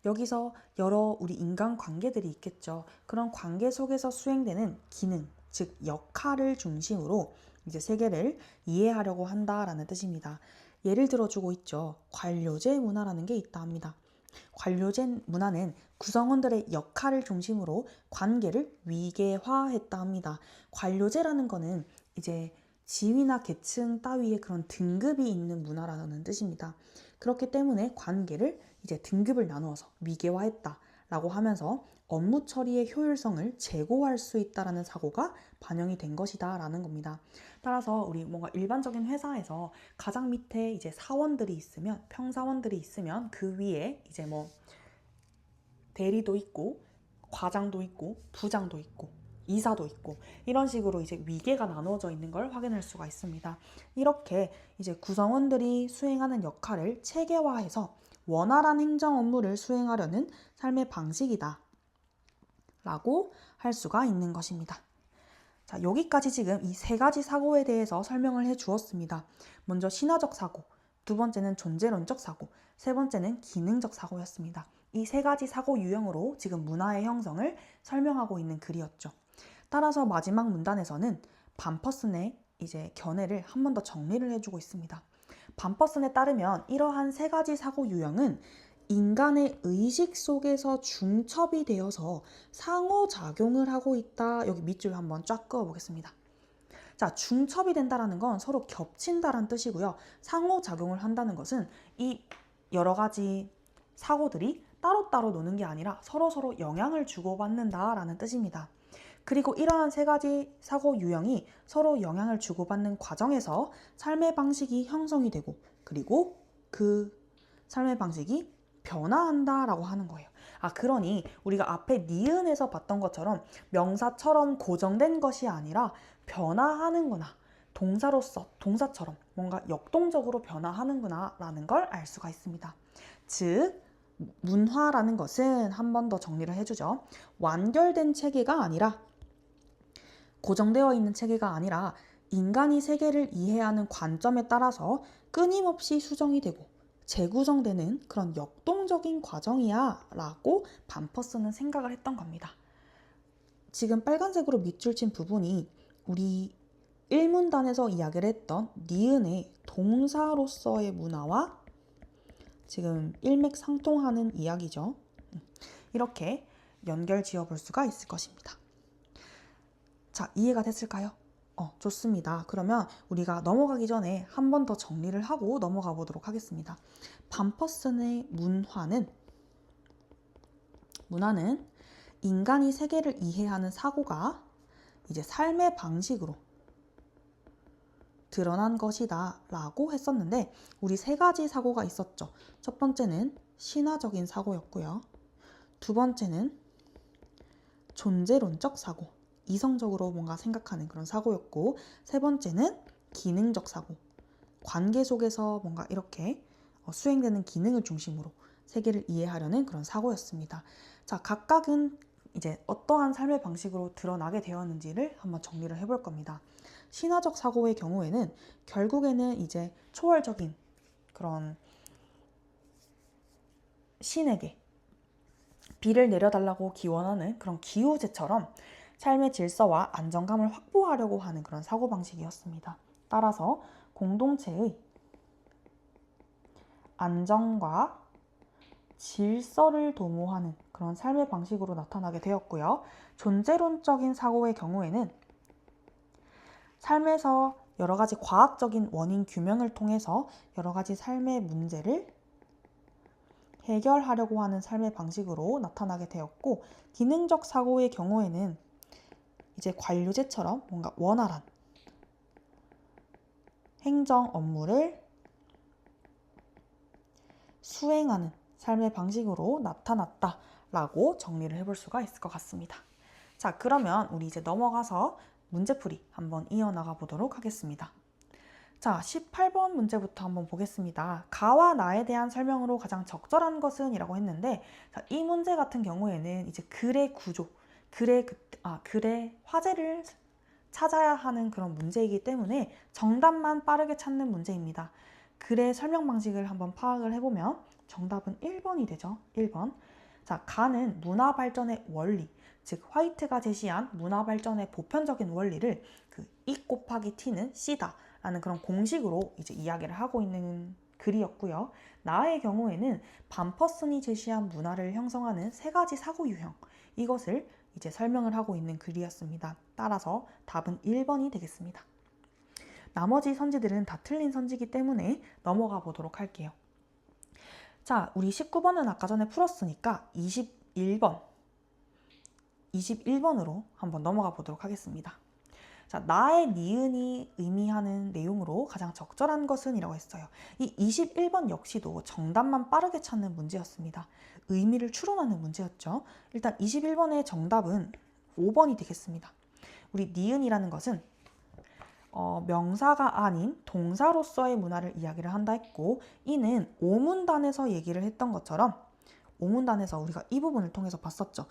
A: 여기서 여러 우리 인간 관계들이 있겠죠. 그런 관계 속에서 수행되는 기능, 즉 역할을 중심으로 이제 세계를 이해하려고 한다라는 뜻입니다. 예를 들어주고 있죠. 관료제 문화라는 게 있다 합니다. 관료제 문화는 구성원들의 역할을 중심으로 관계를 위계화했다 합니다. 관료제라는 거는 이제 지위나 계층 따위의 그런 등급이 있는 문화라는 뜻입니다. 그렇기 때문에 관계를 이제 등급을 나누어서 위계화했다라고 하면서 업무 처리의 효율성을 제고할 수 있다라는 사고가 반영이 된 것이다 라는 겁니다. 따라서 우리 뭔가 일반적인 회사에서 가장 밑에 이제 사원들이 있으면, 평사원들이 있으면 그 위에 이제 뭐 대리도 있고 과장도 있고 부장도 있고 이사도 있고 이런 식으로 이제 위계가 나누어져 있는 걸 확인할 수가 있습니다. 이렇게 이제 구성원들이 수행하는 역할을 체계화해서 원활한 행정 업무를 수행하려는 삶의 방식이다 라고 할 수가 있는 것입니다. 자, 여기까지 지금 이 세 가지 사고에 대해서 설명을 해 주었습니다. 먼저 신화적 사고, 두 번째는 존재론적 사고, 세 번째는 기능적 사고였습니다. 이 세 가지 사고 유형으로 지금 문화의 형성을 설명하고 있는 글이었죠. 따라서 마지막 문단에서는 반퍼슨의 이제 견해를 한 번 더 정리를 해주고 있습니다. 반퍼슨에 따르면 이러한 세 가지 사고 유형은 인간의 의식 속에서 중첩이 되어서 상호작용을 하고 있다. 여기 밑줄 한번 쫙 그어보겠습니다. 자, 중첩이 된다는 건 서로 겹친다는 뜻이고요. 상호작용을 한다는 것은 이 여러 가지 사고들이 따로따로 노는 게 아니라 서로서로 영향을 주고받는다라는 뜻입니다. 그리고 이러한 세 가지 사고 유형이 서로 영향을 주고받는 과정에서 삶의 방식이 형성이 되고, 그리고 그 삶의 방식이 변화한다라고 하는 거예요. 그러니 우리가 앞에 니은에서 봤던 것처럼 명사처럼 고정된 것이 아니라 변화하는구나, 동사로서 동사처럼 뭔가 역동적으로 변화하는구나 라는 걸 알 수가 있습니다. 즉 문화라는 것은 한 번 더 정리를 해주죠. 완결된 체계가 아니라 고정되어 있는 체계가 아니라 인간이 세계를 이해하는 관점에 따라서 끊임없이 수정이 되고 재구성되는 그런 역동적인 과정이야 라고 반퍼스는 생각을 했던 겁니다. 지금 빨간색으로 밑줄 친 부분이 우리 1문단에서 이야기를 했던 니은의 동사로서의 문화와 지금 일맥상통하는 이야기죠. 이렇게 연결 지어볼 수가 있을 것입니다. 자, 이해가 됐을까요? 좋습니다. 그러면 우리가 넘어가기 전에 한 번 더 정리를 하고 넘어가 보도록 하겠습니다. 반퍼슨의 문화는 인간이 세계를 이해하는 사고가 이제 삶의 방식으로 드러난 것이다 라고 했었는데 우리 세 가지 사고가 있었죠. 첫 번째는 신화적인 사고였고요. 두 번째는 존재론적 사고, 이성적으로 뭔가 생각하는 그런 사고였고, 세 번째는 기능적 사고, 관계 속에서 뭔가 이렇게 수행되는 기능을 중심으로 세계를 이해하려는 그런 사고였습니다. 자, 각각은 이제 어떠한 삶의 방식으로 드러나게 되었는지를 한번 정리를 해볼 겁니다. 신화적 사고의 경우에는 결국에는 이제 초월적인 그런 신에게 비를 내려달라고 기원하는 그런 기우제처럼 삶의 질서와 안정감을 확보하려고 하는 그런 사고방식이었습니다. 따라서 공동체의 안정과 질서를 도모하는 그런 삶의 방식으로 나타나게 되었고요. 존재론적인 사고의 경우에는 삶에서 여러 가지 과학적인 원인 규명을 통해서 여러 가지 삶의 문제를 해결하려고 하는 삶의 방식으로 나타나게 되었고, 기능적 사고의 경우에는 이제 관료제처럼 뭔가 원활한 행정 업무를 수행하는 삶의 방식으로 나타났다라고 정리를 해볼 수가 있을 것 같습니다. 자, 그러면 우리 이제 넘어가서 문제풀이 한번 이어나가 보도록 하겠습니다. 자, 18번 문제부터 한번 보겠습니다. 가와 나에 대한 설명으로 가장 적절한 것은 이라고 했는데, 자, 이 문제 같은 경우에는 이제 글의 구조, 글의 화제를 찾아야 하는 그런 문제이기 때문에 정답만 빠르게 찾는 문제입니다. 글의 설명 방식을 한번 파악을 해보면 정답은 1번이 되죠. 1번. 자, 가는 문화 발전의 원리, 즉 화이트가 제시한 문화 발전의 보편적인 원리를 E 곱하기 T는 C다 라는 그런 공식으로 이제 이야기를 하고 있는 글이었고요. 나의 경우에는 반퍼슨이 제시한 문화를 형성하는 세 가지 사고 유형, 이것을 이제 설명을 하고 있는 글이었습니다. 따라서 답은 1번이 되겠습니다. 나머지 선지들은 다 틀린 선지이기 때문에 넘어가 보도록 할게요. 자, 우리 19번은 아까 전에 풀었으니까 21번으로 한번 넘어가 보도록 하겠습니다. 자, 나의 니은이 의미하는 내용으로 가장 적절한 것은 이라고 했어요. 이 21번 역시도 정답만 빠르게 찾는 문제였습니다. 의미를 추론하는 문제였죠. 일단 21번의 정답은 5번이 되겠습니다. 우리 니은이라는 것은 명사가 아닌 동사로서의 문화를 이야기를 한다 했고, 이는 오문단에서 얘기를 했던 것처럼 오문단에서 우리가 이 부분을 통해서 봤었죠.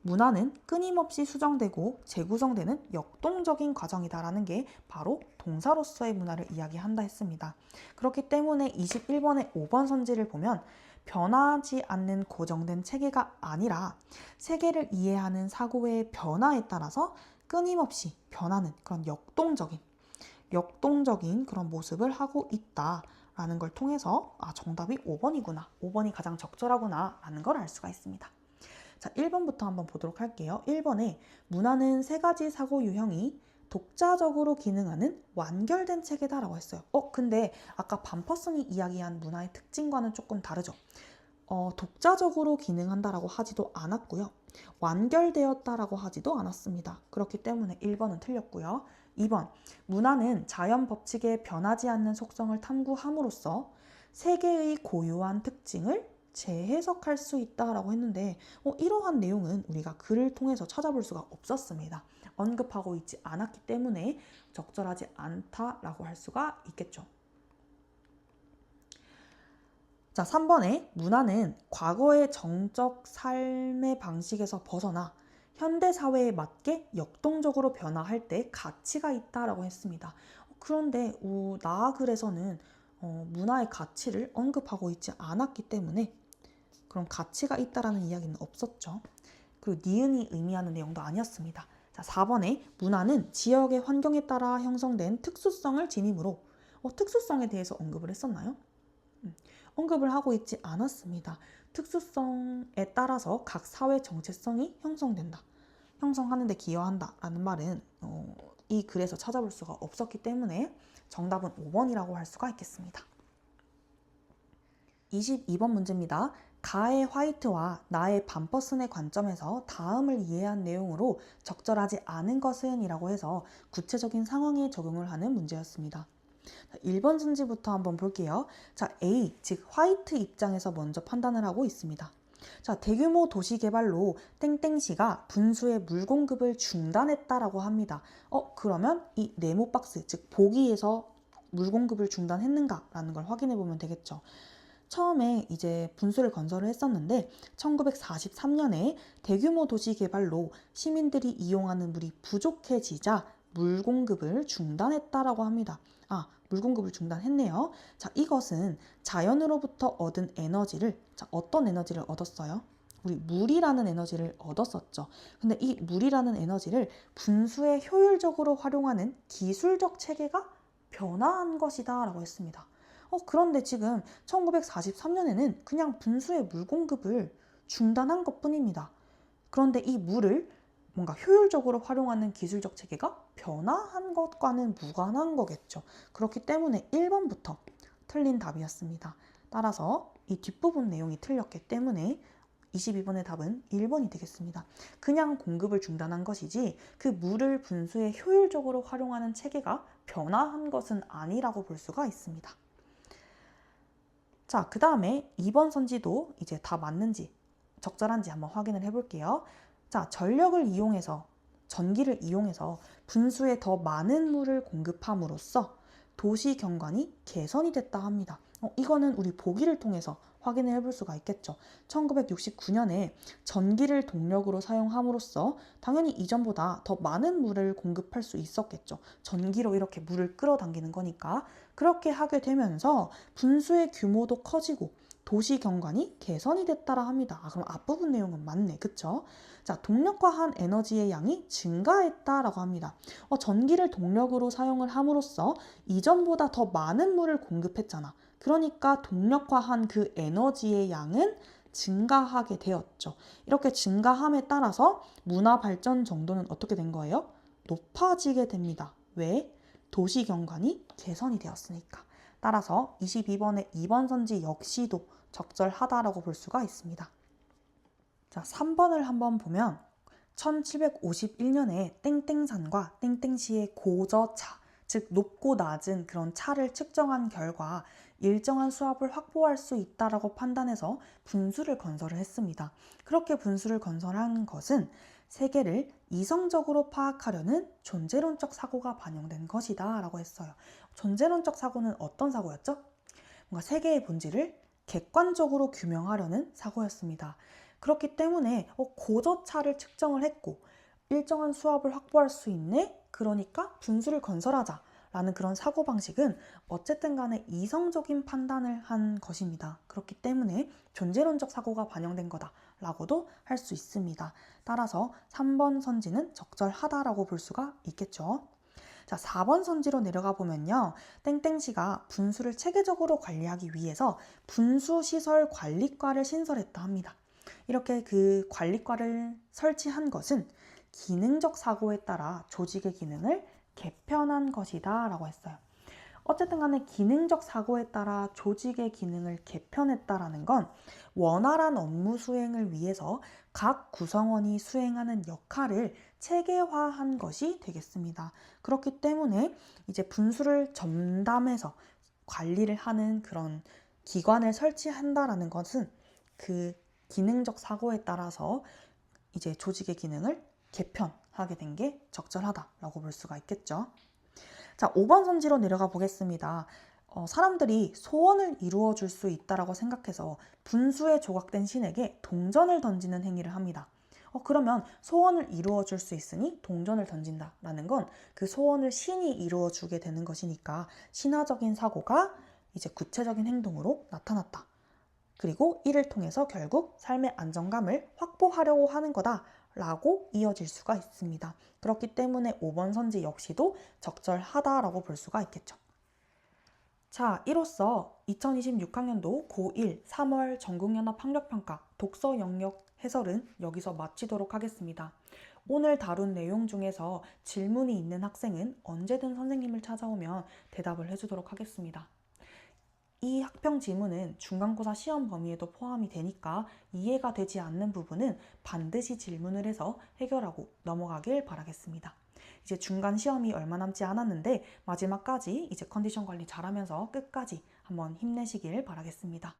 A: 문화는 끊임없이 수정되고 재구성되는 역동적인 과정이다라는 게 바로 동사로서의 문화를 이야기한다 했습니다. 그렇기 때문에 21번의 5번 선지를 보면 변하지 않는 고정된 체계가 아니라 세계를 이해하는 사고의 변화에 따라서 끊임없이 변하는 그런 역동적인 그런 모습을 하고 있다라는 걸 통해서 정답이 5번이구나, 5번이 가장 적절하구나 라는 걸 알 수가 있습니다. 자, 1번부터 한번 보도록 할게요. 1번에 문화는 세 가지 사고 유형이 독자적으로 기능하는 완결된 체계다라고 했어요. 근데 아까 반퍼슨이 이야기한 문화의 특징과는 조금 다르죠. 독자적으로 기능한다라고 하지도 않았고요. 완결되었다라고 하지도 않았습니다. 그렇기 때문에 1번은 틀렸고요. 2번, 문화는 자연 법칙에 변하지 않는 속성을 탐구함으로써 세계의 고유한 특징을 재해석할 수 있다라고 했는데 이러한 내용은 우리가 글을 통해서 찾아볼 수가 없었습니다. 언급하고 있지 않았기 때문에 적절하지 않다라고 할 수가 있겠죠. 자, 3번에 문화는 과거의 정적 삶의 방식에서 벗어나 현대 사회에 맞게 역동적으로 변화할 때 가치가 있다라고 했습니다. 그런데 나아글에서는 문화의 가치를 언급하고 있지 않았기 때문에 그런 가치가 있다라는 이야기는 없었죠. 그리고 니은이 의미하는 내용도 아니었습니다. 자, 4번에 문화는 지역의 환경에 따라 형성된 특수성을 지니므로 특수성에 대해서 언급을 했었나요? 언급을 하고 있지 않았습니다. 특수성에 따라서 각 사회 정체성이 형성된다. 형성하는 데 기여한다 라는 말은 이 글에서 찾아볼 수가 없었기 때문에 정답은 5번이라고 할 수가 있겠습니다. 22번 문제입니다. 가의 화이트와 나의 반퍼슨의 관점에서 다음을 이해한 내용으로 적절하지 않은 것은 이라고 해서 구체적인 상황에 적용을 하는 문제였습니다. 1번 선지부터 한번 볼게요. 자, A, 즉 화이트 입장에서 먼저 판단을 하고 있습니다. 자, 대규모 도시 개발로 땡땡시가 분수의 물 공급을 중단했다라고 합니다. 그러면 이 네모 박스, 즉 보기에서 물 공급을 중단했는가라는 걸 확인해 보면 되겠죠. 처음에 이제 분수를 건설을 했었는데 1943년에 대규모 도시 개발로 시민들이 이용하는 물이 부족해지자 물 공급을 중단했다라고 합니다. 물 공급을 중단했네요. 자, 이것은 자연으로부터 얻은 에너지를, 자, 어떤 에너지를 얻었어요? 우리 물이라는 에너지를 얻었었죠. 근데 이 물이라는 에너지를 분수에 효율적으로 활용하는 기술적 체계가 변화한 것이다 라고 했습니다. 그런데 지금 1943년에는 그냥 분수의 물 공급을 중단한 것 뿐입니다. 그런데 이 물을 뭔가 효율적으로 활용하는 기술적 체계가 변화한 것과는 무관한 거겠죠. 그렇기 때문에 1번부터 틀린 답이었습니다. 따라서 이 뒷부분 내용이 틀렸기 때문에 22번의 답은 1번이 되겠습니다. 그냥 공급을 중단한 것이지 그 물을 분수에 효율적으로 활용하는 체계가 변화한 것은 아니라고 볼 수가 있습니다. 자, 그 다음에 2번 선지도 이제 다 맞는지 적절한지 한번 확인을 해볼게요. 자, 전기를 이용해서 분수에 더 많은 물을 공급함으로써 도시 경관이 개선이 됐다 합니다. 이거는 우리 보기를 통해서 확인을 해볼 수가 있겠죠. 1969년에 전기를 동력으로 사용함으로써 당연히 이전보다 더 많은 물을 공급할 수 있었겠죠. 전기로 이렇게 물을 끌어당기는 거니까. 그렇게 하게 되면서 분수의 규모도 커지고 도시 경관이 개선이 됐다라 합니다. 그럼 앞부분 내용은 맞네. 그쵸? 자, 동력화한 에너지의 양이 증가했다라고 합니다. 전기를 동력으로 사용을 함으로써 이전보다 더 많은 물을 공급했잖아. 그러니까 동력화한 그 에너지의 양은 증가하게 되었죠. 이렇게 증가함에 따라서 문화 발전 정도는 어떻게 된 거예요? 높아지게 됩니다. 왜? 도시 경관이 개선이 되었으니까. 따라서 22번의 2번 선지 역시도 적절하다라고 볼 수가 있습니다. 자, 3번을 한번 보면 1751년에 땡땡산과 땡땡시의 고저차, 즉 높고 낮은 그런 차를 측정한 결과 일정한 수압을 확보할 수 있다라고 판단해서 분수를 건설을 했습니다. 그렇게 분수를 건설한 것은 세계를 이성적으로 파악하려는 존재론적 사고가 반영된 것이다 라고 했어요. 존재론적 사고는 어떤 사고였죠? 뭔가 세계의 본질을 객관적으로 규명하려는 사고였습니다. 그렇기 때문에 고저차를 측정을 했고 일정한 수압을 확보할 수 있네? 그러니까 분수를 건설하자 라는 그런 사고방식은 어쨌든 간에 이성적인 판단을 한 것입니다. 그렇기 때문에 존재론적 사고가 반영된 거다 라고도 할 수 있습니다. 따라서 3번 선지는 적절하다라고 볼 수가 있겠죠. 자, 4번 선지로 내려가 보면요. 땡땡시가 분수를 체계적으로 관리하기 위해서 분수시설 관리과를 신설했다 합니다. 이렇게 그 관리과를 설치한 것은 기능적 사고에 따라 조직의 기능을 개편한 것이다 라고 했어요. 어쨌든 간에 기능적 사고에 따라 조직의 기능을 개편했다라는 건 원활한 업무 수행을 위해서 각 구성원이 수행하는 역할을 체계화한 것이 되겠습니다. 그렇기 때문에 이제 분수를 전담해서 관리를 하는 그런 기관을 설치한다라는 것은 그 기능적 사고에 따라서 이제 조직의 기능을 개편하게 된 게 적절하다라고 볼 수가 있겠죠. 자, 5번 선지로 내려가 보겠습니다. 사람들이 소원을 이루어 줄 수 있다라고 생각해서 분수에 조각된 신에게 동전을 던지는 행위를 합니다. 그러면 소원을 이루어 줄 수 있으니 동전을 던진다라는 건 그 소원을 신이 이루어 주게 되는 것이니까 신화적인 사고가 이제 구체적인 행동으로 나타났다. 그리고 이를 통해서 결국 삶의 안정감을 확보하려고 하는 거다라고 이어질 수가 있습니다. 그렇기 때문에 5번 선지 역시도 적절하다라고 볼 수가 있겠죠. 자, 이로써 2026학년도 고1 3월 전국연합 학력평가 독서 영역 해설은 여기서 마치도록 하겠습니다. 오늘 다룬 내용 중에서 질문이 있는 학생은 언제든 선생님을 찾아오면 대답을 해주도록 하겠습니다. 이 학평 지문은 중간고사 시험 범위에도 포함이 되니까 이해가 되지 않는 부분은 반드시 질문을 해서 해결하고 넘어가길 바라겠습니다. 이제 중간 시험이 얼마 남지 않았는데 마지막까지 이제 컨디션 관리 잘하면서 끝까지 한번 힘내시길 바라겠습니다.